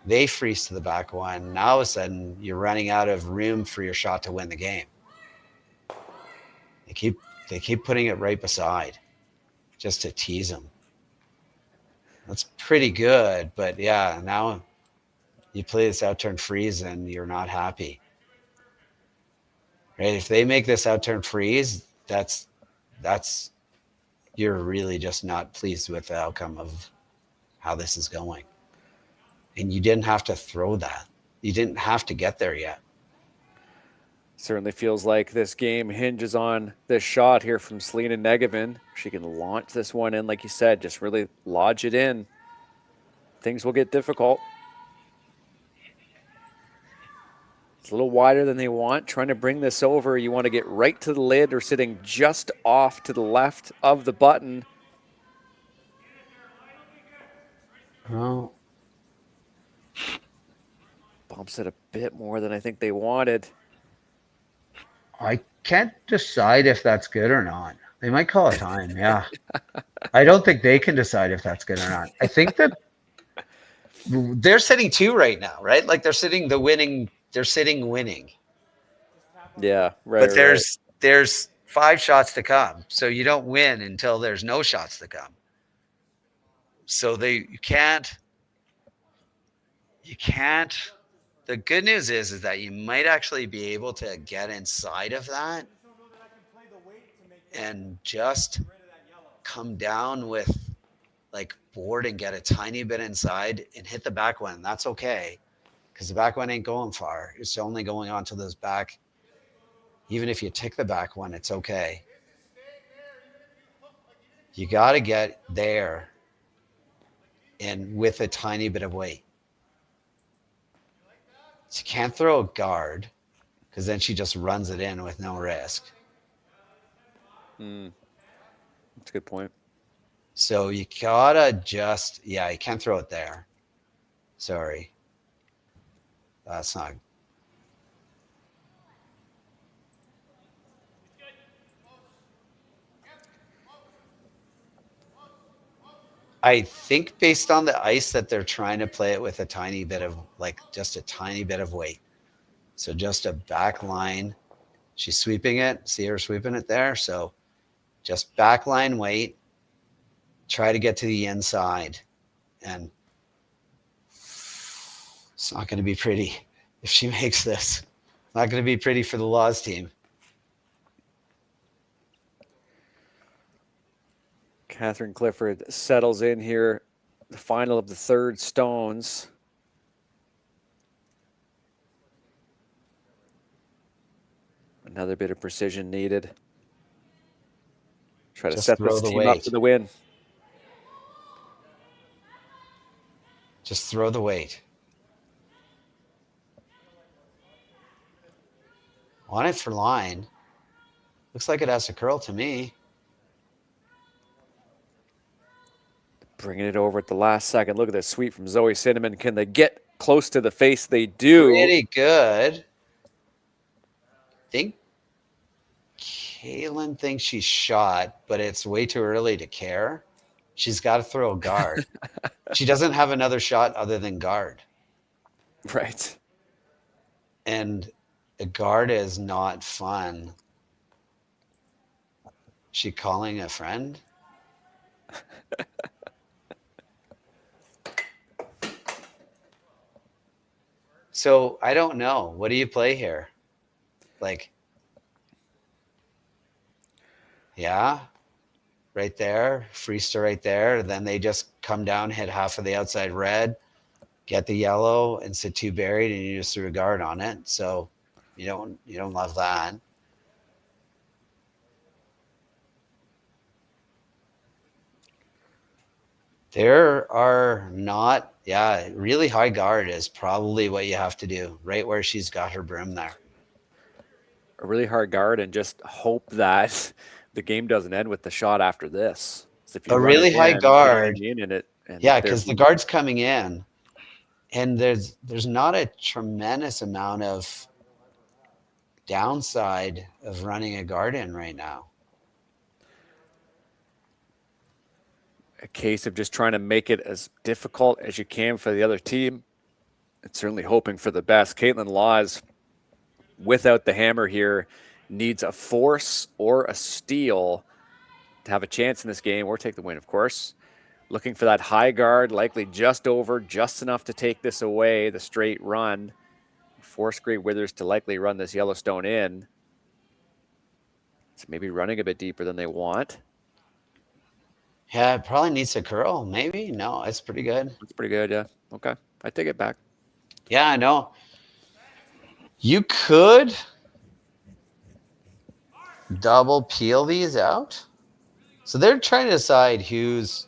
[SPEAKER 13] they freeze to the back one. Now all of a sudden you're running out of room for your shot to win the game. They keep putting it right beside just to tease them. That's pretty good, but yeah, now you play this outturn freeze and you're not happy. right? If they make this out turn freeze, that's you're really just not pleased with the outcome of how this is going. And you didn't have to throw that. You didn't have to get there yet.
[SPEAKER 5] Certainly feels like this game hinges on this shot here from Selena Negevin. She can launch this one in, like you said, just really lodge it in. Things will get difficult. It's a little wider than they want. Trying to bring this over, you want to get right to the lid or sitting just off to the left of the button.
[SPEAKER 13] Oh.
[SPEAKER 5] Bumps it a bit more than I think they wanted.
[SPEAKER 13] I can't decide if that's good or not. They might call a time, yeah. I don't think they can decide if that's good or not. I think that they're sitting 2 right now, right? Like they're sitting winning.
[SPEAKER 5] Yeah, right.
[SPEAKER 13] But there's 5 shots to come. So you don't win until there's no shots to come. So you can't. The good news is that you might actually be able to get inside of that and just come down with like board and get a tiny bit inside and hit the back one. That's okay, because the back one ain't going far. It's only going on to those back. Even if you tick the back one, it's okay. You got to get there and with a tiny bit of weight. So you can't throw a guard because then she just runs it in with no risk.
[SPEAKER 5] That's a good point.
[SPEAKER 13] So you gotta you can't throw it there. Sorry. That's not. I think based on the ice that they're trying to play it with a tiny bit of just a tiny bit of weight. So just a back line. She's sweeping it. See her sweeping it there. So just back line weight. Try to get to the inside. And it's not going to be pretty if she makes this. It's not going to be pretty for the Laws team.
[SPEAKER 5] Catherine Clifford settles in here, the final of the third stones. Another bit of precision needed. Try to set this team up for the win.
[SPEAKER 13] Just throw the weight. On it for line. Looks like it has to curl to me.
[SPEAKER 5] Bringing it over at the last second. Look at this sweep from Zoe Cinnamon. Can they get close to the face? They do.
[SPEAKER 13] Pretty good. I think Kaitlyn thinks she's shot, but it's way too early to care. She's got to throw a guard. She doesn't have another shot other than guard.
[SPEAKER 5] Right.
[SPEAKER 13] And a guard is not fun. She calling a friend? So I don't know. What do you play here? Yeah, right there, Freester right there. Then they just come down, hit half of the outside red, get the yellow, and sit 2 buried, and you just threw a guard on it. So you don't love that. There are not, really high guard is probably what you have to do, right where she's got her broom there.
[SPEAKER 5] A really hard guard and just hope that the game doesn't end with the shot after this. So if you
[SPEAKER 13] a really high guard.
[SPEAKER 5] Yeah,
[SPEAKER 13] because the guard's coming in, and there's not a tremendous amount of downside of running a guard in right now.
[SPEAKER 5] A case of just trying to make it as difficult as you can for the other team. And certainly hoping for the best. Kaitlyn Laws, without the hammer here, needs a force or a steal to have a chance in this game or take the win, of course. Looking for that high guard, likely just over, just enough to take this away, the straight run. Force Great Withers to likely run this Yellowstone in. It's maybe running a bit deeper than they want.
[SPEAKER 13] Yeah, it probably needs to curl. Maybe. No, it's pretty good.
[SPEAKER 5] It's pretty good, yeah. Okay. I take it back.
[SPEAKER 13] Yeah, I know. You could double peel these out. So they're trying to decide who's.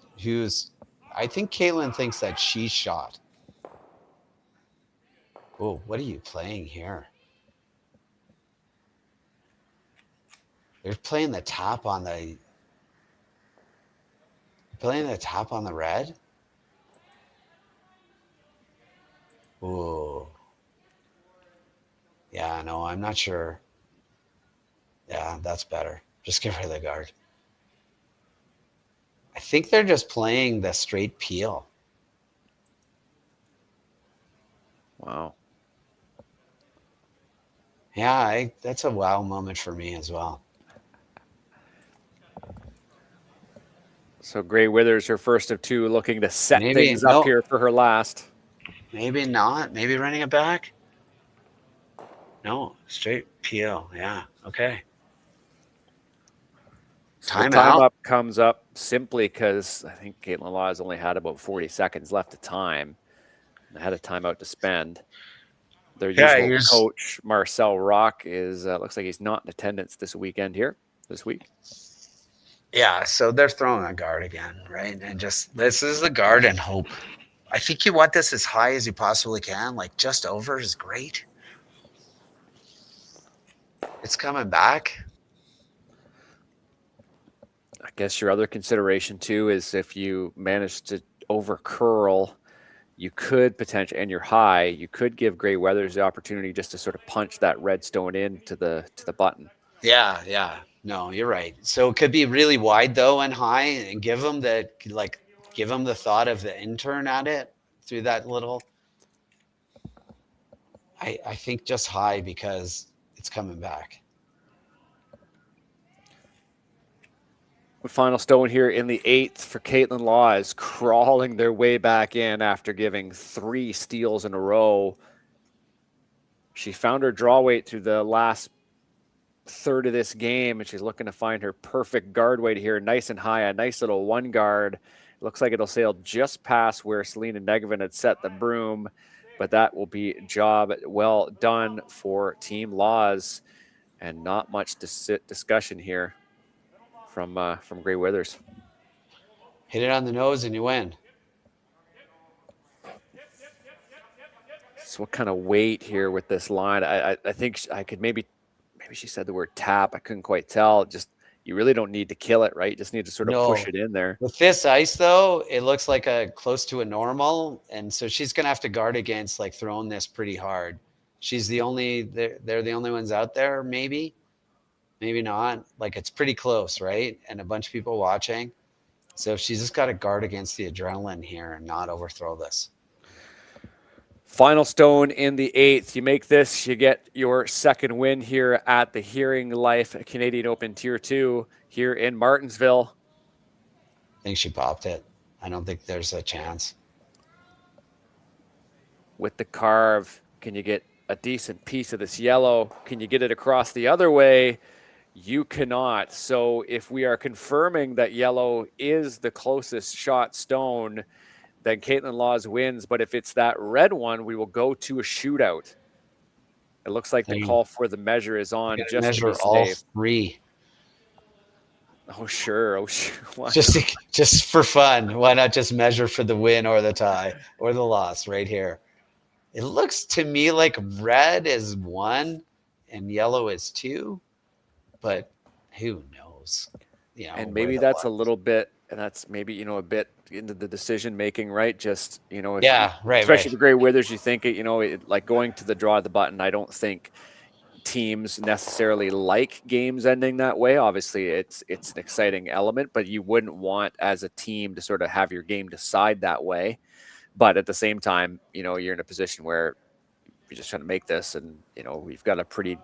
[SPEAKER 13] I think Kaitlyn thinks that she shot. Oh, what are you playing here? They're playing the tap on the. Playing the tap on the red. Oh. Yeah, no, I'm not sure. Yeah, that's better. Just get rid of the guard. I think they're just playing the straight peel.
[SPEAKER 5] Wow.
[SPEAKER 13] Yeah, that's a wow moment for me as well.
[SPEAKER 5] So Gray Withers, her first of two, looking to set things up here for her last.
[SPEAKER 13] Maybe not. Maybe running it back. No, straight peel. Yeah. Okay.
[SPEAKER 5] So
[SPEAKER 13] Time
[SPEAKER 5] up comes up simply because I think Kaitlyn Law has only had about 40 seconds left of time. They had a timeout to spend. Their usual coach, Marcel Rock, is looks like he's not in attendance this week.
[SPEAKER 13] Yeah, so they're throwing a guard again, right? And just this is the guard and hope. I think you want this as high as you possibly can. Like just over is great. It's coming back.
[SPEAKER 5] I guess your other consideration too is if you manage to over curl, you could potentially, and you're high, you could give Gray Weathers the opportunity just to sort of punch that red stone into the button.
[SPEAKER 13] Yeah, yeah. No, you're right. So it could be really wide though and high, and give them the thought of the intern at it through that little. I think just high because it's coming back.
[SPEAKER 5] The final stone here in the 8th for Kaitlyn Law is crawling their way back in after giving 3 steals in a row. She found her draw weight through the last third of this game, and she's looking to find her perfect guard weight here, nice and high, a nice little one guard. It looks like it'll sail just past where Serena Negovin had set the broom, but that will be job well done for Team Laws, and not much discussion here from Gray Withers.
[SPEAKER 13] Hit it on the nose and you win.
[SPEAKER 5] So what kind of weight here with this line? I think I could maybe she said the word tap. I couldn't quite tell. Just you really don't need to kill it, right? You just need to sort of push it in there.
[SPEAKER 13] With this ice though, it looks like a close to a normal, and so she's gonna have to guard against like throwing this pretty hard. She's the only they're the only ones out there, maybe not. Like it's pretty close, right? And a bunch of people watching. So she's just got to guard against the adrenaline here and not overthrow this.
[SPEAKER 5] Final stone in the 8th. You make this, you get your second win here at the Hearing Life Canadian Open Tier 2 here in Martensville.
[SPEAKER 13] I think she popped it. I don't think there's a chance.
[SPEAKER 5] With the carve, can you get a decent piece of this yellow? Can you get it across the other way? You cannot. So if we are confirming that yellow is the closest shot stone, then Kaitlyn Laws wins. But if it's that red one, we will go to a shootout. It looks like the call for the measure is on. Just
[SPEAKER 13] measure all 3.
[SPEAKER 5] Oh sure.
[SPEAKER 13] Just for fun. Why not just measure for the win or the tie or the loss right here? It looks to me like red is 1 and yellow is 2. But who knows?
[SPEAKER 5] And maybe that's a little bit, and that's maybe, a bit into the decision making, right? Just, especially for Gray Withers, you think, like going to the draw of the button. I don't think teams necessarily like games ending that way. Obviously, it's an exciting element, but you wouldn't want as a team to sort of have your game decide that way. But at the same time, you're in a position where you're just trying to make this, and we've got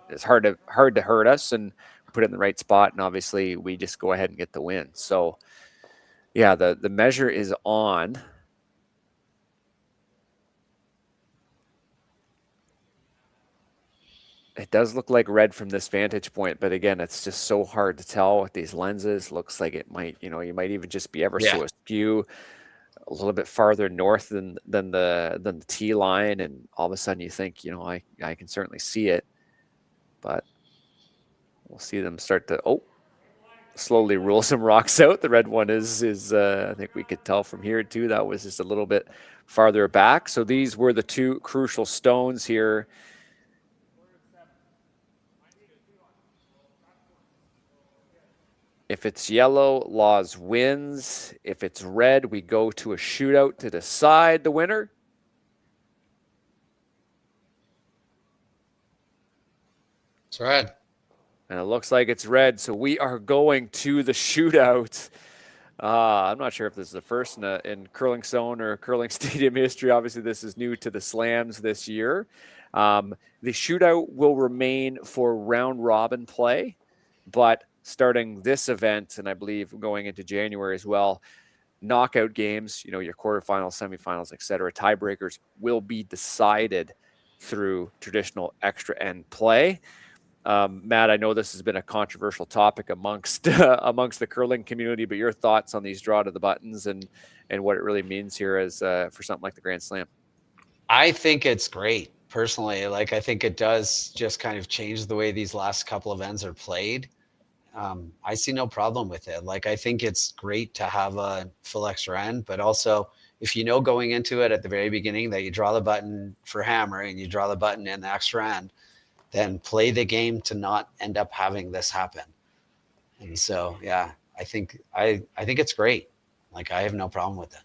[SPEAKER 5] it's hard to hurt us, and put it in the right spot, and obviously we just go ahead and get the win. So yeah, the measure is on. It does look like red from this vantage point, but again, it's just so hard to tell with these lenses. Looks like it might, you might even just be ever so askew, a little bit farther north than the T line, and all of a sudden you think, I can certainly see it, but we'll see them start to slowly roll some rocks out. The red one is I think we could tell from here too. That was just a little bit farther back. So these were the two crucial stones here. If it's yellow, Laws wins. If it's red, we go to a shootout to decide the winner.
[SPEAKER 13] It's red.
[SPEAKER 5] And it looks like it's red, so we are going to the shootout. I'm not sure if this is the first in Curling Zone or Curling Stadium history. Obviously, this is new to the Slams this year. The shootout will remain for round-robin play, but starting this event, and I believe going into January as well, knockout games, your quarterfinals, semifinals, etc., tiebreakers will be decided through traditional extra end play. Matt, I know this has been a controversial topic amongst the curling community, but your thoughts on these draw to the buttons and what it really means here as for something like the Grand Slam?
[SPEAKER 13] I think it's great personally. Like, I think it does just kind of change the way these last couple of ends are played. I see no problem with it. Like, I think it's great to have a full extra end, but also if going into it at the very beginning that you draw the button for hammer and you draw the button in the extra end, then play the game to not end up having this happen. And so, yeah, I think it's great. Like, I have no problem with it.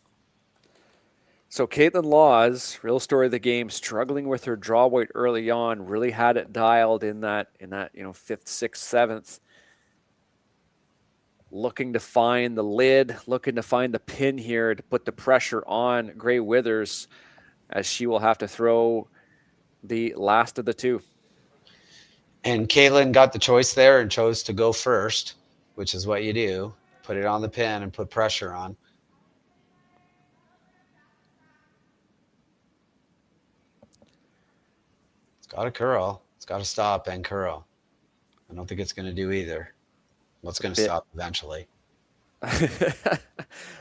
[SPEAKER 5] So Kaitlyn Laws, real story of the game, struggling with her draw weight early on, really had it dialed in that fifth, sixth, seventh. Looking to find the lid, looking to find the pin here to put the pressure on Gray Withers, as she will have to throw the last of the two.
[SPEAKER 13] And Kaitlyn got the choice there and chose to go first, which is what you do. Put it on the pin and put pressure on. It's got to curl. It's got to stop and curl. I don't think it's going to do either. Well, it's going to stop eventually.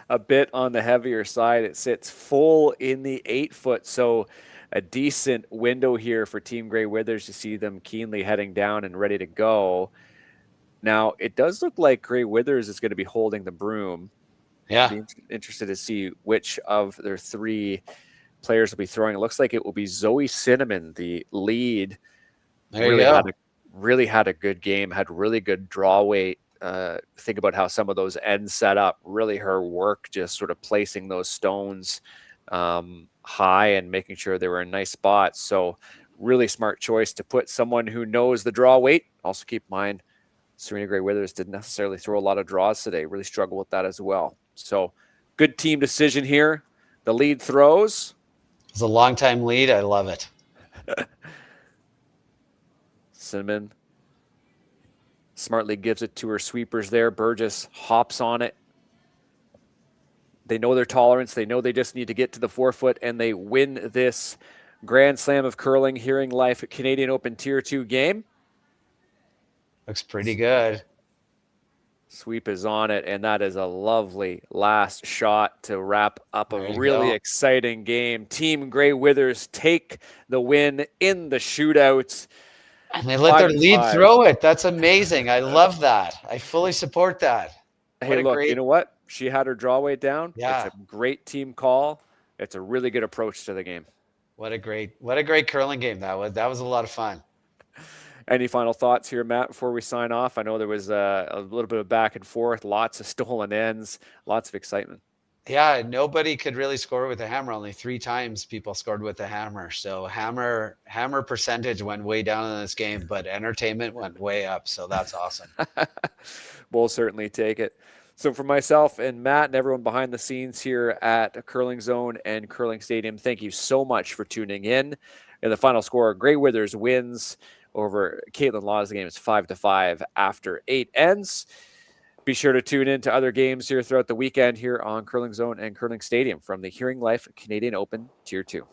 [SPEAKER 5] A bit on the heavier side. It sits full in the 8-foot. So a decent window here for Team Gray Withers to see them keenly heading down and ready to go. Now, it does look like Gray Withers is going to be holding the broom.
[SPEAKER 13] Yeah.
[SPEAKER 5] Be interested to see which of their three players will be throwing. It looks like it will be Zoe Cinnamon, the lead.
[SPEAKER 13] There you go.
[SPEAKER 5] Really had a good game, had really good draw weight. Think about how some of those ends set up. Really her work just sort of placing those stones high and making sure they were in nice spots. So really smart choice to put someone who knows the draw weight. Also keep in mind, Serena Gray Withers didn't necessarily throw a lot of draws today. Really struggled with that as well. So good team decision here. The lead throws.
[SPEAKER 13] It's a long time lead. I love it.
[SPEAKER 5] Cinnamon smartly gives it to her sweepers there. Burgess hops on it. They know their tolerance. They know they just need to get to the 4-foot, and they win this Grand Slam of Curling Hearing Life Canadian Open Tier 2 game.
[SPEAKER 13] Looks pretty good.
[SPEAKER 5] Sweep is on it, and that is a lovely last shot to wrap up a really exciting game. Team Gray Withers take the win in the shootouts.
[SPEAKER 13] And they let their lead throw it. That's amazing. I love that. I fully support that.
[SPEAKER 5] Hey, look, you know what? She had her draw weight down.
[SPEAKER 13] Yeah.
[SPEAKER 5] It's a great team call. It's a really good approach to the game.
[SPEAKER 13] What a great curling game that was. That was a lot of fun.
[SPEAKER 5] Any final thoughts here, Matt, before we sign off? I know there was a little bit of back and forth, lots of stolen ends, lots of excitement.
[SPEAKER 13] Yeah, nobody could really score with a hammer. Only 3 times people scored with a hammer. So hammer percentage went way down in this game, but entertainment went way up. So that's awesome.
[SPEAKER 5] We'll certainly take it. So for myself and Matt and everyone behind the scenes here at Curling Zone and Curling Stadium, thank you so much for tuning in. And the final score, Gray Withers wins over Kaitlyn Laws. The game is 5-5 after 8 ends. Be sure to tune in to other games here throughout the weekend here on Curling Zone and Curling Stadium from the Hearing Life Canadian Open Tier 2.